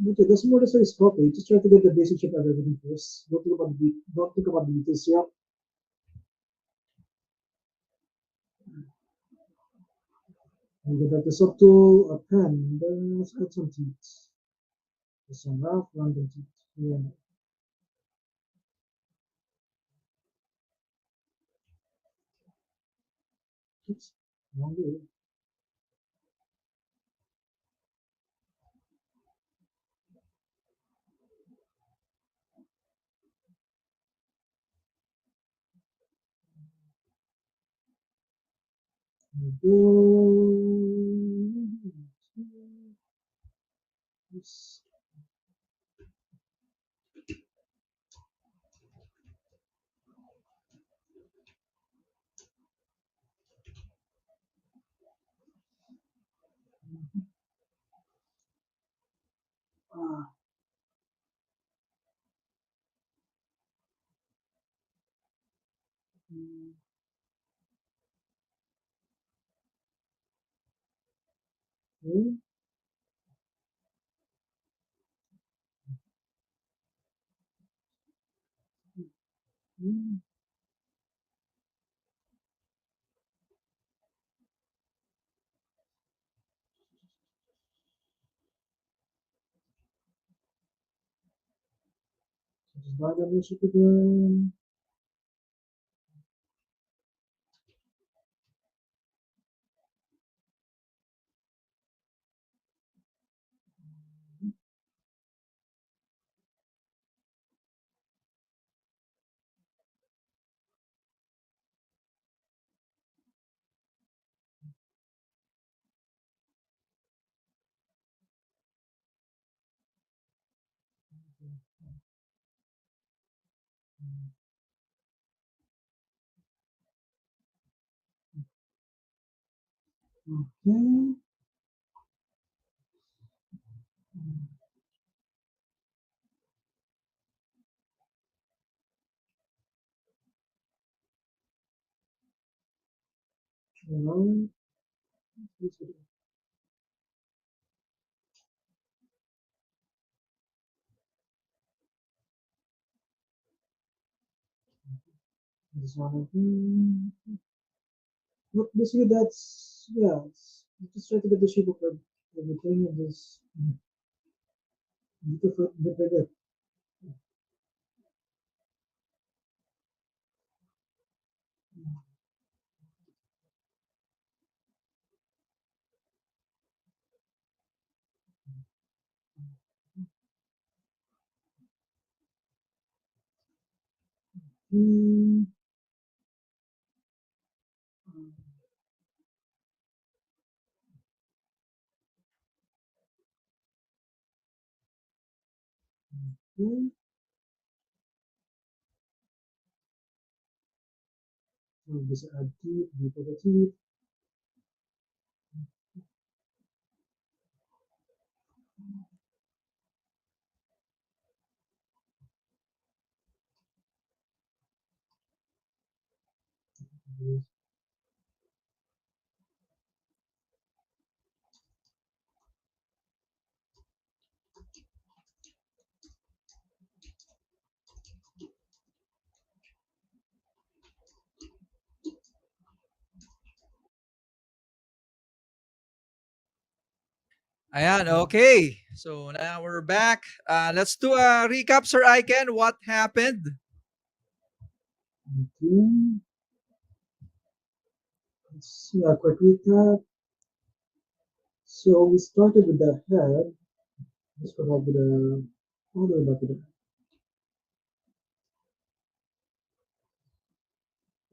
Okay, this more necessary is copy. Just try to get the basic shape of everything first. Don't think about the details yet. And get back the subtool, a pen, then let's add some teeth. Just some rough random teeth. Yeah. Oops. Wrong way. Oops. Ah, mm, okay. Mm, so just buy the music again. Okay. Alright. This one again. Look, basically that's yeah. Just try to get the shape of everything and just bit by bit. Mm, Okay. So just add teeth, deeper the teeth. Ayan, okay. So now we're back. Let's do a recap, Sir Aiken. What happened? Okay. Let's see a quick recap. So we started with the head. Let's go back to the all the way back to the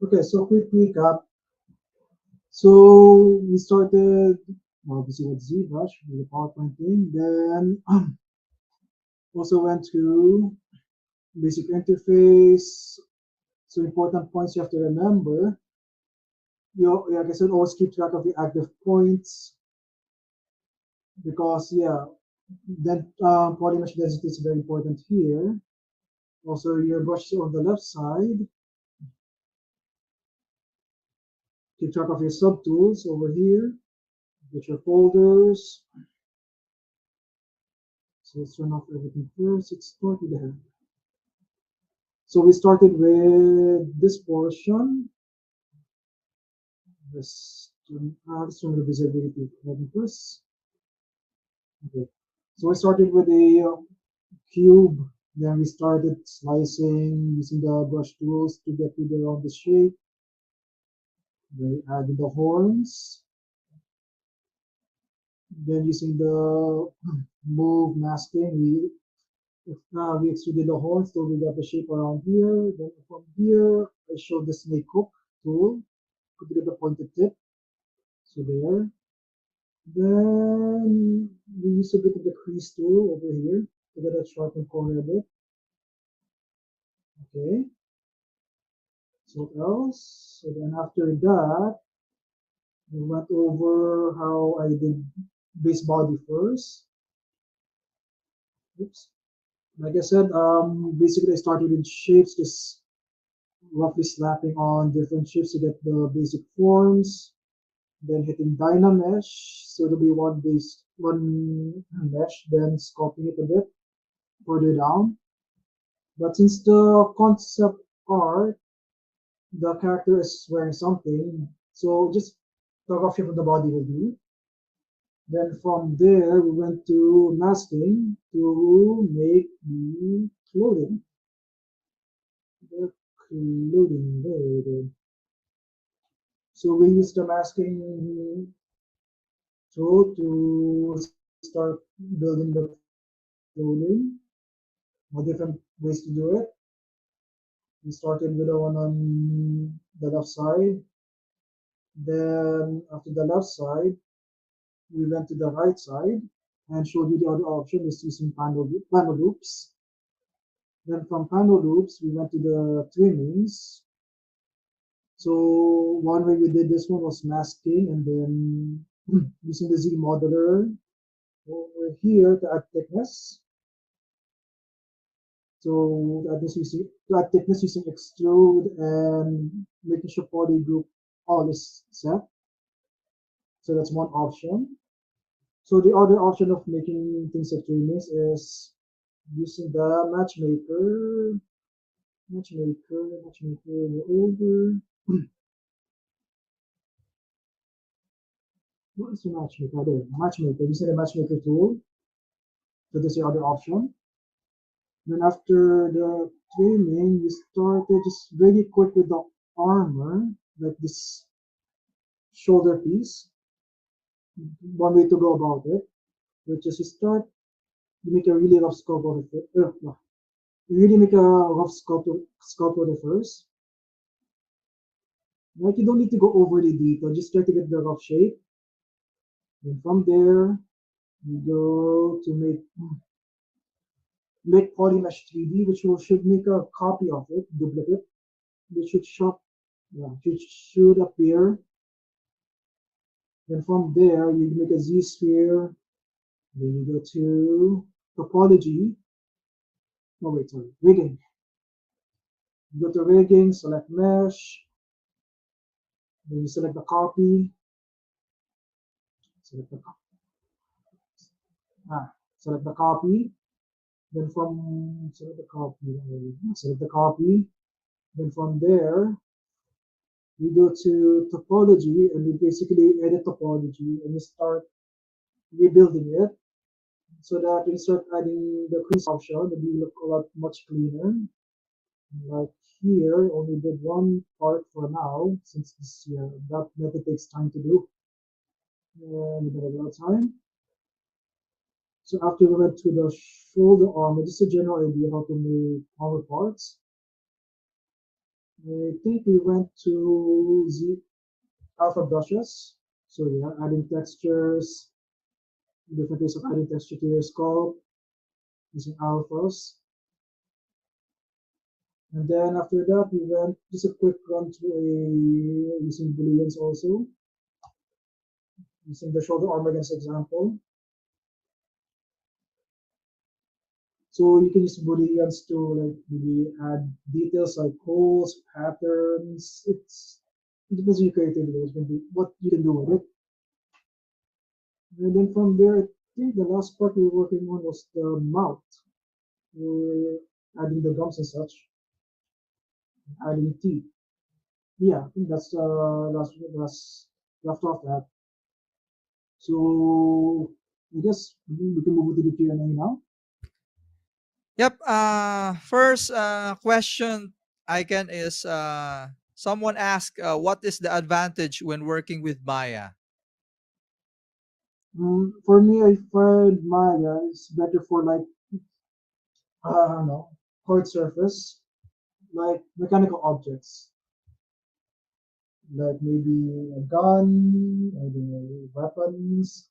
okay, so quick recap. So we started obviously with ZBrush with the PowerPoint thing. Then also went to basic interface. So important points you have to remember. You like I said, always keep track of the active points because yeah, then body mesh density is very important here. Also, your brush is on the left side. Keep track of your subtools over here. Get your folders. So let's turn off everything first. Let's start with the head. So we started with this portion. Let's turn the visibility first. Okay. So we started with a cube. Then we started slicing using the brush tools to get to the round the shape. Then we added the horns. Then using the move masking, we extruded the horns so we got the shape around here. Then from here, I showed the snake hook tool to get the pointed tip. So there. Then we use a bit of the crease tool over here to get a sharpened corner a bit. Okay. So what else? So then after that, we went over how I did base body first. Oops. Like I said, basically I started with shapes, just roughly slapping on different shapes to get the basic forms. Then hitting Dynamesh, so it'll be one mesh, then sculpting it a bit further down. But since the concept art, the character is wearing something, so just talk off shape of the body will do. Then from there, we went to masking to make the clothing. The clothing, there. So we used the masking tool to start building the clothing. Different ways to do it. We started with the one on the left side. Then after the left side, we went to the right side and showed you the other option is using panel loops. Then from panel loops, we went to the trimmings. So one way we did this one was masking and then using the Z modeler over here to add thickness. So to add thickness using extrude and making sure body group all is set. So that's one option. So the other option of making things at trimmings is using the matchmaker over. What is the matchmaker? There, matchmaker. Using the matchmaker tool. So that's the other option. Then after the trimming, we started just very quick with the armor, like this shoulder piece. One way to go about it, which is you make a really rough sculpt of it. No, you really make a rough sculpt of it first. Like you don't need to go overly detailed, just try to get the rough shape. And from there, you go to make make polymesh 3D, which will should make a copy of it, duplicate, which should show, yeah, which should appear. Then from there, you make a Z-sphere. Then you go to topology. No, wait, sorry, rigging. You go to rigging, select mesh. Then you select the copy. Select the, select the copy. Then from select the copy. Select the copy. Then from there, you go to topology and you basically edit topology and you start rebuilding it so that you start adding the crease option, it will look a lot much cleaner. Like here, only did one part for now since this that method takes time to do. And we got a lot of time. So after we went to the shoulder armor, just a general idea how to make armor parts. I think we went to Z alpha brushes. So yeah, adding textures, different ways of adding texture to your sculpt using alphas. And then after that, we went just a quick run through using booleans also, using the shoulder armor as example. So you can use booleans to like maybe add details like holes, patterns. It depends on your creativity, what you can do with it. And then from there, I think the last part we were working on was the mouth. We're adding the gums and such, adding teeth. Yeah, I think that's last left off that. So I guess we can move to the Q&A now. Yep. First question I can is someone asked, what is the advantage when working with Maya? For me, I find Maya is better for like I don't know, hard surface, like mechanical objects, like maybe a gun, I don't know, weapons.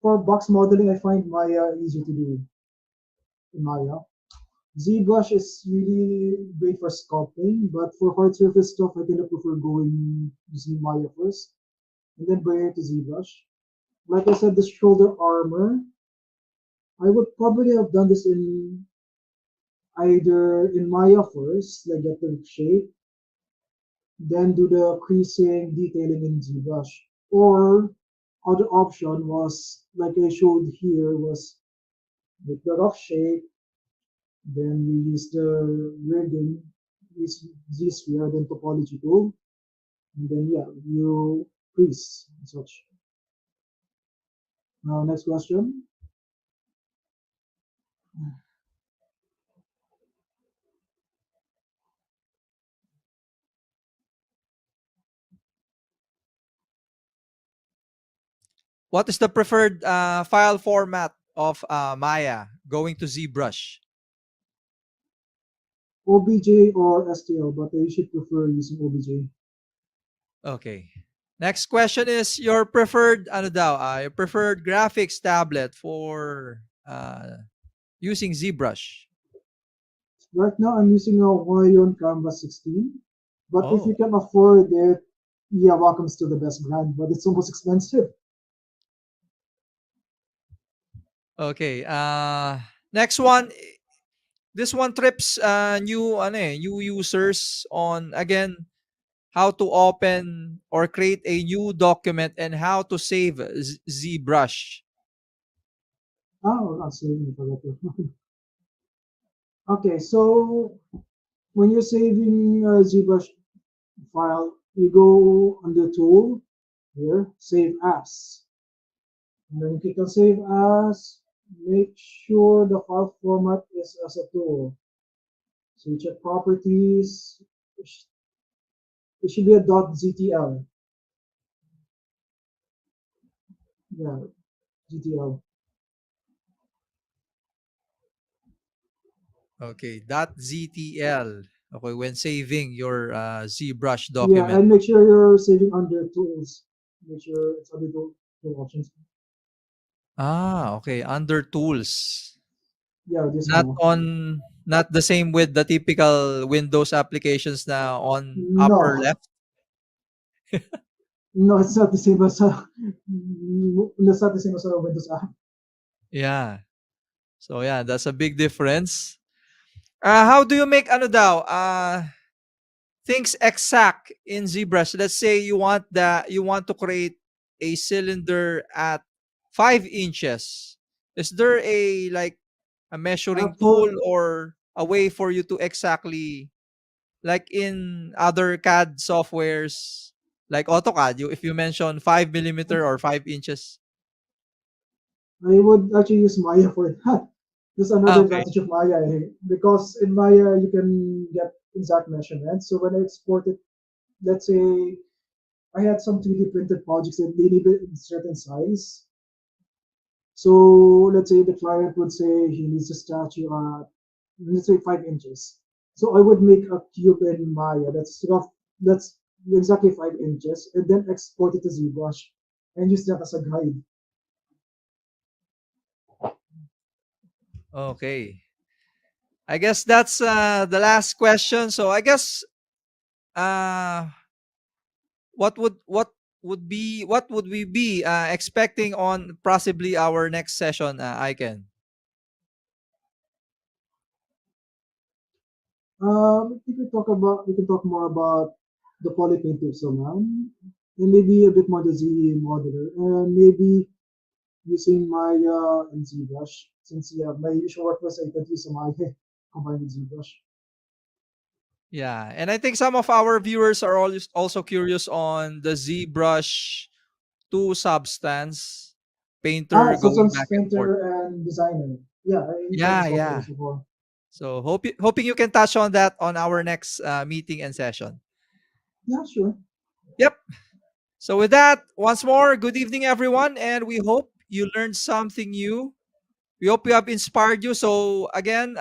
For box modeling, I find Maya easier to do in Maya. ZBrush is really great for sculpting, but for hard surface stuff, I kind of prefer going using Maya first and then bring it to ZBrush. Like I said, this shoulder armor, I would probably have done this in either in Maya first, like get the shape, then do the creasing detailing in ZBrush. Or other option was like I showed here was with the rough shape, then we use the rigging, use Z-sphere, then topology tool, and then yeah, you crease and such. Now next question. What is the preferred file format of Maya going to ZBrush? OBJ or STL, but I should prefer using OBJ. Okay. Next question is your preferred ano daw, your preferred graphics tablet for using ZBrush. Right now I'm using a Huayon Canvas 16, but if you Oh, can afford it, yeah, welcome's to the best brand, but it's almost expensive. okay. Next one. This one trips new users on again how to open or create a new document and how to save ZBrush. Oh, not saving for that. Okay, so when you're saving a ZBrush file, you go under Tool, here, Save As. And then you click on Save As, make sure the file format is as a tool. So you check Properties, it should be a .ztl. Yeah, GTL. Okay, .ztl. Okay, when saving your ZBrush Yeah, document. and make sure you're saving under Tools. Make sure it's under tool options. Ah, okay, under tools. Yeah, this Not camera. on not the same with the typical Windows applications na on upper No, left. no, it's not the same as it's not the same as a Windows app. Yeah. So yeah, that's a big difference. How do you make ano daw? Things exact in ZBrush. Let's say you want to create a cylinder at 5 inches. Is there a like a measuring tool For or a way for you to exactly like in other CAD softwares like AutoCAD, if you mention 5 millimeter or 5 inches. I would actually use Maya for that. There's Ah, another okay. advantage of Maya because in Maya you can get exact measurements. So when I export it, let's say I had some 3D printed projects that they needed a certain size. So let's say the client would say he needs a statue at let's say 5 inches. So I would make a cube in Maya that's exactly 5 inches and then export it to ZBrush and use that as a guide. Okay. I guess that's the last question. So I guess uh what would we be expecting on possibly our next session, Aiken? We can talk more about the polypaint tips man, and maybe a bit more the Z modeler, and maybe using Maya and ZBrush since yeah, my usual work was I could use Maya combined with ZBrush. Yeah, and I think some of our viewers are also curious on the ZBrush 2 substance Ah, painter going substance back and forth. painter and designer. Yeah, I tried the Yeah, yeah. software before. So hoping you can touch on that on our next meeting and session. Yeah, sure. Yep. So with that, once more, good evening everyone, and we hope you learned something new. We hope we have inspired you. So again,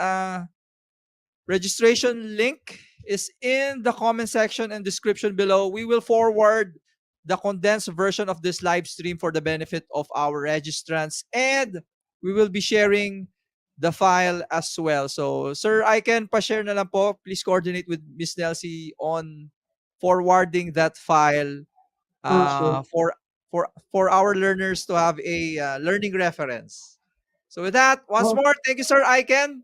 registration link is in the comment section and description below. We will forward the condensed version of this live stream for the benefit of our registrants, and we will be sharing the file as well. So, sir, I can pa-share na lang po. Please coordinate with Miss Nelsie on forwarding that file Sure. for our learners to have a learning reference. So with that, once Oh, more, thank you, sir Aiken,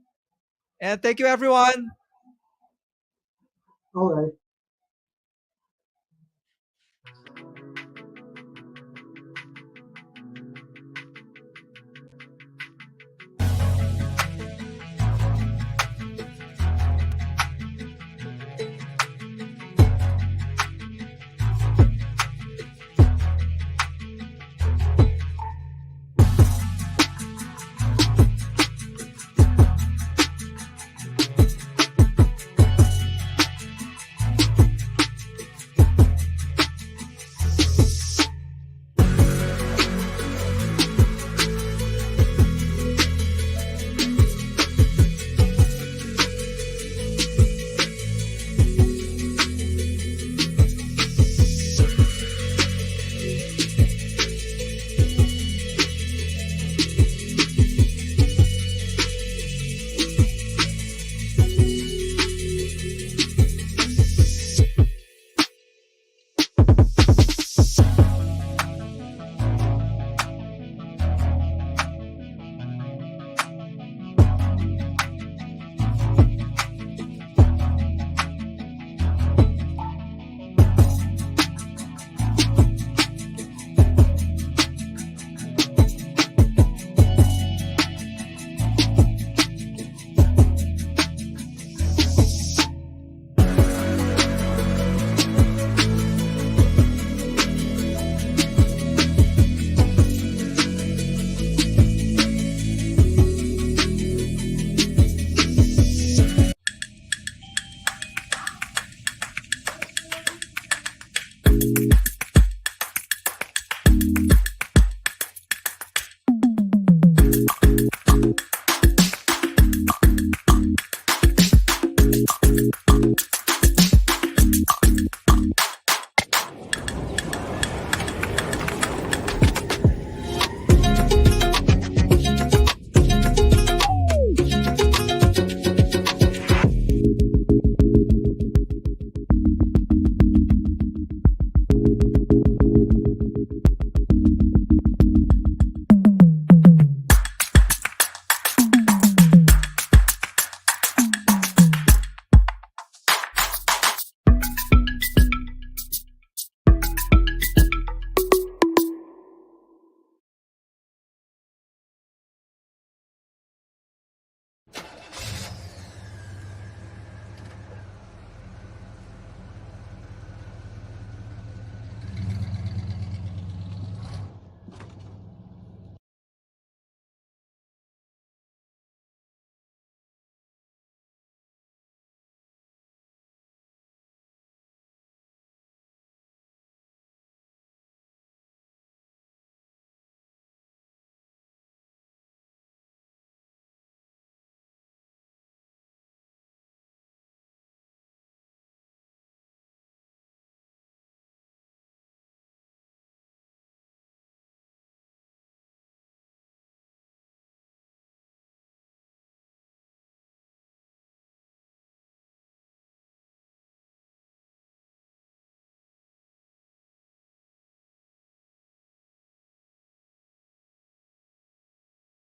and thank you, everyone. all right.